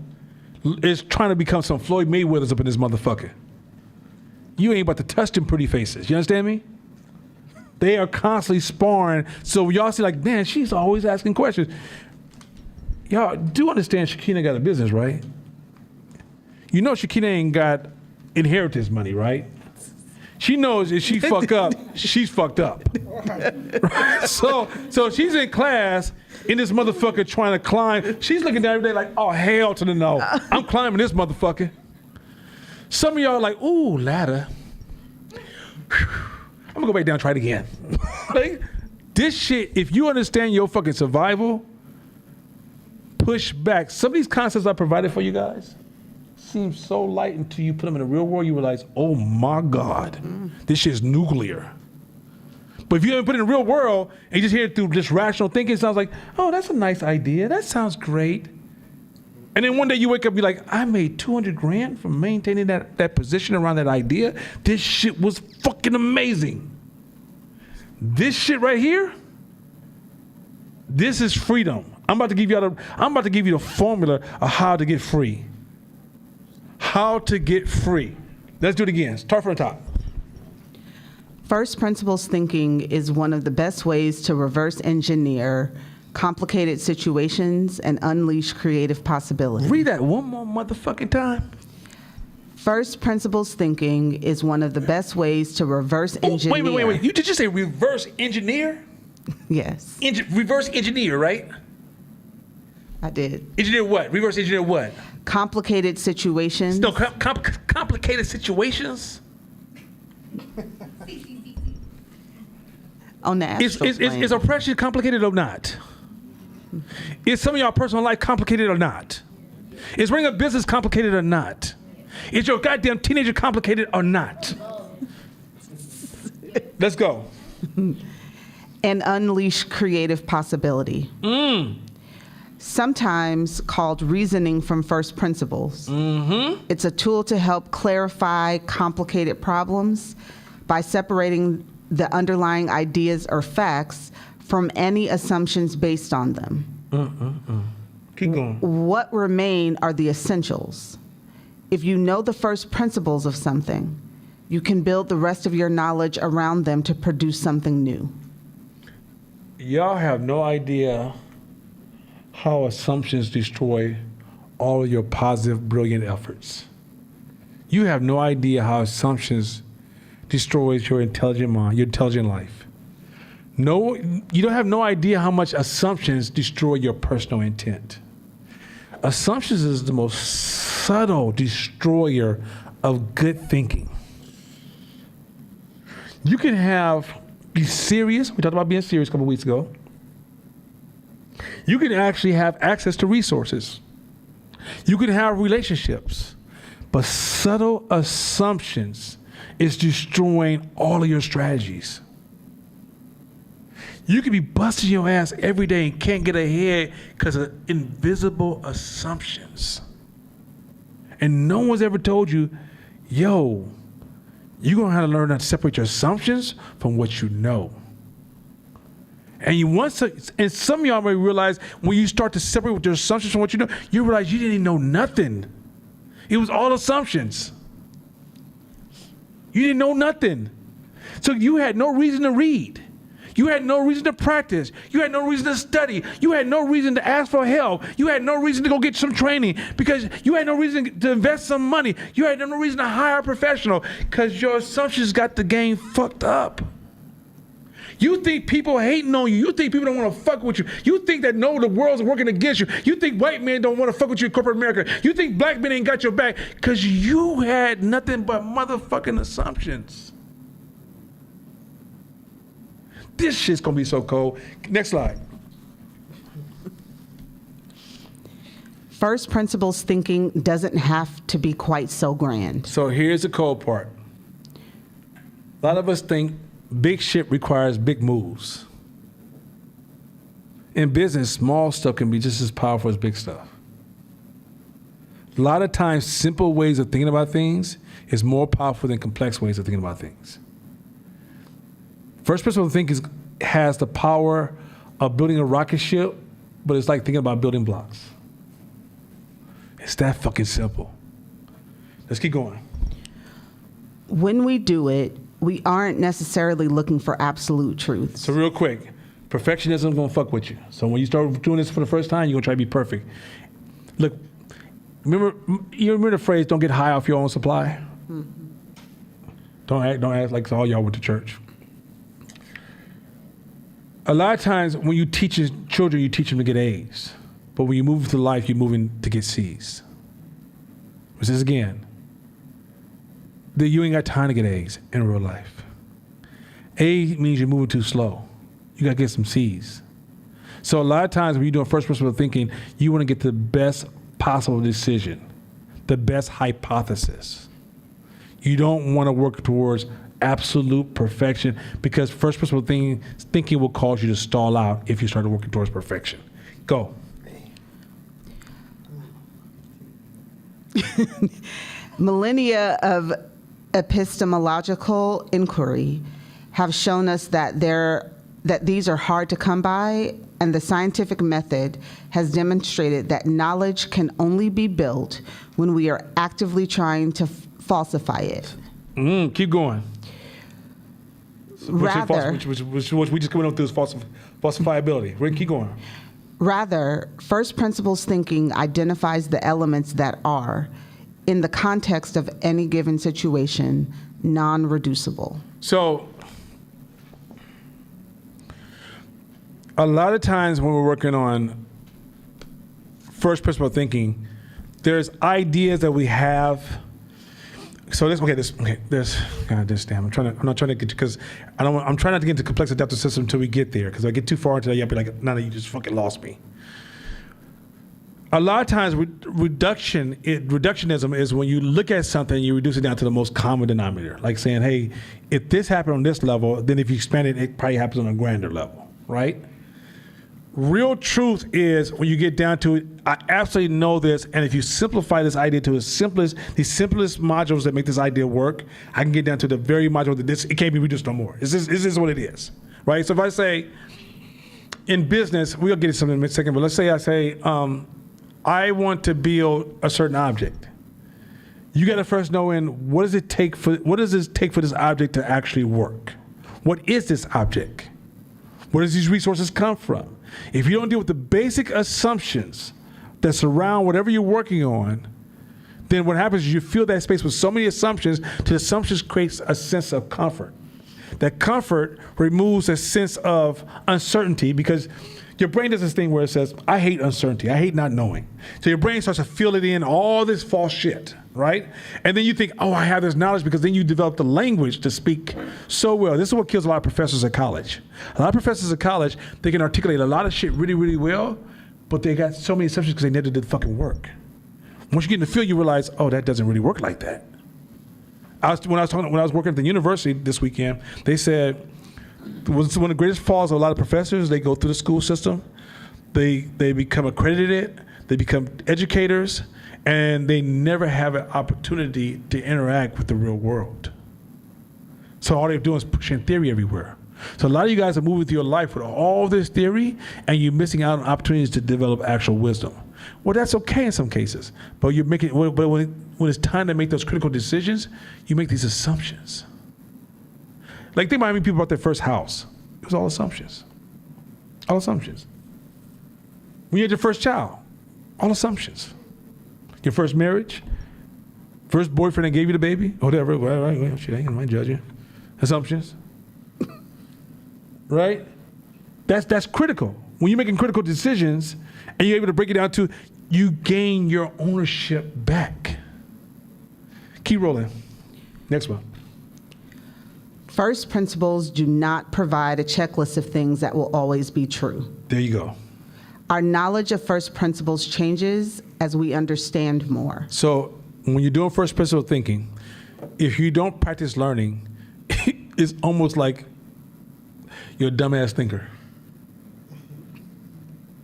is trying to become some Floyd Mayweathers up in this motherfucker. You ain't about to touch them pretty faces. You understand me? They are constantly sparring. So y'all see like, man, she's always asking questions. Y'all do understand Shakina got a business, right? You know Shakina ain't got inheritance money, right? She knows if she fuck up, she's fucked up. Right? So she's in class, in this motherfucker trying to climb. She's looking down every day like, oh, hell to the no. I'm climbing this motherfucker. Some of y'all are like, ooh, ladder. I'm gonna go back down and try it again. Like, this shit, if you understand your fucking survival, push back. Some of these concepts I provided for you guys seem so light until you put them in the real world, you realize, oh my God, this shit is nuclear. But if you haven't put it in the real world and you just hear it through just rational thinking, it sounds like, oh, that's a nice idea. That sounds great. And then one day you wake up, you're like, I made $200,000 from maintaining that position around that idea. This shit was fucking amazing. This shit right here, this is freedom. I'm about to give you the formula of how to get free. How to get free. Let's do it again. Start from the top. First principles thinking is one of the best ways to reverse engineer complicated situations and unleash creative possibilities. Read that one more motherfucking time. First principles thinking is one of the best ways to reverse engineer. Wait. You did just say reverse engineer? Yes. Reverse engineer, right? I did. Engineer what? Reverse engineer what? Complicated situations. No, complicated situations? On the astral plane. Is oppression complicated or not? Is some of y'all personal life complicated or not? Is running a business complicated or not? Is your goddamn teenager complicated or not? Let's go. And unleash creative possibility. Sometimes called reasoning from first principles. It's a tool to help clarify complicated problems by separating the underlying ideas or facts from any assumptions based on them. Keep going. What remain are the essentials. If you know the first principles of something, you can build the rest of your knowledge around them to produce something new. Y'all have no idea how assumptions destroy all of your positive, brilliant efforts. You have no idea how assumptions destroys your intelligent mind, your intelligent life. No, you don't have no idea how much assumptions destroy your personal intent. Assumptions is the most subtle destroyer of good thinking. You can be serious. We talked about being serious a couple weeks ago. You can actually have access to resources. You can have relationships. But subtle assumptions is destroying all of your strategies. You can be busting your ass every day and can't get ahead because of invisible assumptions. And no one's ever told you, yo, you're going to have to learn how to separate your assumptions from what you know. And and some of y'all may realize when you start to separate your assumptions from what you know, you realize you didn't even know nothing. It was all assumptions. You didn't know nothing. So you had no reason to read. You had no reason to practice. You had no reason to study. You had no reason to ask for help. You had no reason to go get some training because you had no reason to invest some money. You had no reason to hire a professional because your assumptions got the game fucked up. You think people hating on you. You think people don't want to fuck with you. You think that no, the world's working against you. You think white men don't want to fuck with you in corporate America. You think black men ain't got your back because you had nothing but motherfucking assumptions. This shit's gonna be so cold. Next slide. First principles thinking doesn't have to be quite so grand. So here's the cold part. A lot of us think big shit requires big moves. In business, small stuff can be just as powerful as big stuff. A lot of times, simple ways of thinking about things is more powerful than complex ways of thinking about things. First principle thinking has the power of building a rocket ship, but it's like thinking about building blocks. It's that fucking simple. Let's keep going. When we do it, we aren't necessarily looking for absolute truths. So real quick, perfectionism is gonna fuck with you. So when you start doing this for the first time, you're gonna try to be perfect. Look, you remember the phrase, don't get high off your own supply? Mm-hmm. Don't act like all y'all went to church. A lot of times when you teach children, you teach them to get A's. But when you move through life, you're moving to get C's. Which is, again, that you ain't got time to get A's in real life. A means you're moving too slow. You got to get some C's. So a lot of times when you're doing first principle thinking, you want to get the best possible decision, the best hypothesis. You don't want to work towards absolute perfection because first principle thinking will cause you to stall out if you start working towards perfection. Go. Millennia of epistemological inquiry have shown us that these are hard to come by, and the scientific method has demonstrated that knowledge can only be built when we are actively trying to falsify it. Keep going. Rather, which we just coming up through is falsifiability. Rick, keep going. Rather, first principles thinking identifies the elements that are, in the context of any given situation, non-reducible. So, a lot of times when we're working on first principle thinking, there's ideas that we have. So this, I'm not trying to get, because I'm trying not to get into complex adaptive system until we get there, because if I get too far into that, you'll be like, no, you just fucking lost me. A lot of times, reductionism is when you look at something, you reduce it down to the most common denominator. Like saying, hey, if this happened on this level, then if you expand it, it probably happens on a grander level, right? Real truth is, when you get down to it, I absolutely know this, and if you simplify this idea to the simplest modules that make this idea work, I can get down to the very module that it can't be reduced no more. This is what it is, right? So if I say, in business, we'll get to something in a second, but let's say I say, I want to build a certain object. You got to first know what does this take for this object to actually work? What is this object? Where does these resources come from? If you don't deal with the basic assumptions that surround whatever you're working on, then what happens is you fill that space with so many assumptions, the assumptions creates a sense of comfort. That comfort removes a sense of uncertainty, because your brain does this thing where it says, I hate uncertainty, I hate not knowing. So your brain starts to fill it in all this false shit, right? And then you think, oh, I have this knowledge, because then you develop the language to speak so well. This is what kills a lot of professors at college. A lot of professors at college, they can articulate a lot of shit really, really well, but they got so many assumptions because they never did the fucking work. Once you get in the field, you realize, oh, that doesn't really work like that. When I was working at the university this weekend, they said, one of the greatest flaws of a lot of professors, they go through the school system, they become accredited, they become educators, and they never have an opportunity to interact with the real world. So all they're doing is pushing theory everywhere. So a lot of you guys are moving through your life with all this theory, and you're missing out on opportunities to develop actual wisdom. Well, that's okay in some cases, but when it's time to make those critical decisions, you make these assumptions. Like, think about how many people bought their first house. It was all assumptions. All assumptions. When you had your first child, all assumptions. Your first marriage, first boyfriend that gave you the baby, whatever, well, shit, I ain't gonna judge you. Assumptions. Right? That's critical. When you're making critical decisions and you're able to break it down to, you gain your ownership back. Keep rolling. Next one. First principles do not provide a checklist of things that will always be true. There you go. Our knowledge of first principles changes as we understand more. So when you're doing first principle thinking, if you don't practice learning, it's almost like you're a dumbass thinker.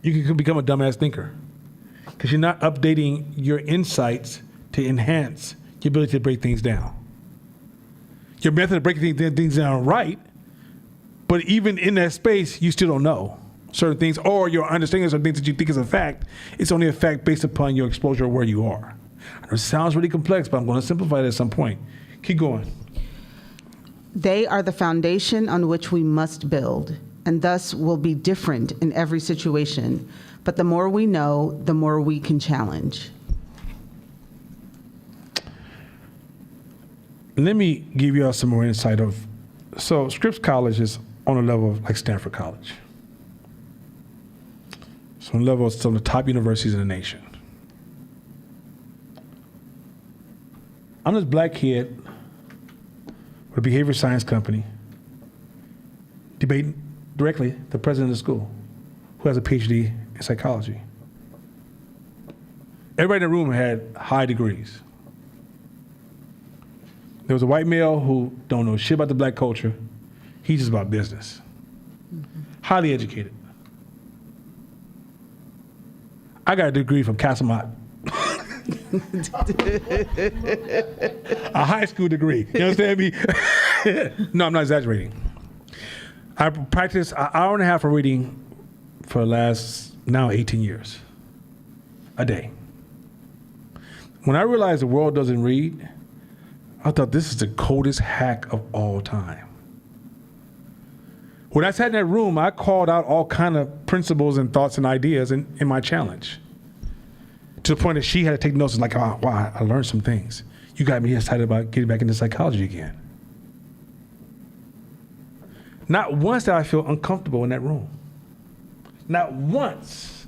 You can become a dumbass thinker because you're not updating your insights to enhance your ability to break things down. Your method of breaking things down right, but even in that space, you still don't know certain things, or your understanding of certain things that you think is a fact. It's only a fact based upon your exposure of where you are. It sounds really complex, but I'm going to simplify it at some point. Keep going. They are the foundation on which we must build, and thus will be different in every situation. But the more we know, the more we can challenge. Let me give you all some more insight of, so Scripps College is on a level of like Stanford College. It's on a level of some of the top universities in the nation. I'm this black kid with a behavior science company debating directly the president of the school who has a PhD in psychology. Everybody in the room had high degrees. There was a white male who don't know shit about the black culture. He's just about business. Highly educated. I got a degree from Casamont. A high school degree. You understand me? No, I'm not exaggerating. I practiced an hour and a half of reading for the last, now 18 years. A day. When I realized the world doesn't read, I thought this is the coldest hack of all time. When I sat in that room, I called out all kind of principles and thoughts and ideas in my challenge. To the point that she had to take notes, like, oh, wow, I learned some things. You got me excited about getting back into psychology again. Not once did I feel uncomfortable in that room. Not once.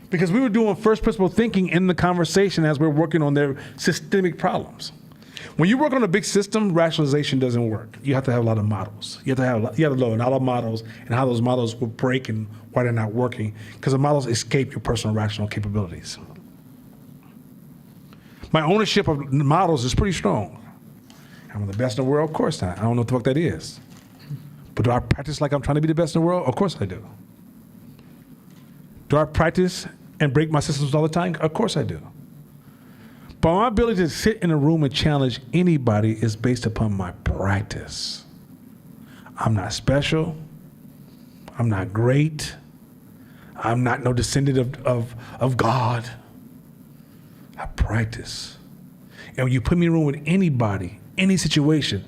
Because we were doing first principle thinking in the conversation as we're working on their systemic problems. When you work on a big system, rationalization doesn't work. You have to have a lot of models. You have to know a lot of models and how those models will break and why they're not working, because the models escape your personal rational capabilities. My ownership of models is pretty strong. Am I the best in the world? Of course not. I don't know what the fuck that is. But do I practice like I'm trying to be the best in the world? Of course I do. Do I practice and break my systems all the time? Of course I do. But my ability to sit in a room and challenge anybody is based upon my practice. I'm not special. I'm not great. I'm not no descendant of God. I practice. And when you put me in a room with anybody, any situation,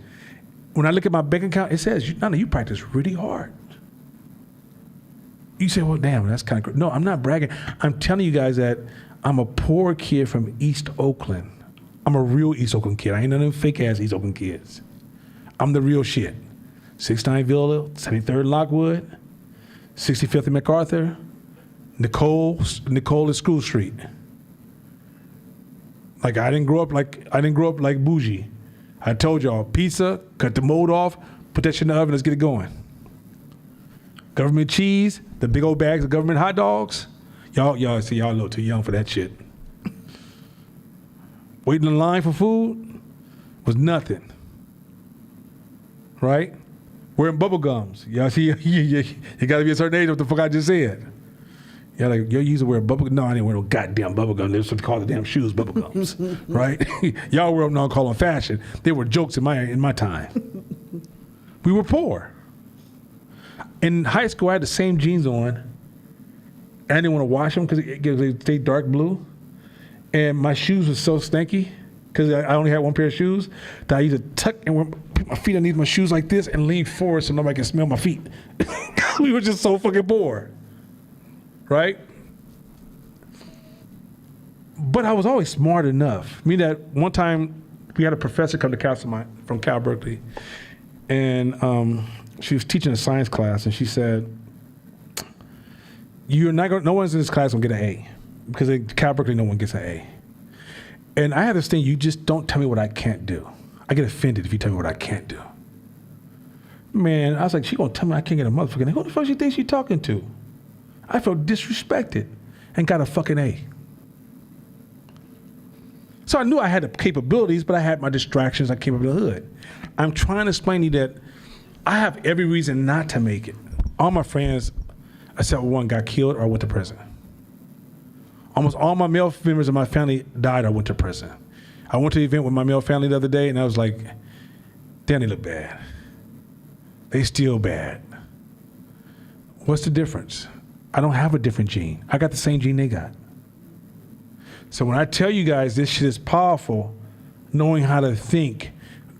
when I look at my bank account, it says, Nana, you practice really hard. You say, well, damn, that's kind of great. No, I'm not bragging. I'm telling you guys that I'm a poor kid from East Oakland. I'm a real East Oakland kid. I ain't none of them fake-ass East Oakland kids. I'm the real shit. 69 Villa, 73rd Lockwood, 65th and MacArthur, Nicole and School Street. Like I didn't grow up like bougie. I told y'all, pizza, cut the mold off, put that shit in the oven, let's get it going. Government cheese, the big old bags of government hot dogs. Y'all see, y'all a little too young for that shit. Waiting in line for food was nothing. Right? Wearing bubble gums. Y'all see, you gotta be a certain age, what the fuck I just said. Yeah, like, you used to wear bubble gum. No, I didn't wear no goddamn bubble gum. They used to call the damn shoes bubble gums, right? Y'all wear them now, call them fashion. They were jokes in my time. We were poor. In high school, I had the same jeans on. I didn't want to wash them because they stayed dark blue. And my shoes were so stinky because I only had one pair of shoes that I used to tuck and put my feet underneath my shoes like this and lean forward so nobody can smell my feet. We were just so fucking poor. Right? But I was always smart enough. I mean that one time we had a professor come to Castle from Cal Berkeley, and she was teaching a science class, and she said, no one's in this class gonna get an A, because at Cal Berkeley no one gets an A. And I have this thing, you just don't tell me what I can't do. I get offended if you tell me what I can't do. Man, I was like, she gonna tell me I can't get a motherfucking A. Who the fuck she thinks she talking to? I felt disrespected and got a fucking A. So I knew I had the capabilities, but I had my distractions. I came up in the hood. I'm trying to explain to you that I have every reason not to make it. All my friends, except one, got killed or went to prison. Almost all my male members of my family died or went to prison. I went to the event with my male family the other day, and I was like, damn, they look bad. They still bad. What's the difference? I don't have a different gene. I got the same gene they got. So when I tell you guys this shit is powerful, knowing how to think,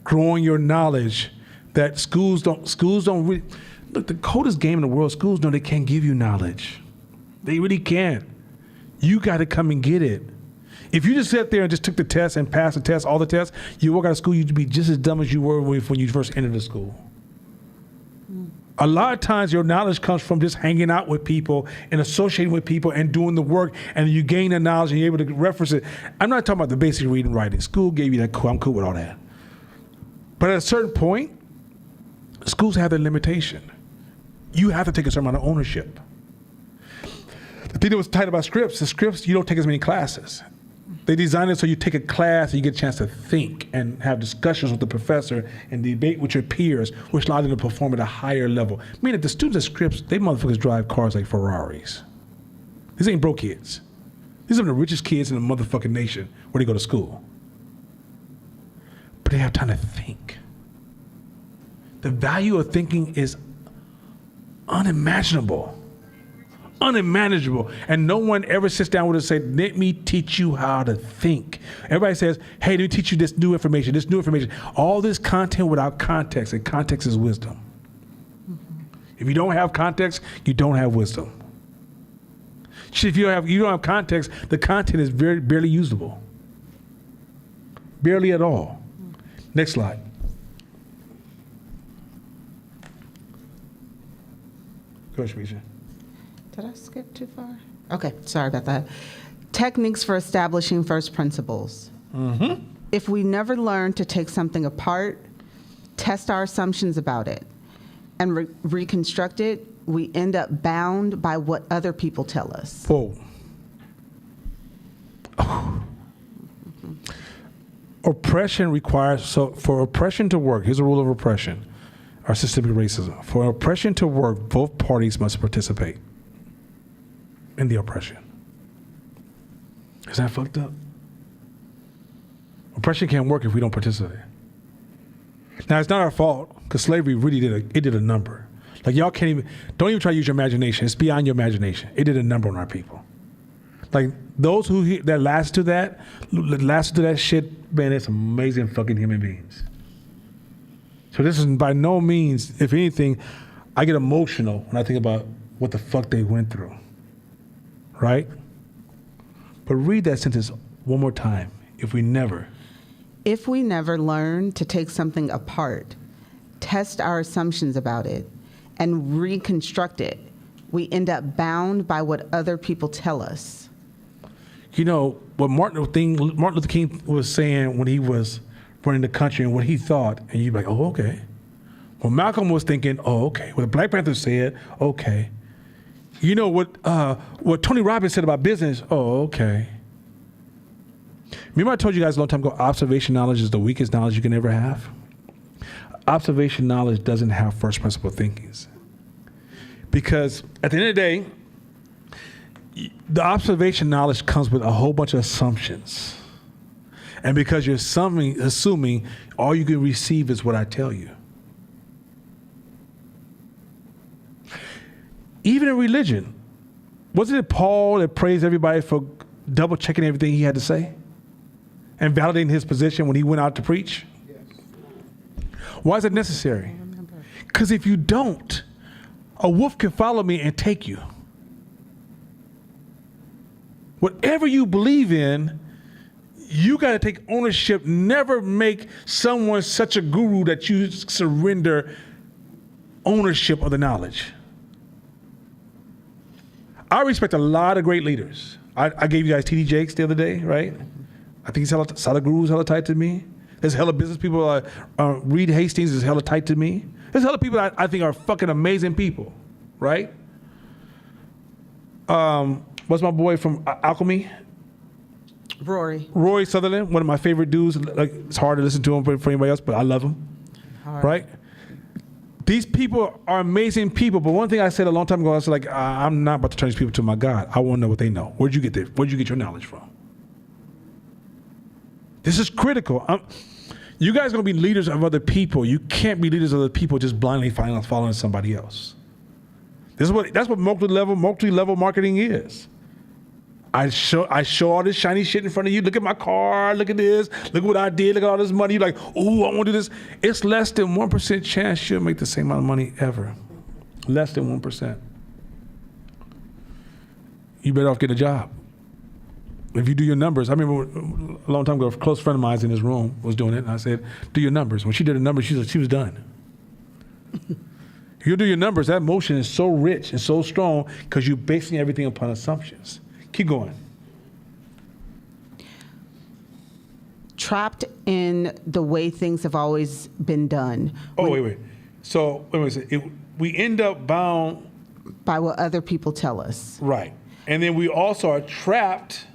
growing your knowledge, that schools don't really, look, the coldest game in the world, schools know they can't give you knowledge. They really can't. You got to come and get it. If you just sat there and just took the test and passed the test, all the tests, you walk out of school, you'd be just as dumb as you were when you first entered the school. A lot of times your knowledge comes from just hanging out with people and associating with people and doing the work, and you gain the knowledge and you're able to reference it. I'm not talking about the basic reading and writing. School gave you that, cool, I'm cool with all that. But at a certain point, schools have their limitation. You have to take a certain amount of ownership. The thing that was tight about scripts, you don't take as many classes. They designed it so you take a class and you get a chance to think and have discussions with the professor and debate with your peers, which allows them to perform at a higher level. Meaning the students at Scripps, they motherfuckers drive cars like Ferraris. These ain't broke kids. These are the richest kids in the motherfucking nation where they go to school. But they have time to think. The value of thinking is unimaginable. Unmanageable. And no one ever sits down with us and says, let me teach you how to think. Everybody says, hey, let me teach you this new information. All this content without context, and context is wisdom. Mm-hmm. If you don't have context, you don't have wisdom. If you don't have context, the content is barely usable. Barely at all. Next slide. Go ahead, Shamisha. Did I skip too far? Okay, sorry about that. Techniques for establishing first principles. Mm-hmm. If we never learn to take something apart, test our assumptions about it, and reconstruct it, we end up bound by what other people tell us. Whoa. Oppression requires, so for oppression to work, here's a rule of oppression, or systemic racism. For oppression to work, both parties must participate in the oppression. Is that fucked up? Oppression can't work if we don't participate. Now, it's not our fault, because slavery really did a number. Like, y'all don't even try to use your imagination. It's beyond your imagination. It did a number on our people. Like, those that lasted to that shit, man, it's amazing fucking human beings. So this is by no means, if anything, I get emotional when I think about what the fuck they went through, right? But read that sentence one more time. If we never learn to take something apart, test our assumptions about it, and reconstruct it, we end up bound by what other people tell us. You know, what Martin Luther King was saying when he was running the country and what he thought, and you'd be like, oh, okay. Well, Malcolm was thinking, oh, okay. What the Black Panthers said, okay. You know what Tony Robbins said about business, oh, okay. Remember I told you guys a long time ago, observation knowledge is the weakest knowledge you can ever have? Observation knowledge doesn't have first principle thinkings. Because at the end of the day, the observation knowledge comes with a whole bunch of assumptions. And because you're assuming all you can receive is what I tell you. Even in religion, wasn't it Paul that praised everybody for double checking everything he had to say? And validating his position when he went out to preach? Yes. Why is it necessary? Because if you don't, a wolf can follow me and take you. Whatever you believe in, you got to take ownership. Never make someone such a guru that you surrender ownership of the knowledge. I respect a lot of great leaders. I gave you guys T.D. Jakes the other day, right? I think he's Sada Guru's hella tight to me. There's hella business people. Reed Hastings is hella tight to me. There's hella people that I think are fucking amazing people, right? What's my boy from Alchemy? Roy Sutherland, one of my favorite dudes. Like, it's hard to listen to him for anybody else, but I love him. Right? These people are amazing people, but one thing I said a long time ago, I was like, I'm not about to turn these people to my God. I want to know what they know. Where'd you get your knowledge from? This is critical. You guys are going to be leaders of other people. You can't be leaders of other people just blindly following somebody else. That's what multi-level marketing is. I show all this shiny shit in front of you. Look at my car. Look at this. Look at what I did. Look at all this money. You're like, ooh, I want to do this. It's less than 1% chance you'll make the same amount of money ever. Less than 1%. You better off getting a job. If you do your numbers, I remember a long time ago, a close friend of mine in this room was doing it, and I said, do your numbers. When she did the numbers, she was done. You do your numbers, that motion is so rich and so strong because you're basing everything upon assumptions. Keep going. Trapped in the way things have always been done. Oh, wait. So, we end up bound by what other people tell us. Right. And then we also are trapped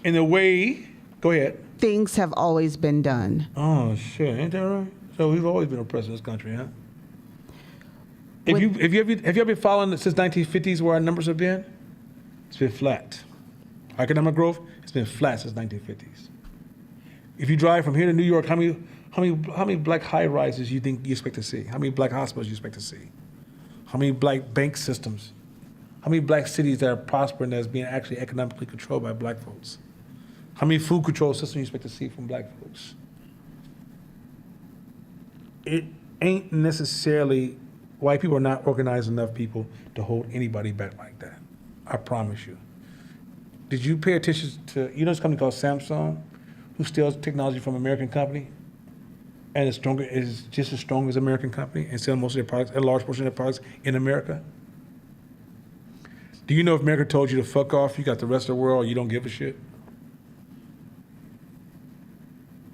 in the way, go ahead. Things have always been done. Oh, shit. Ain't that right? So we've always been oppressed in this country, huh? Have you ever been following since 1950s where our numbers have been? It's been flat. Economic growth, it's been flat since 1950s. If you drive from here to New York, how many black high rises you think you expect to see? How many black hospitals you expect to see? How many black bank systems? How many black cities that are prospering that's being actually economically controlled by black folks? How many food control systems you expect to see from black folks? It ain't necessarily, white people are not organized enough people to hold anybody back like that. I promise you. Did you pay attention to, this company called Samsung, who steals technology from an American company, and is just as strong as an American company, and selling most of their products, a large portion of their products in America? Do you know if America told you to fuck off, you got the rest of the world, you don't give a shit?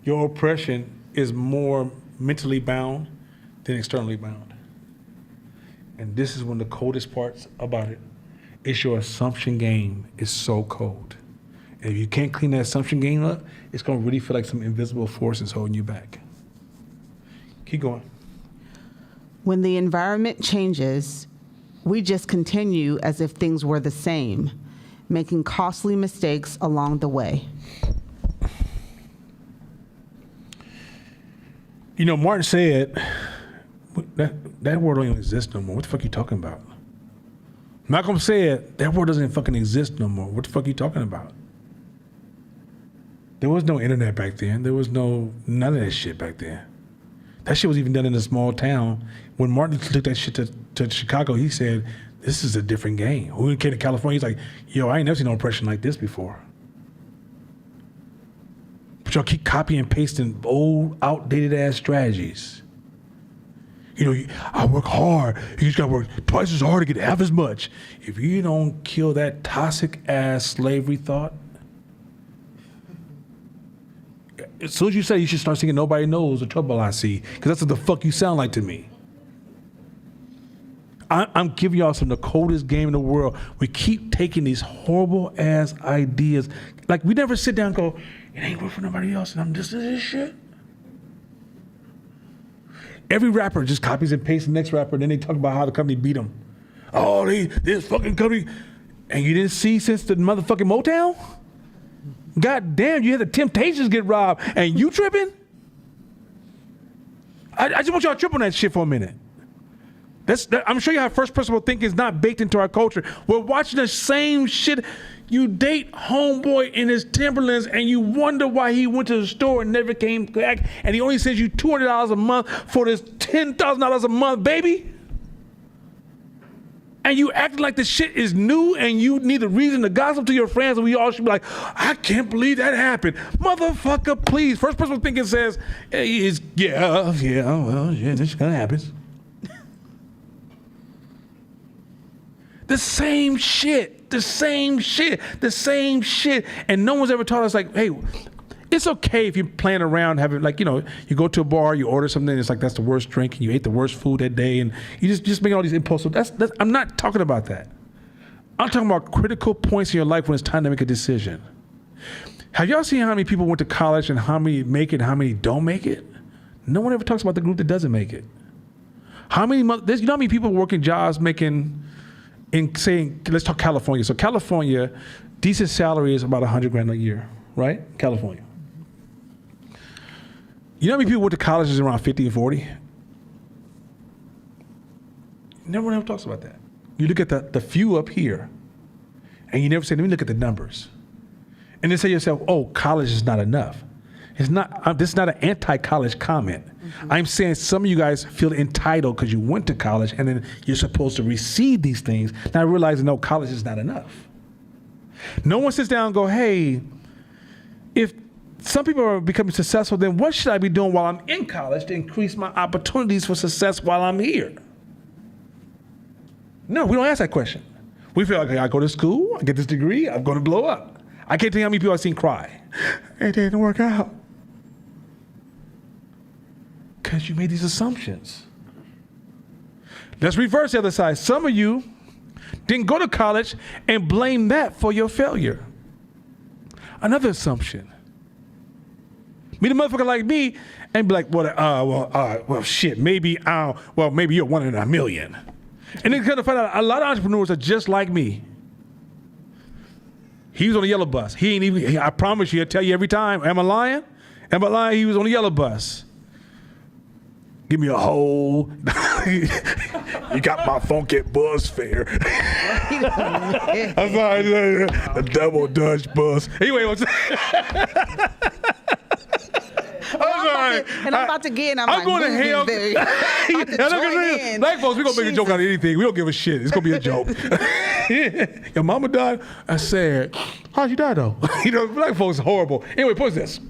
your oppression is more mentally bound than externally bound. And this is one of the coldest parts about it. It's your assumption game is so cold. And if you can't clean that assumption game up, it's going to really feel like some invisible force is holding you back. Keep going. When the environment changes, we just continue as if things were the same, making costly mistakes along the way. You know, Martin said, that word don't even exist no more. What the fuck are you talking about? Malcolm said, that word doesn't fucking exist no more. What the fuck are you talking about? There was no internet back then. There was none of that shit back then. That shit was even done in a small town. When Martin took that shit to Chicago, he said, this is a different game. When we came to California, he's like, yo, I ain't never seen no oppression like this before. But y'all keep copying and pasting old, outdated ass strategies. You know, I work hard. You just gotta work twice as hard to get half as much. If you don't kill that toxic ass slavery thought, as soon as you say you should start singing Nobody Knows the Trouble I See, because that's what the fuck you sound like to me. I'm giving y'all some of the coldest game in the world. We keep taking these horrible ass ideas. Like, we never sit down and go, it ain't work for nobody else, and I'm just this shit. Every rapper just copies and pastes the next rapper, and then they talk about how the company beat them. Oh, this fucking company. And you didn't see since the motherfucking Motown? God damn, you had the Temptations get robbed, and you tripping? I just want y'all to trip on that shit for a minute. I'm sure you have first principle thinking is not baked into our culture. We're watching the same shit. You date homeboy in his Timberlands and you wonder why he went to the store and never came back, and he only sends you $200 a month for this $10,000 a month, baby. And you acting like the shit is new and you need a reason to gossip to your friends, and we all should be like, I can't believe that happened. Motherfucker, please. First principle thinking says, this kind of happens. The same shit. And no one's ever taught us, like, hey, it's okay if you're playing around, having, like, you know, you go to a bar, you order something, and it's like that's the worst drink, and you ate the worst food that day, and you just making all these impulsive. I'm not talking about that. I'm talking about critical points in your life when it's time to make a decision. Have y'all seen how many people went to college and how many make it and how many don't make it? No one ever talks about the group that doesn't make it. You know how many people working jobs making, let's talk California. So California, decent salary is about $100,000 a year, right? California. You know how many people went to college is around 50 and 40? No one ever talks about that. You look at the few up here, and you never say, let me look at the numbers. And then say to yourself, oh, college is not enough. It's not. This is not an anti-college comment. Mm-hmm. I'm saying some of you guys feel entitled because you went to college, and then you're supposed to receive these things, now realizing, no, college is not enough. No one sits down and go, hey, if some people are becoming successful, then what should I be doing while I'm in college to increase my opportunities for success while I'm here? No, we don't ask that question. We feel like, I go to school, I get this degree, I'm going to blow up. I can't tell you how many people I've seen cry. It didn't work out. Because you made these assumptions. Let's reverse the other side. Some of you didn't go to college and blame that for your failure. Another assumption. Meet a motherfucker like me and be like, well, shit, maybe you're one in a million. And then kind of find out a lot of entrepreneurs are just like me. He was on the yellow bus. I promise you, I'll tell you every time. Am I lying? He was on the yellow bus. Give me a hole. You got my funky bus fare. I'm sorry, the double Dutch bus. Anyway, I'm about to get in. I'm going to hell. Black folks, we're going to make a joke out of anything. We don't give a shit. It's going to be a joke. Your mama died? I said, how'd you die, though? You know, black folks are horrible. Anyway, what's this?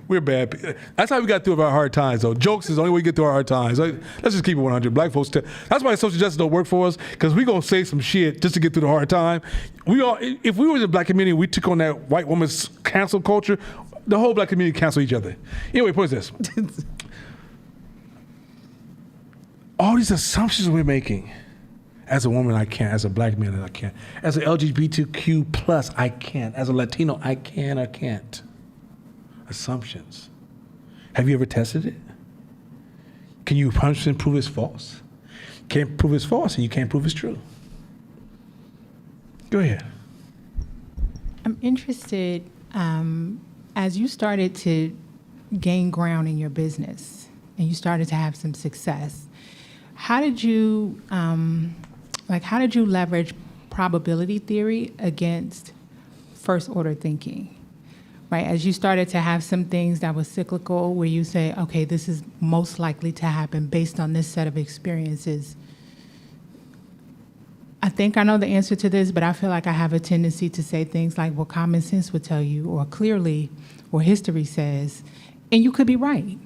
We're bad people. That's how we got through our hard times, though. Jokes is the only way we get through our hard times. Let's just keep it 100. Black folks, that's why social justice don't work for us, because we going to say some shit just to get through the hard time. If we were in the black community, we took on that white woman's cancel culture, the whole black community cancel each other. Anyway, point is this. All these assumptions we're making. As a woman, I can't. As a black man, I can't. As an LGBTQ plus, I can't. As a Latino, I can or can't. Assumptions. Have you ever tested it? Can you 100% prove it's false? Can't prove it's false, and you can't prove it's true. Go ahead. I'm interested, as you started to gain ground in your business and you started to have some success, how did you leverage probability theory against first order thinking? Right, as you started to have some things that was cyclical, where you say, okay, this is most likely to happen based on this set of experiences. I think I know the answer to this, but I feel like I have a tendency to say things like, well, common sense would tell you, or clearly, or history says, and you could be right,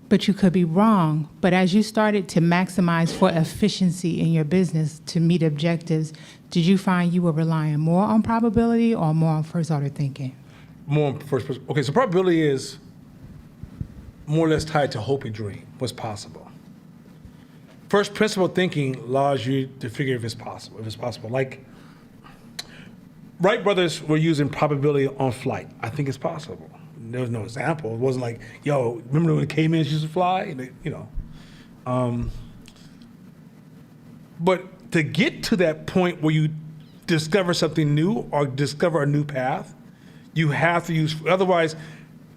but you could be wrong. But as you started to maximize for efficiency in your business to meet objectives, did you find you were relying more on probability or more on first order thinking? More first person. Okay, so probability is more or less tied to hope and dream, what's possible. First principle thinking allows you to figure if it's possible. Like, Wright brothers were using probability on flight. I think it's possible. There was no example. It wasn't like, yo, remember when the cavemen used to fly? But to get to that point where you discover something new or discover a new path, you have to use, otherwise,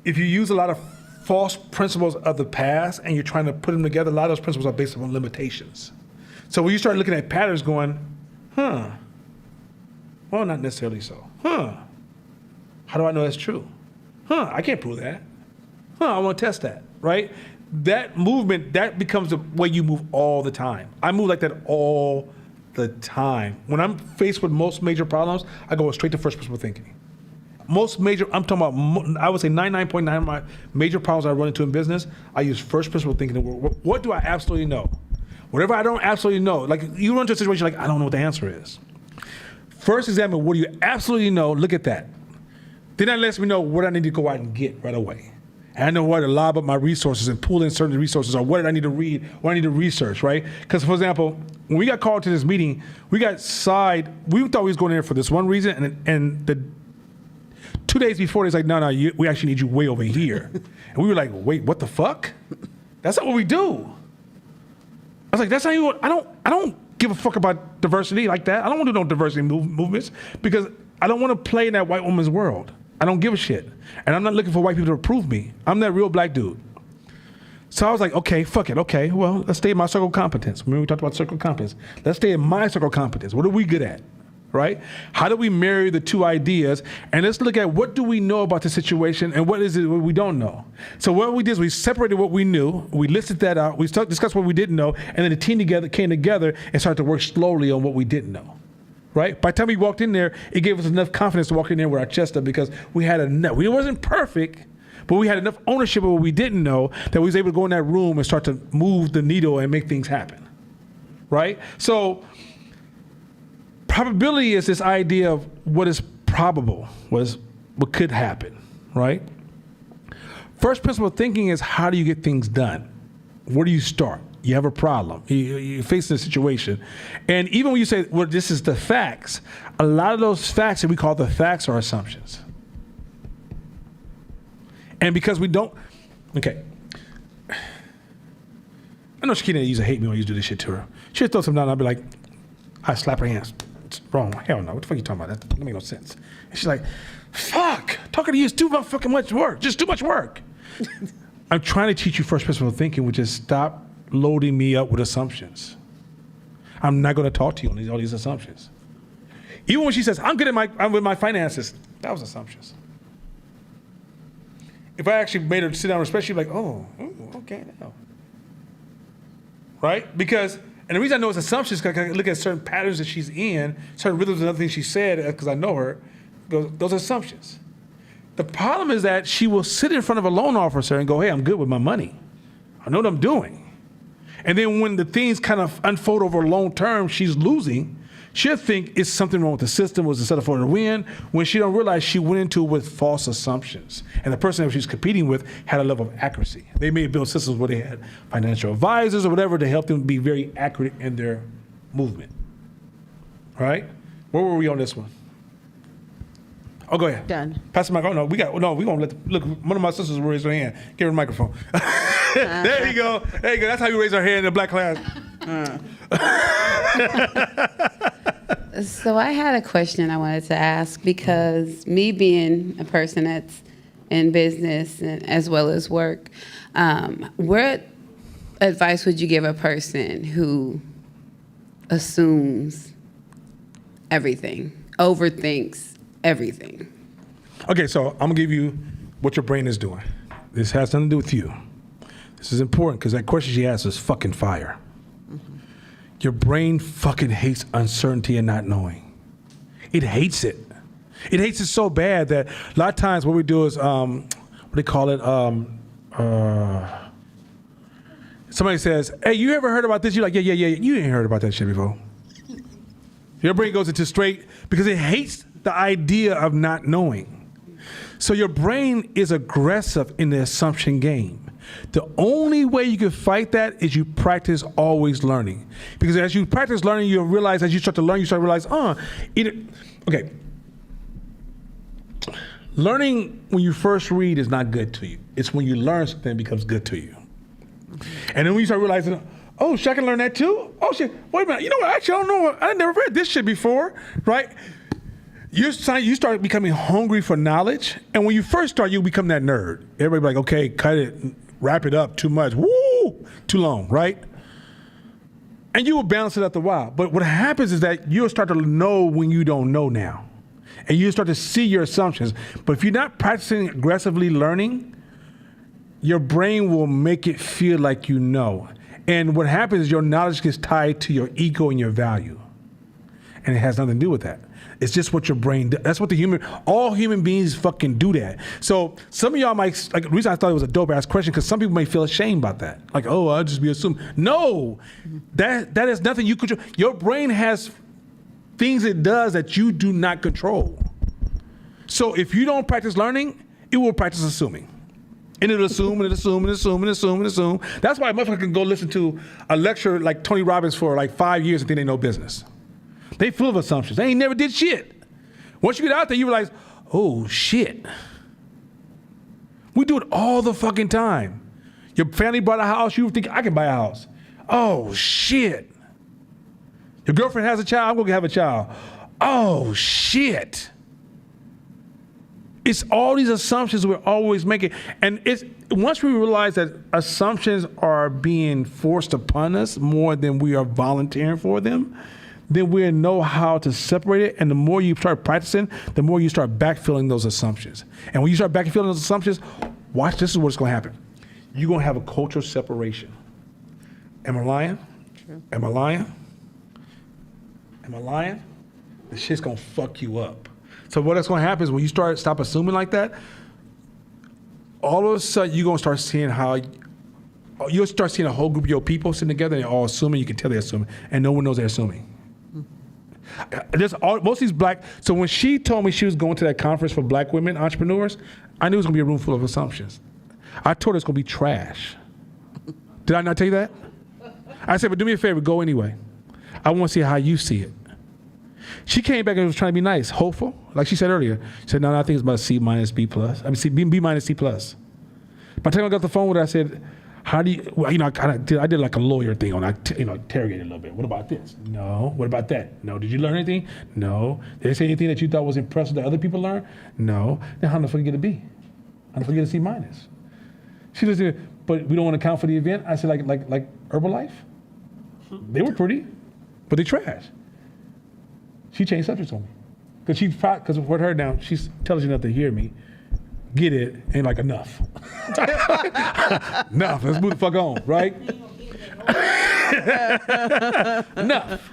if you use a lot of false principles of the past and you're trying to put them together, a lot of those principles are based on limitations. So when you start looking at patterns going, well, not necessarily so. How do I know that's true? I can't prove that. I want to test that, right? That movement, that becomes the way you move all the time. I move like that all the time. When I'm faced with most major problems, I go straight to first principle thinking. Most major, I'm talking about, I would say 99.9 of my major problems I run into in business, I use first principle thinking. What do I absolutely know? Whatever I don't absolutely know, like you run into a situation like, I don't know what the answer is. First examine what do you absolutely know, look at that. Then that lets me know what I need to go out and get right away. And I know where to lob up my resources and pull in certain resources, or what did I need to read, what I need to research, right? Because, for example, when we got called to this meeting, we thought we was going in there for this one reason, and the 2 days before, it's like, no, we actually need you way over here. And we were like, wait, what the fuck? That's not what we do. I was like, that's not even what, I don't give a fuck about diversity like that. I don't want to do no diversity movements because I don't want to play in that white woman's world. I don't give a shit. And I'm not looking for white people to approve me. I'm that real black dude. So I was like, okay, fuck it. Okay, well, let's stay in my circle of competence. Remember we talked about circle of competence. Let's stay in my circle of competence. What are we good at? Right? How do we marry the two ideas? And let's look at what do we know about the situation and what is it what we don't know. So what we did is we separated what we knew, we listed that out, we discussed what we didn't know, and then the team came together and started to work slowly on what we didn't know. Right? By the time we walked in there, it gave us enough confidence to walk in there with our chest up because we had enough. We wasn't perfect, but we had enough ownership of what we didn't know that we was able to go in that room and start to move the needle and make things happen. Right? So probability is this idea of what is probable, what could happen, right? First principle thinking is how do you get things done? Where do you start? You have a problem. You're facing a situation. And even when you say, well, this is the facts, a lot of those facts that we call the facts are assumptions. And because we don't, okay. I know Shakina used to hate me when I used to do this shit to her. She'd throw something down and I'd be like, I'd slap her hands. It's wrong. Hell no. What the fuck are you talking about? That doesn't make no sense. And she's like, fuck, talking to you is too fucking much work. Just too much work. I'm trying to teach you first principle thinking, which is stop loading me up with assumptions. I'm not going to talk to you on all these assumptions. Even when she says, I'm with my finances, that was assumptions. If I actually made her sit down, especially like, okay, now. Right? Because, and the reason I know it's assumptions is because I can look at certain patterns that she's in, certain rhythms and other things she said, because I know her, those are assumptions. The problem is that she will sit in front of a loan officer and go, hey, I'm good with my money. I know what I'm doing. And then when the things kind of unfold over long term, she's losing, she'll think it's something wrong with the system, was a setup for her to win, when she don't realize she went into it with false assumptions. And the person that she's competing with had a level of accuracy. They may build systems where they had financial advisors or whatever to help them be very accurate in their movement. Right? Where were we on this one? Oh, go ahead. Done. Pass the mic. Oh, no, we're going to look, one of my sisters raised her hand. Give her the microphone. There you go. There you go. That's how you raise our hand in the black class. So I had a question I wanted to ask, because me being a person that's in business and as well as work, what advice would you give a person who assumes everything, overthinks everything? Okay, so I'm gonna give you what your brain is doing. This has nothing to do with you. This is important because that question she asked is fucking fire. Your brain fucking hates uncertainty and not knowing. It hates it. It hates it so bad that a lot of times what we do is, what they call it, somebody says, hey, you ever heard about this? You're like, yeah, you ain't heard about that shit before. Your brain goes into straight because it hates the idea of not knowing. So your brain is aggressive in the assumption game. The only way you can fight that is you practice always learning. Because as you practice learning, you'll realize, as you start to learn, you start to realize, okay. Learning when you first read is not good to you. It's when you learn something it becomes good to you. And then when you start realizing, oh, shit, I can learn that too? Oh, shit, wait a minute. You know what? Actually, I don't know. I never read this shit before, right? You start becoming hungry for knowledge. And when you first start, you become that nerd. Everybody like, okay, cut it, wrap it up, too much. Woo! Too long, right? And you will balance it after a while. But what happens is that you'll start to know when you don't know now. And you start to see your assumptions. But if you're not practicing aggressively learning, your brain will make it feel like you know. And what happens is your knowledge gets tied to your ego and your value. And it has nothing to do with that. It's just what your brain does. That's what all human beings fucking do that. So some of y'all might, like the reason I thought it was a dope ass question, because some people may feel ashamed about that. Like, oh, I'll just be assumed. No, that is nothing you control. Your brain has things it does that you do not control. So if you don't practice learning, it will practice assuming. And it'll assume, and assume, and assume, and assume, and assume. That's why a motherfucker can go listen to a lecture like Tony Robbins for like 5 years and think they know business. They full of assumptions. They ain't never did shit. Once you get out there, you realize, oh, shit. We do it all the fucking time. Your family bought a house, you think, I can buy a house. Oh, shit. Your girlfriend has a child, I'm gonna have a child. Oh, shit. It's all these assumptions we're always making. And it's once we realize that assumptions are being forced upon us more than we are volunteering for them, then we know how to separate it. And the more you start practicing, the more you start backfilling those assumptions. And when you start backfilling those assumptions, watch, this is what's gonna happen. You're gonna have a cultural separation. Am I lying? True. Am I lying? Am I lying? The shit's gonna fuck you up. So what's gonna happen is when you stop assuming like that, all of a sudden you're gonna start seeing you'll start seeing a whole group of your people sitting together and they're all assuming. You can tell they're assuming, and no one knows they're assuming. Most of these black. So when she told me she was going to that conference for black women entrepreneurs, I knew it was gonna be a room full of assumptions. I told her it's gonna be trash. Did I not tell you that? I said, but do me a favor, go anyway. I want to see how you see it. She came back and was trying to be nice, hopeful, like she said earlier. She said, no, I think it's about C minus, B plus. I mean, B minus, C plus. By the time I got the phone with her, I said, how do you, well, I did like a lawyer thing on, interrogated a little bit. What about this? No. What about that? No. Did you learn anything? No. Did they say anything that you thought was impressive that other people learned? No. Then how the fuck you get a B? How the fuck you get a C minus? She just said, but we don't want to count for the event? I said, like Herbalife? They were pretty, but they trash. She changed subjects on me. Because for her now, she's intelligent enough to hear me, get it, ain't like enough. Enough, let's move the fuck on, right? Enough.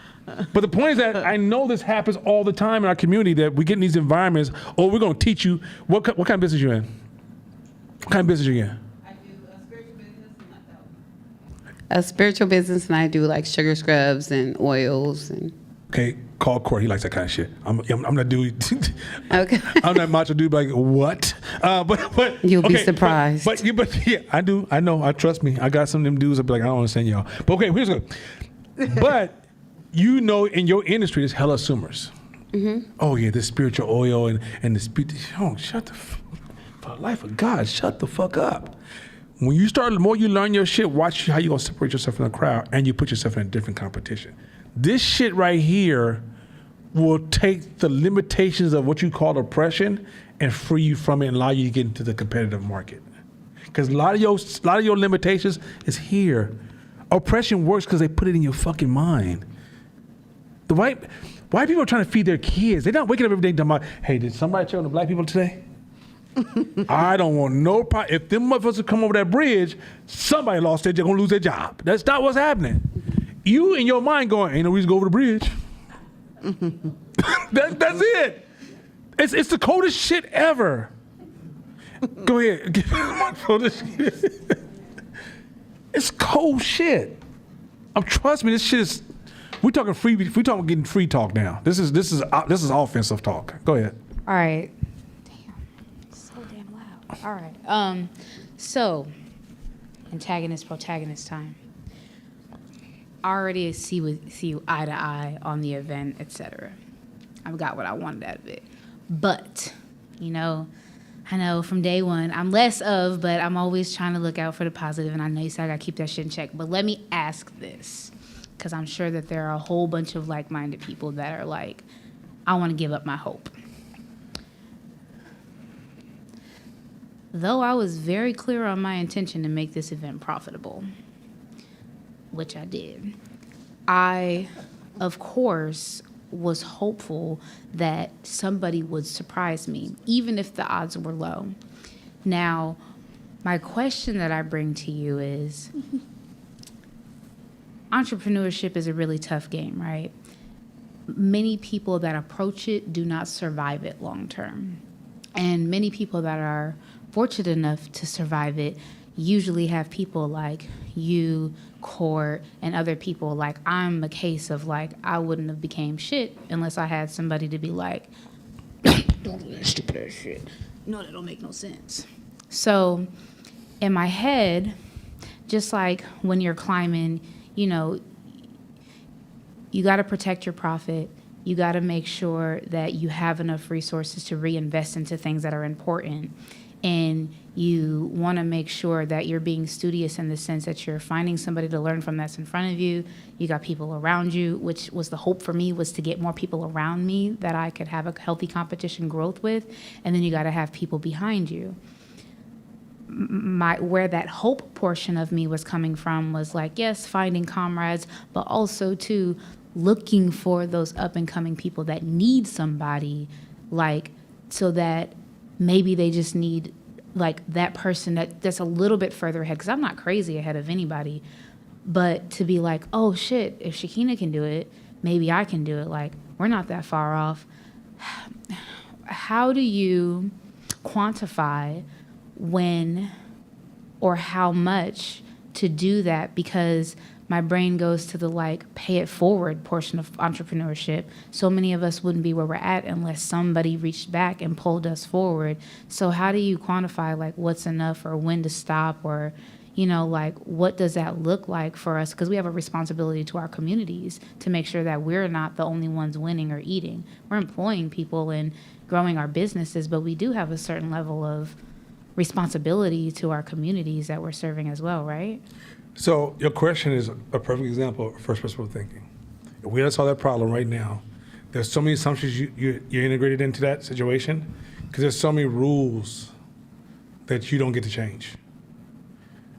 But the point is that I know this happens all the time in our community, that we get in these environments, oh, we're gonna teach you, what kind of business you in? What kind of business you in? A spiritual business, and I do like sugar scrubs and oils and. Okay, Call Court. He likes that kind of shit. I'm not dude. Okay. I'm not macho dude. Like what? But You'll be okay, surprised. But yeah, I do. I know. Trust me. I got some of them dudes. I'll be like, I don't understand y'all. But okay, here's good. But you know, in your industry, there's hella assumers. Mm-hmm. Oh yeah, the spiritual oil and the spirit. Oh, shut the. For the life of God, shut the fuck up. When you start, the more you learn your shit, watch how you gonna separate yourself from the crowd, and you put yourself in a different competition. This shit right here will take the limitations of what you call oppression and free you from it and allow you to get into the competitive market. Because a lot of your limitations is here. Oppression works because they put it in your fucking mind. The white people are trying to feed their kids. They're not waking up every day talking about, hey, did somebody check on the black people today? I don't want no problem. If them motherfuckers come over that bridge, somebody lost their job, gonna lose their job. That's not what's happening. You in your mind going, ain't no reason to go over the bridge. That's it. It's the coldest shit ever. Go ahead. It's cold shit. Trust me, this shit is. We're talking getting free talk now. This is offensive talk. Go ahead. All right. So damn loud. All right. So, antagonist, protagonist time. I already see you eye to eye on the event, etc. I've got what I wanted out of it. But, I know from day one, I'm less of, but I'm always trying to look out for the positive, and I know you said I got to keep that shit in check. But let me ask this, because I'm sure that there are a whole bunch of like-minded people that are like, I want to give up my hope. Though I was very clear on my intention to make this event profitable, which I did, I, of course, was hopeful that somebody would surprise me, even if the odds were low. Now, my question that I bring to you is, entrepreneurship is a really tough game, right? Many people that approach it do not survive it long term. And many people that are fortunate enough to survive it usually have people like you, Court, and other people. Like, I'm a case of like, I wouldn't have became shit unless I had somebody to be like, don't do that stupid ass shit. No, that don't make no sense. So in my head, just like when you're climbing, you got to protect your profit. You got to make sure that you have enough resources to reinvest into things that are important. And you want to make sure that you're being studious in the sense that you're finding somebody to learn from that's in front of you. You got people around you, which was the hope for me, was to get more people around me that I could have a healthy competition growth with. And then you got to have people behind you. Where that hope portion of me was coming from was like, yes, finding comrades, but also too looking for those up and coming people that need somebody, like, so that maybe they just need like that person that's a little bit further ahead, because I'm not crazy ahead of anybody, but to be like, oh shit, if Shakina can do it, maybe I can do it. Like, we're not that far off. How do you quantify when or how much to do that? Because my brain goes to the like pay it forward portion of entrepreneurship. So many of us wouldn't be where we're at unless somebody reached back and pulled us forward. So how do you quantify like what's enough or when to stop, or like what does that look like for us? Because we have a responsibility to our communities to make sure that we're not the only ones winning or eating. We're employing people and growing our businesses, but we do have a certain level of responsibility to our communities that we're serving as well, right? So your question is a perfect example of first principle thinking. If we had to solve that problem right now, there's so many assumptions you're integrated into that situation, because there's so many rules that you don't get to change.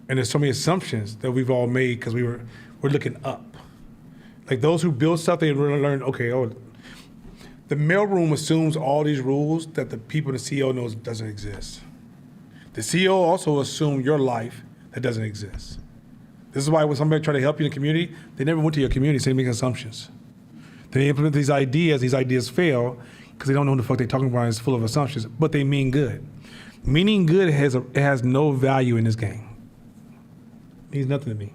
And there's so many assumptions that we've all made because we're looking up. Like those who build stuff, they really learn, the mailroom assumes all these rules that the people the CEO knows doesn't exist. The CEO also assumes your life that doesn't exist. This is why when somebody try to help you in the community, they never went to your community, so they make assumptions. They implement these ideas fail because they don't know what the fuck they're talking about, it's full of assumptions, but they mean good. Meaning good has no value in this game. It means nothing to me.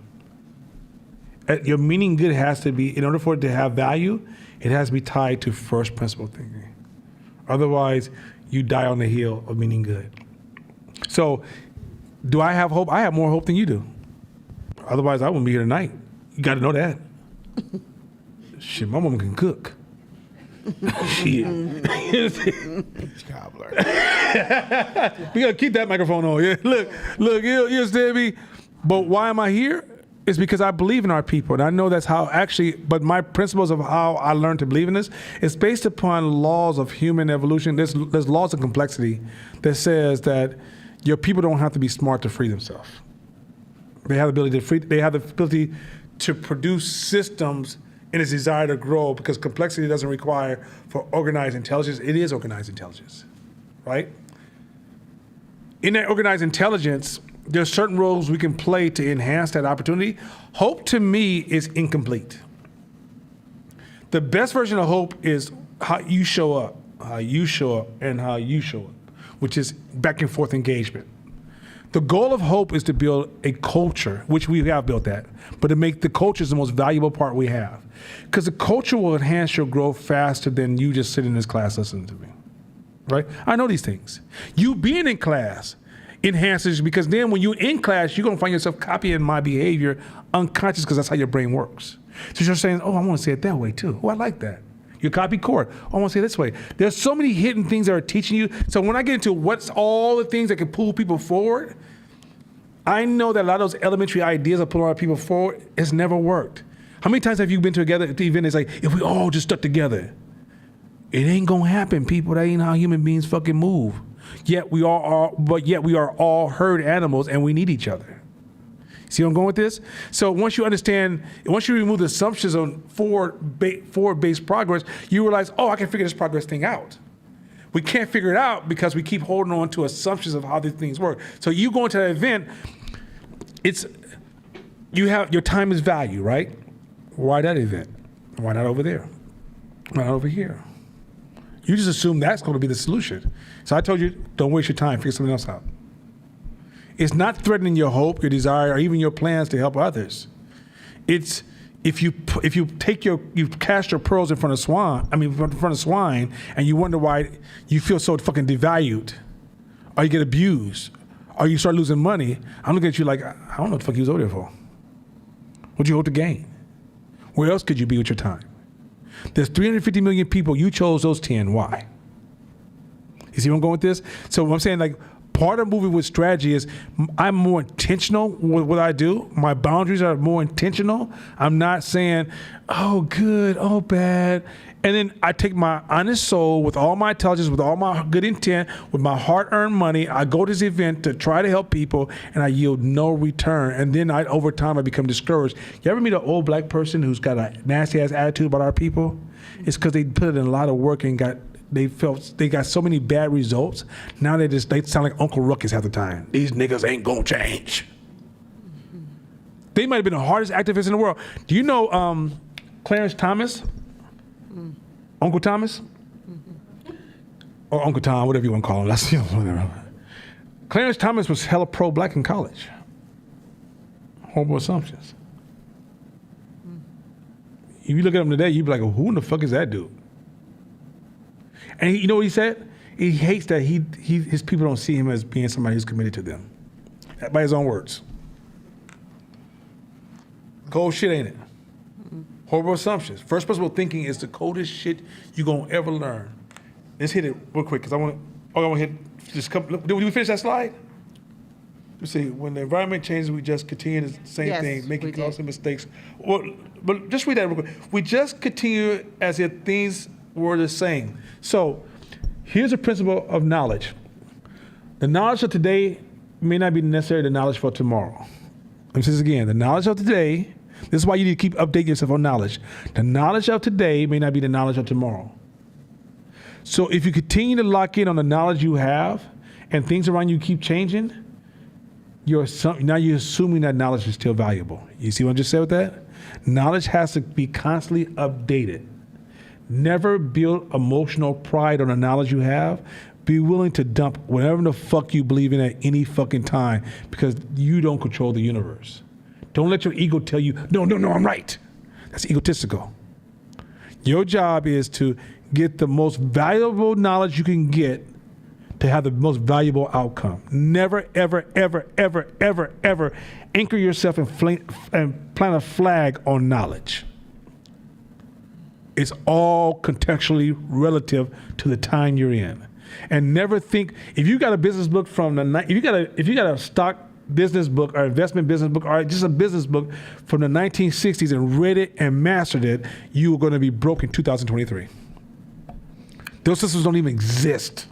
your meaning good has to be, in order for it to have value, it has to be tied to first principle thinking. Otherwise, you die on the hill of meaning good. So, do I have hope? I have more hope than you do. Otherwise, I wouldn't be here tonight. You got to know that. Shit, my woman can cook. Shit. Cobbler. We gotta keep that microphone on. Yeah, look, you understand me? But why am I here? It's because I believe in our people, and I know that's how actually. But my principles of how I learned to believe in this is based upon laws of human evolution. There's laws of complexity that says that your people don't have to be smart to free themselves. They have the ability to free. They have the ability to produce systems in its desire to grow, because complexity doesn't require for organized intelligence. It is organized intelligence, right? In that organized intelligence, there's certain roles we can play to enhance that opportunity. Hope, to me, is incomplete. The best version of hope is how you show up, and how you show up, which is back and forth engagement. The goal of hope is to build a culture, which we have built that, but to make the culture the most valuable part we have. Because the culture will enhance your growth faster than you just sitting in this class listening to me, right? I know these things. You being in class enhances, because then when you're in class, you're gonna find yourself copying my behavior unconscious, because that's how your brain works. So you're saying, oh, I wanna say it that way too. Oh, I like that. You copy chord. Oh, I want to say it this way. There's so many hidden things that are teaching you. So when I get into what's all the things that can pull people forward, I know that a lot of those elementary ideas of pulling a lot of people forward has never worked. How many times have you been together at the event? It's like, if we all just stuck together, it ain't gonna happen, people. That ain't how human beings fucking move. Yet we are all herd animals, and we need each other. See where I'm going with this? So once you remove the assumptions on forward-based progress, you realize, oh, I can figure this progress thing out. We can't figure it out because we keep holding on to assumptions of how these things work. So you go into that event, your time is value, right? Why that event? Why not over there? Why not over here? You just assume that's going to be the solution. So I told you, don't waste your time, figure something else out. It's not threatening your hope, your desire, or even your plans to help others. It's if you cast your pearls in front of swine, and you wonder why you feel so fucking devalued, or you get abused, or you start losing money. I'm looking at you like, I don't know what the fuck you was over there for. What'd you hope to gain? Where else could you be with your time? There's 350 million people. You chose those 10. Why? You see where I'm going with this? So I'm saying, like, part of moving with strategy is I'm more intentional with what I do. My boundaries are more intentional. I'm not saying, oh, good, oh, bad. And then I take my honest soul with all my intelligence, with all my good intent, with my hard-earned money. I go to this event to try to help people, and I yield no return. And then over time, I become discouraged. You ever meet an old black person who's got a nasty-ass attitude about our people? It's because they put in a lot of work and they got so many bad results. Now they sound like Uncle Ruckus half the time. These niggas ain't gonna change. They might have been the hardest activists in the world. Do you know Clarence Thomas? Uncle Thomas? Or Uncle Tom, whatever you want to call him. That's whatever. Clarence Thomas was hella pro-black in college. Horrible assumptions. If you look at him today, you'd be like, who in the fuck is that dude? And you know what he said? He hates that his people don't see him as being somebody who's committed to them. By his own words. Cold shit, ain't it? Horrible assumptions. First principle thinking is the coldest shit you're gonna ever learn. Let's hit it real quick, because I want to hit just couple. Did we finish that slide? Let's see. When the environment changes, we just continue the same thing, making constant mistakes. Well, but just read that real quick. We just continue as if things were the same. So here's a principle of knowledge. The knowledge of today may not be necessarily the knowledge for tomorrow. Let me say this again. The knowledge of today, this is why you need to keep updating yourself on knowledge. The knowledge of today may not be the knowledge of tomorrow. So if you continue to lock in on the knowledge you have and things around you keep changing, now you're assuming that knowledge is still valuable. You see what I just said with that? Knowledge has to be constantly updated. Never build emotional pride on the knowledge you have. Be willing to dump whatever the fuck you believe in at any fucking time, because you don't control the universe. Don't let your ego tell you, no, I'm right. That's egotistical. Your job is to get the most valuable knowledge you can get to have the most valuable outcome. Never, ever, ever, ever, ever, ever anchor yourself and plant a flag on knowledge. It's all contextually relative to the time you're in. And never think, if you got a business book if you got a stock business book or investment business book or just a business book from the 1960s and read it and mastered it, you are going to be broke in 2023. Those systems don't even exist.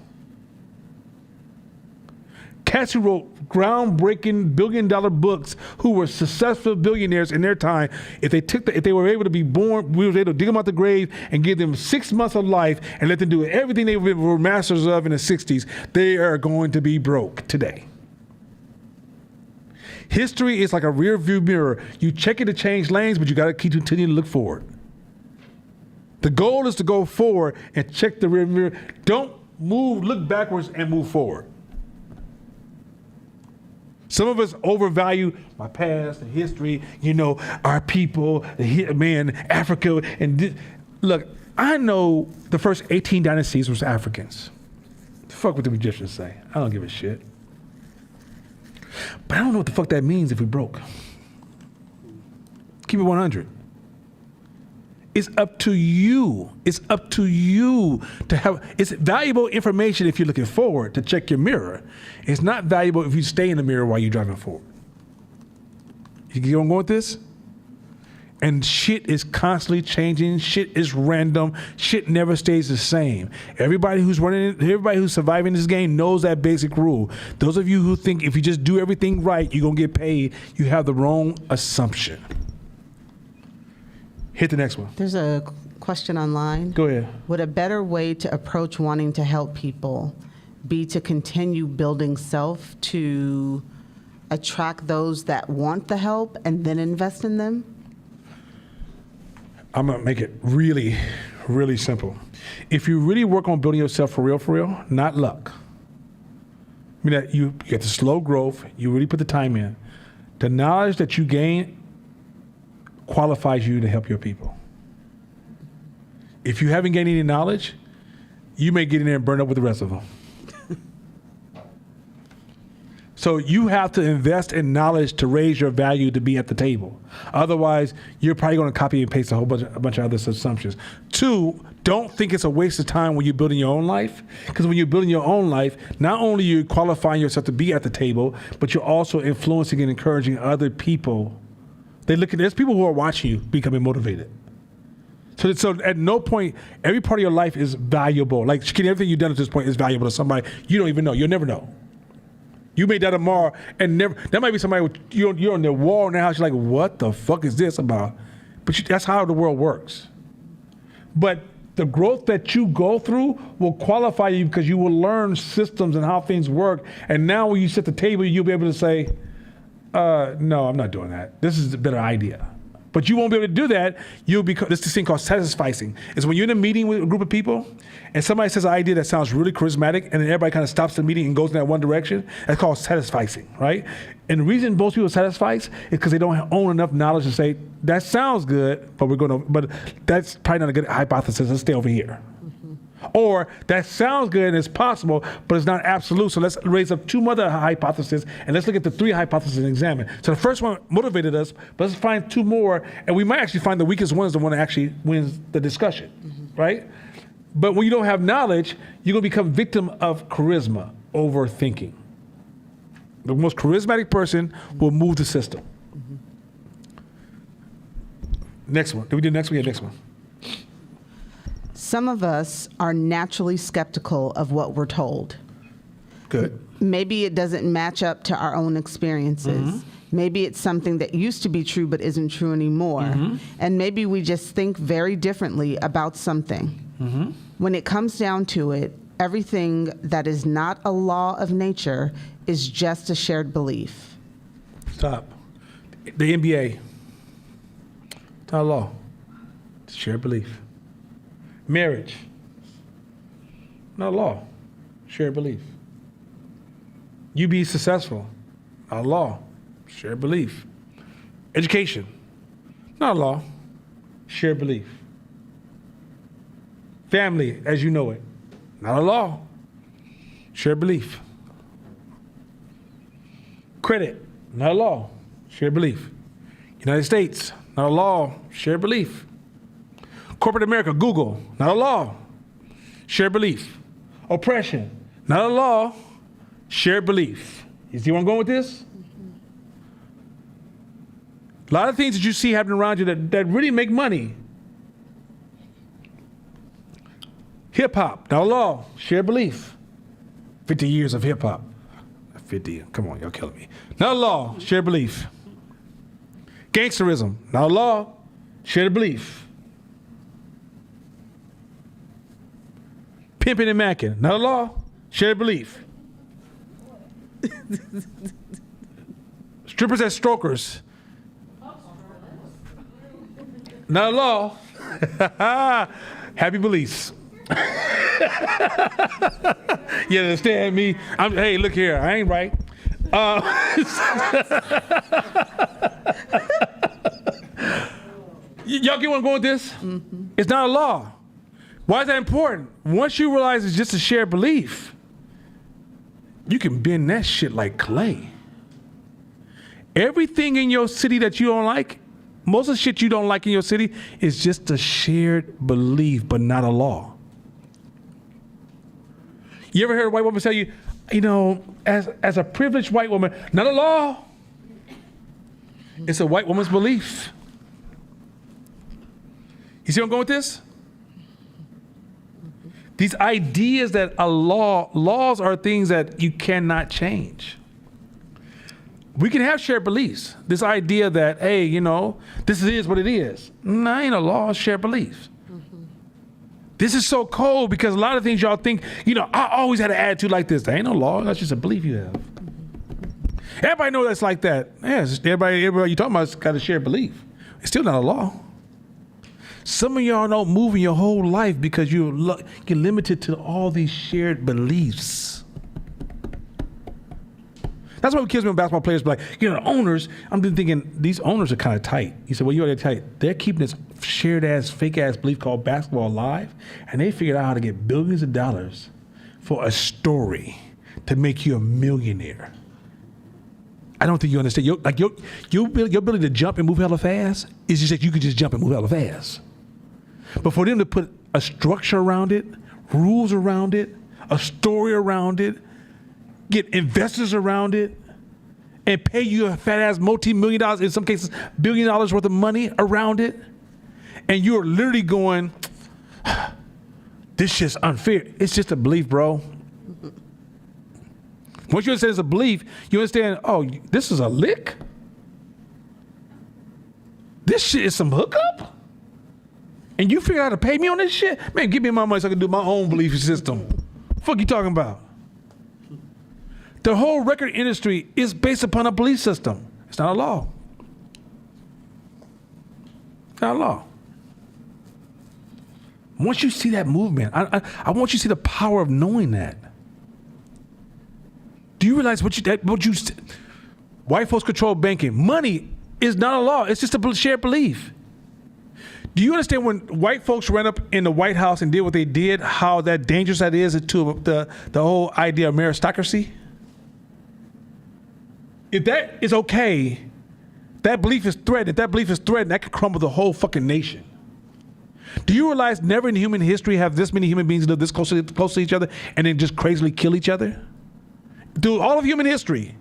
Cats who wrote groundbreaking billion-dollar books, who were successful billionaires in their time, if they were able to be born, we were able to dig them out the grave and give them 6 months of life and let them do everything they were masters of in the 60s, they are going to be broke today. History is like a rear view mirror. You check it to change lanes, but you got to keep continuing to look forward. The goal is to go forward and check the rear mirror. Don't look backwards and move forward. Some of us overvalue my past, the history, our people, Africa. Look, I know the first 18 dynasties was Africans. The fuck what the Egyptians say? I don't give a shit. But I don't know what the fuck that means if we broke. Keep it 100. It's up to you. It's up to you to have, it's valuable information if you're looking forward to check your mirror. It's not valuable if you stay in the mirror while you're driving forward. You get where I'm going with this? And shit is constantly changing. Shit is random. Shit never stays the same. Everybody who's surviving this game knows that basic rule. Those of you who think if you just do everything right, you're going to get paid, you have the wrong assumption. Hit the next one. There's a question online. Go ahead. Would a better way to approach wanting to help people be to continue building self to attract those that want the help and then invest in them? I'm going to make it really, really simple. If you really work on building yourself for real, not luck. I mean, that you get the slow growth, you really put the time in. The knowledge that you gain qualifies you to help your people. If you haven't gained any knowledge, you may get in there and burn up with the rest of them. So you have to invest in knowledge to raise your value to be at the table. Otherwise, you're probably going to copy and paste a bunch of other assumptions. 2, don't think it's a waste of time when you're building your own life. Because when you're building your own life, not only are you qualifying yourself to be at the table, but you're also influencing and encouraging other people. There's people who are watching you becoming motivated. So at no point, every part of your life is valuable. Like, everything you've done at this point is valuable to somebody you don't even know. You'll never know. You made that tomorrow, and that might be somebody you're on their wall in their house. You're like, what the fuck is this about? But that's how the world works. But the growth that you go through will qualify you because you will learn systems and how things work. And now when you sit at the table, you'll be able to say, no, I'm not doing that. This is a better idea. But you won't be able to do that. This thing called satisficing. It's when you're in a meeting with a group of people and somebody says an idea that sounds really charismatic and then everybody kind of stops the meeting and goes in that one direction. That's called satisficing, right? And the reason most people satisfice is because they don't own enough knowledge to say, that sounds good, but that's probably not a good hypothesis. Let's stay over here. Or that sounds good and it's possible, but it's not absolute. So let's raise up 2 other hypotheses and let's look at the 3 hypotheses and examine. So the first one motivated us, but let's find 2 more, and we might actually find the weakest one is the one that actually wins the discussion, right? But when you don't have knowledge, you're going to become victim of charisma, overthinking. The most charismatic person will move the system. Next one. Did we do the next one? Yeah, next one. Some of us are naturally skeptical of what we're told. Good. Maybe it doesn't match up to our own experiences. Maybe it's something that used to be true but isn't true anymore. And maybe we just think very differently about something. When it comes down to it, everything that is not a law of nature is just a shared belief. Stop. The NBA. It's not a law. It's a shared belief. Marriage. Not a law. Shared belief. You be successful. Not a law. Shared belief. Education, not a law, shared belief. Family, as you know it, not a law, shared belief. Credit, not a law, shared belief. United States, not a law, shared belief. Corporate America, Google, not a law, shared belief. Oppression, not a law, shared belief. You see where I'm going with this? A lot of things that you see happening around you that really make money. Hip hop, not a law, shared belief. 50 years of hip hop. 50, come on, y'all killing me. Not a law, shared belief. Gangsterism, not a law, shared belief. Pimping and macking, not a law, shared belief. Strippers as strokers, not a law, happy beliefs. You understand me? Hey, look here, I ain't right. Y'all get where I'm going with this? Mm-hmm. It's not a law. Why is that important? Once you realize it's just a shared belief, you can bend that shit like clay. Everything in your city that you don't like, most of the shit you don't like in your city is just a shared belief, but not a law. You ever heard a white woman tell you, you know, as a privileged white woman, not a law. It's a white woman's belief. You see where I'm going with this? These ideas that laws are things that you cannot change. We can have shared beliefs. This idea that, hey, you know, this is what it is. No, ain't a law, it's shared beliefs. This is so cold because a lot of things y'all think, you know, I always had an attitude like this. There ain't no law, that's just a belief you have. Everybody knows that's like that. Yeah, everybody you talking about has got a shared belief. It's still not a law. Some of y'all don't move in your whole life because you're limited to all these shared beliefs. That's why kids when basketball players be like, you know, the owners, I'm just thinking, these owners are kind of tight. You say, well, you're tight. They're keeping this shared ass, fake ass belief called basketball alive, and they figured out how to get billions of dollars for a story to make you a millionaire. I don't think you understand. Your ability to jump and move hella fast is just that you can just jump and move hella fast. But for them to put a structure around it, rules around it, a story around it, get investors around it, and pay you a fat ass multi-million dollars, in some cases, $1 billion worth of money around it, and you're literally going, this shit's unfair. It's just a belief, bro. Once you understand it's a belief, you understand, oh, this is a lick? This shit is some hookup? And you figure out how to pay me on this shit? Man, give me my money so I can do my own belief system. Fuck you talking about? The whole record industry is based upon a belief system. It's not a law. It's not a law. Once you see that movement, I want you to see the power of knowing that. Do you realize white folks control banking? Money is not a law. It's just a shared belief. Do you understand when white folks ran up in the White House and did what they did, how that dangerous that is to the whole idea of meritocracy? If that is okay, that belief is threatened. If that belief is threatened, that could crumble the whole fucking nation. Do you realize never in human history have this many human beings live this close to each other and then just crazily kill each other? Through all of human history,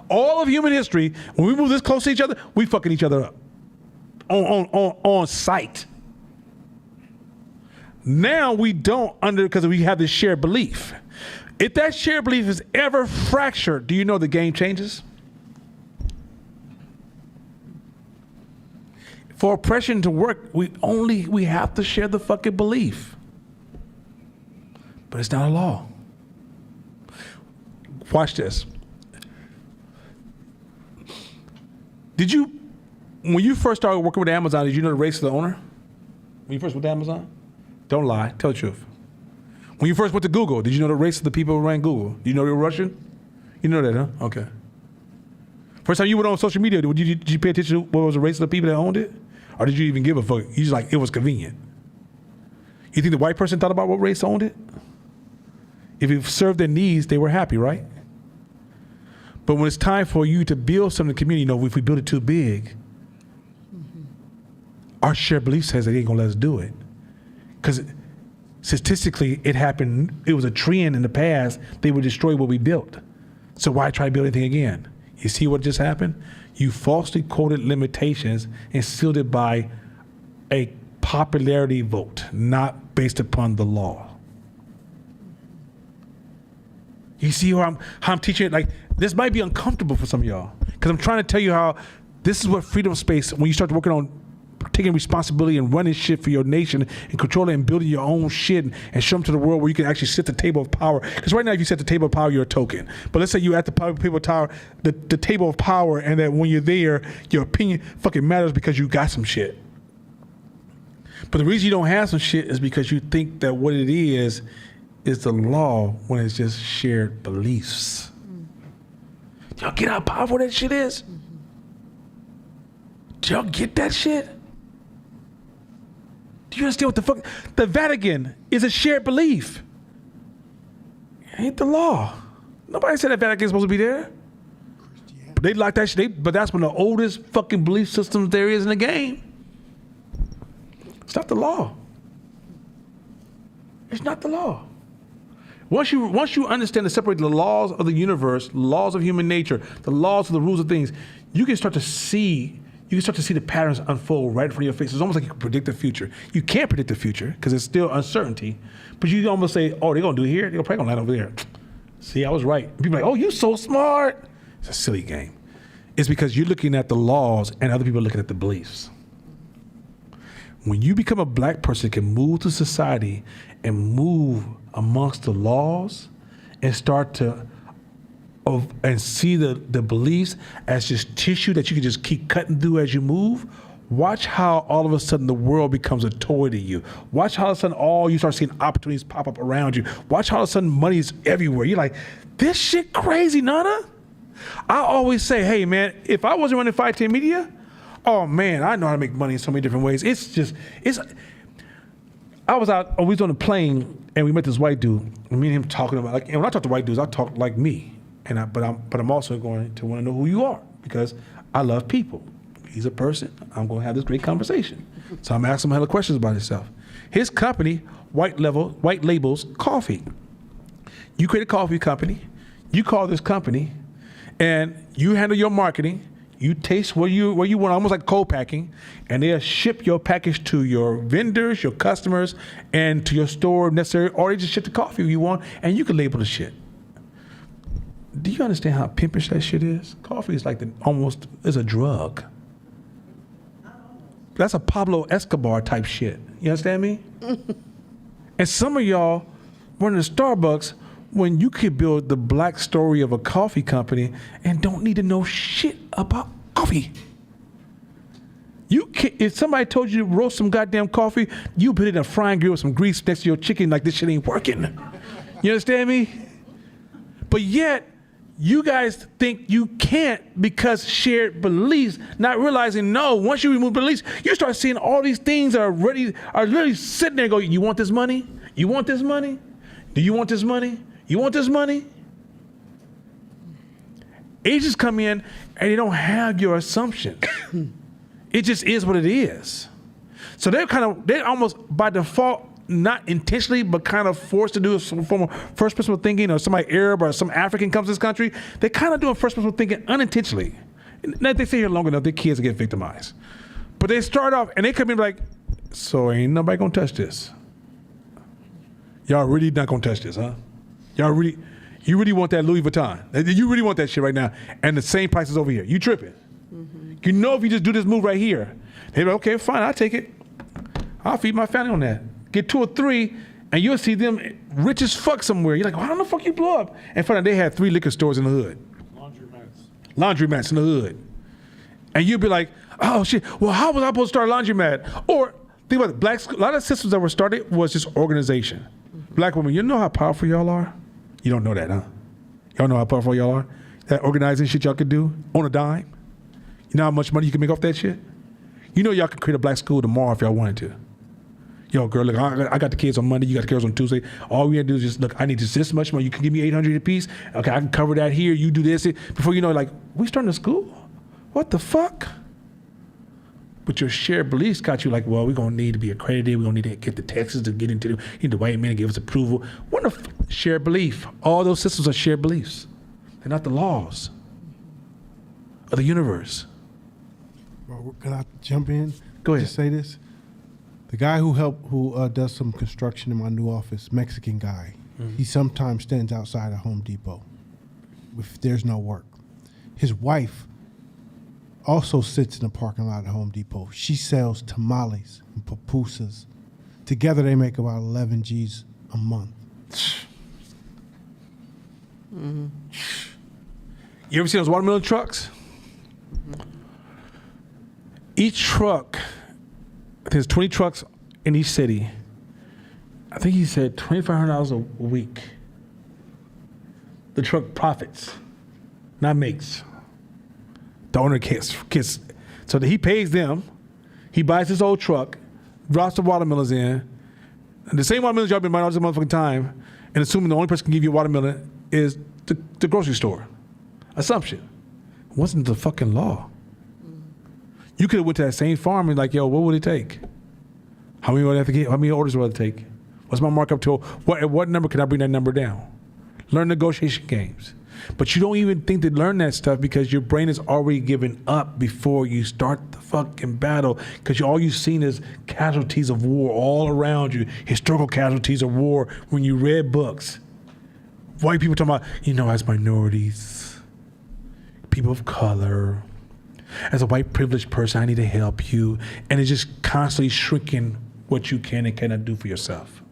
when we move this close to each other, we fucking each other up on sight. Now we don't because we have this shared belief. If that shared belief is ever fractured, do you know the game changes? For oppression to work, we have to share the fucking belief. But it's not a law. Watch this. When you first started working with Amazon, did you know the race of the owner? When you first went to Amazon? Don't lie, tell the truth. When you first went to Google, did you know the race of the people who ran Google? Do you know they were Russian? You know that, huh? Okay. First time you went on social media, did you pay attention to what was the race of the people that owned it? Or did you even give a fuck? You just like, it was convenient. You think the white person thought about what race owned it? If it served their needs, they were happy, right? But when it's time for you to build something in the community, if we build it too big, our shared belief says that they ain't gonna let us do it. Because statistically, it happened, it was a trend in the past, they would destroy what we built. So why try to build anything again? You see what just happened? You falsely quoted limitations and sealed it by a popularity vote, not based upon the law. You see how I'm teaching it? Like, this might be uncomfortable for some of y'all, because I'm trying to tell you how this is what freedom space, when you start working on taking responsibility and running shit for your nation and controlling and building your own shit and show them to the world where you can actually sit at the table of power. Because right now, if you sit at the table of power, you're a token. But let's say you're at the table of power, the table of power, and that when you're there, your opinion fucking matters because you got some shit. But the reason you don't have some shit is because you think that what it is the law when it's just shared beliefs. Y'all get how powerful that shit is? Do y'all get that shit? Do you understand what the fuck? The Vatican is a shared belief. It ain't the law. Nobody said that Vatican is supposed to be there. But they like that shit. But that's one of the oldest fucking belief systems there is in the game. It's not the law. It's not the law. Once you understand to separate the laws of the universe, laws of human nature, the laws of the rules of things, you can start to see the patterns unfold right in front of your face. It's almost like you can predict the future. You can't predict the future because it's still uncertainty, but you can almost say, oh, they're gonna do it here, they're probably gonna land over there. See, I was right. And people are like, oh, you're so smart. It's a silly game. It's because you're looking at the laws and other people are looking at the beliefs. When you become a black person, can move through society and move amongst the laws and start to and see the beliefs as just tissue that you can just keep cutting through as you move, watch how all of a sudden the world becomes a toy to you. Watch how all of a sudden you start seeing opportunities pop up around you. Watch how all of a sudden money's everywhere. You're like, this shit crazy, Nana. I always say, hey man, if I wasn't running 510 Media, oh man, I know how to make money in so many different ways. I was on a plane and we met this white dude. And me and him talking about, like, and when I talk to white dudes, I talk like me. But I'm also going to want to know who you are because I love people. He's a person. I'm going to have this great conversation. So I'm asking him hella questions about himself. His company, White Labels Coffee. You create a coffee company. You call this company, and you handle your marketing. You taste where you want, almost like co-packing, and they'll ship your package to your vendors, your customers, and to your store if necessary, or they just ship the coffee you want, and you can label the shit. Do you understand how pimpish that shit is? Coffee is like is a drug. That's a Pablo Escobar type shit. You understand me? And some of y'all running to Starbucks when you could build the black story of a coffee company and don't need to know shit about coffee. If somebody told you to roast some goddamn coffee, you put it in a frying grill with some grease next to your chicken like this shit ain't working. You understand me? But yet, you guys think you can't because shared beliefs, not realizing, no, once you remove beliefs, you start seeing all these things are literally sitting there and go, you want this money? You want this money? Do you want this money? You want this money? Agents come in and they don't have your assumptions. It just is what it is. So they're almost by default, not intentionally, but kind of forced to do some form of first person thinking, or somebody Arab or some African comes to this country, they're kind of doing first person thinking unintentionally. Now, they stay here long enough, their kids get victimized. But they start off and they come in like, so ain't nobody gonna touch this. Y'all really not gonna touch this, huh? You really want that Louis Vuitton. You really want that shit right now. And the same price is over here. You tripping. Mm-hmm. You know if you just do this move right here, they're like, okay, fine, I'll take it. I'll feed my family on that. Get 2 or 3, and you'll see them rich as fuck somewhere. You're like, well, how the fuck you blow up? And find out they had 3 liquor stores in the hood. Laundromats in the hood. And you'll be like, oh shit, well, how was I supposed to start a laundromat? Or think about it, a lot of systems that were started was just organization. Mm-hmm. Black women, you know how powerful y'all are? You don't know that, huh? Y'all know how powerful y'all are? that organizing shit y'all could do on a dime? You know how much money you can make off that shit? You know y'all could create a black school tomorrow if y'all wanted to. Yo, girl, look, I got the kids on Monday, you got the kids on Tuesday. All we gotta do is just, look, I need just this much money. You can give me $800 a piece. Okay, I can cover that here. You do this. Before you know, like, we starting a school? What the fuck? But your shared beliefs got you like, well, we're gonna need to be accredited. We're gonna need to get the taxes to get into need the white man to give us approval. What the shared belief? All those systems are shared beliefs. They're not the laws of the universe. Well, can I jump in? Go ahead. Just say this. The guy who does some construction in my new office, Mexican guy, he sometimes stands outside of Home Depot if there's no work. His wife also sits in the parking lot at Home Depot. She sells tamales and pupusas. Together they make about 11 G's a month. You ever see those watermelon trucks? Each truck, there's 20 trucks in each city. I think he said $2,500 a week. The truck profits, not makes. The owner gets so that he pays them. He buys his old truck, drops the watermelons in, and the same watermelons y'all been buying all this motherfucking time, and assuming the only person can give you a watermelon is the grocery store. Assumption. It wasn't the fucking law. You could have went to that same farm and like, yo, what would it take? How many would I have to get? How many orders would it take? What's my markup to? What number can I bring that number down? Learn negotiation games. But you don't even think to learn that stuff because your brain is already given up before you start the fucking battle, because all you've seen is casualties of war all around you, historical casualties of war when you read books. White people talking about, as minorities, people of color, as a white privileged person, I need to help you. And it's just constantly shrinking what you can and cannot do for yourself.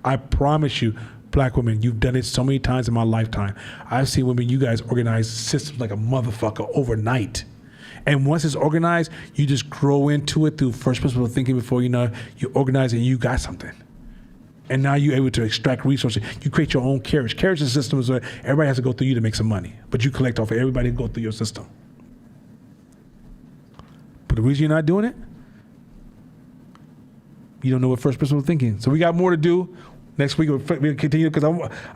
I promise you, black women, you've done it so many times in my lifetime. I've seen women, you guys organize systems like a motherfucker overnight. And once it's organized, you just grow into it through first principle thinking before you know, you organize it and you got something. And now you're able to extract resources. You create your own carriage. Carriage system is where everybody has to go through you to make some money. But you collect off of everybody who go through your system. But the reason you're not doing it, you don't know what first principle thinking. So we got more to do. Next week we'll continue because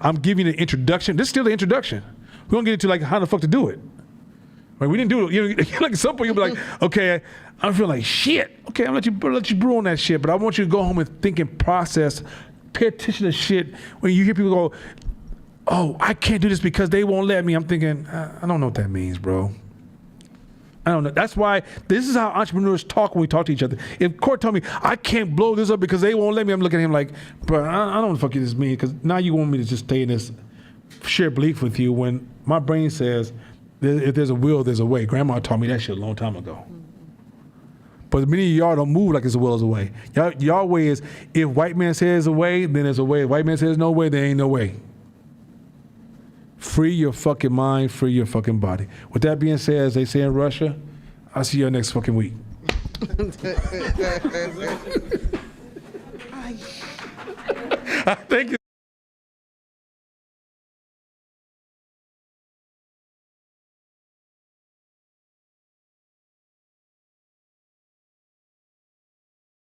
I'm giving you the introduction. This is still the introduction. We won't get into like how the fuck to do it. Right? We didn't do it. Like at some point you'll be like, okay, I feel like shit. Okay, I'm gonna let you brew on that shit. But I want you to go home and think and process. Pay attention to shit. When you hear people go, oh, I can't do this because they won't let me. I'm thinking, I don't know what that means, bro. I don't know. That's why this is how entrepreneurs talk when we talk to each other. If Court told me, I can't blow this up because they won't let me, I'm looking at him like, bro, I don't know what the fuck this means, because now you want me to just stay in this shared belief with you when my brain says, if there's a will, there's a way. Grandma taught me that shit a long time ago. But many of y'all don't move like there's a will, there's a way. Y'all way is, if white man says a way, then there's a way. If white man says no way, there ain't no way. Free your fucking mind, free your fucking body. With that being said, as they say in Russia, I'll see you next fucking week. Thank you.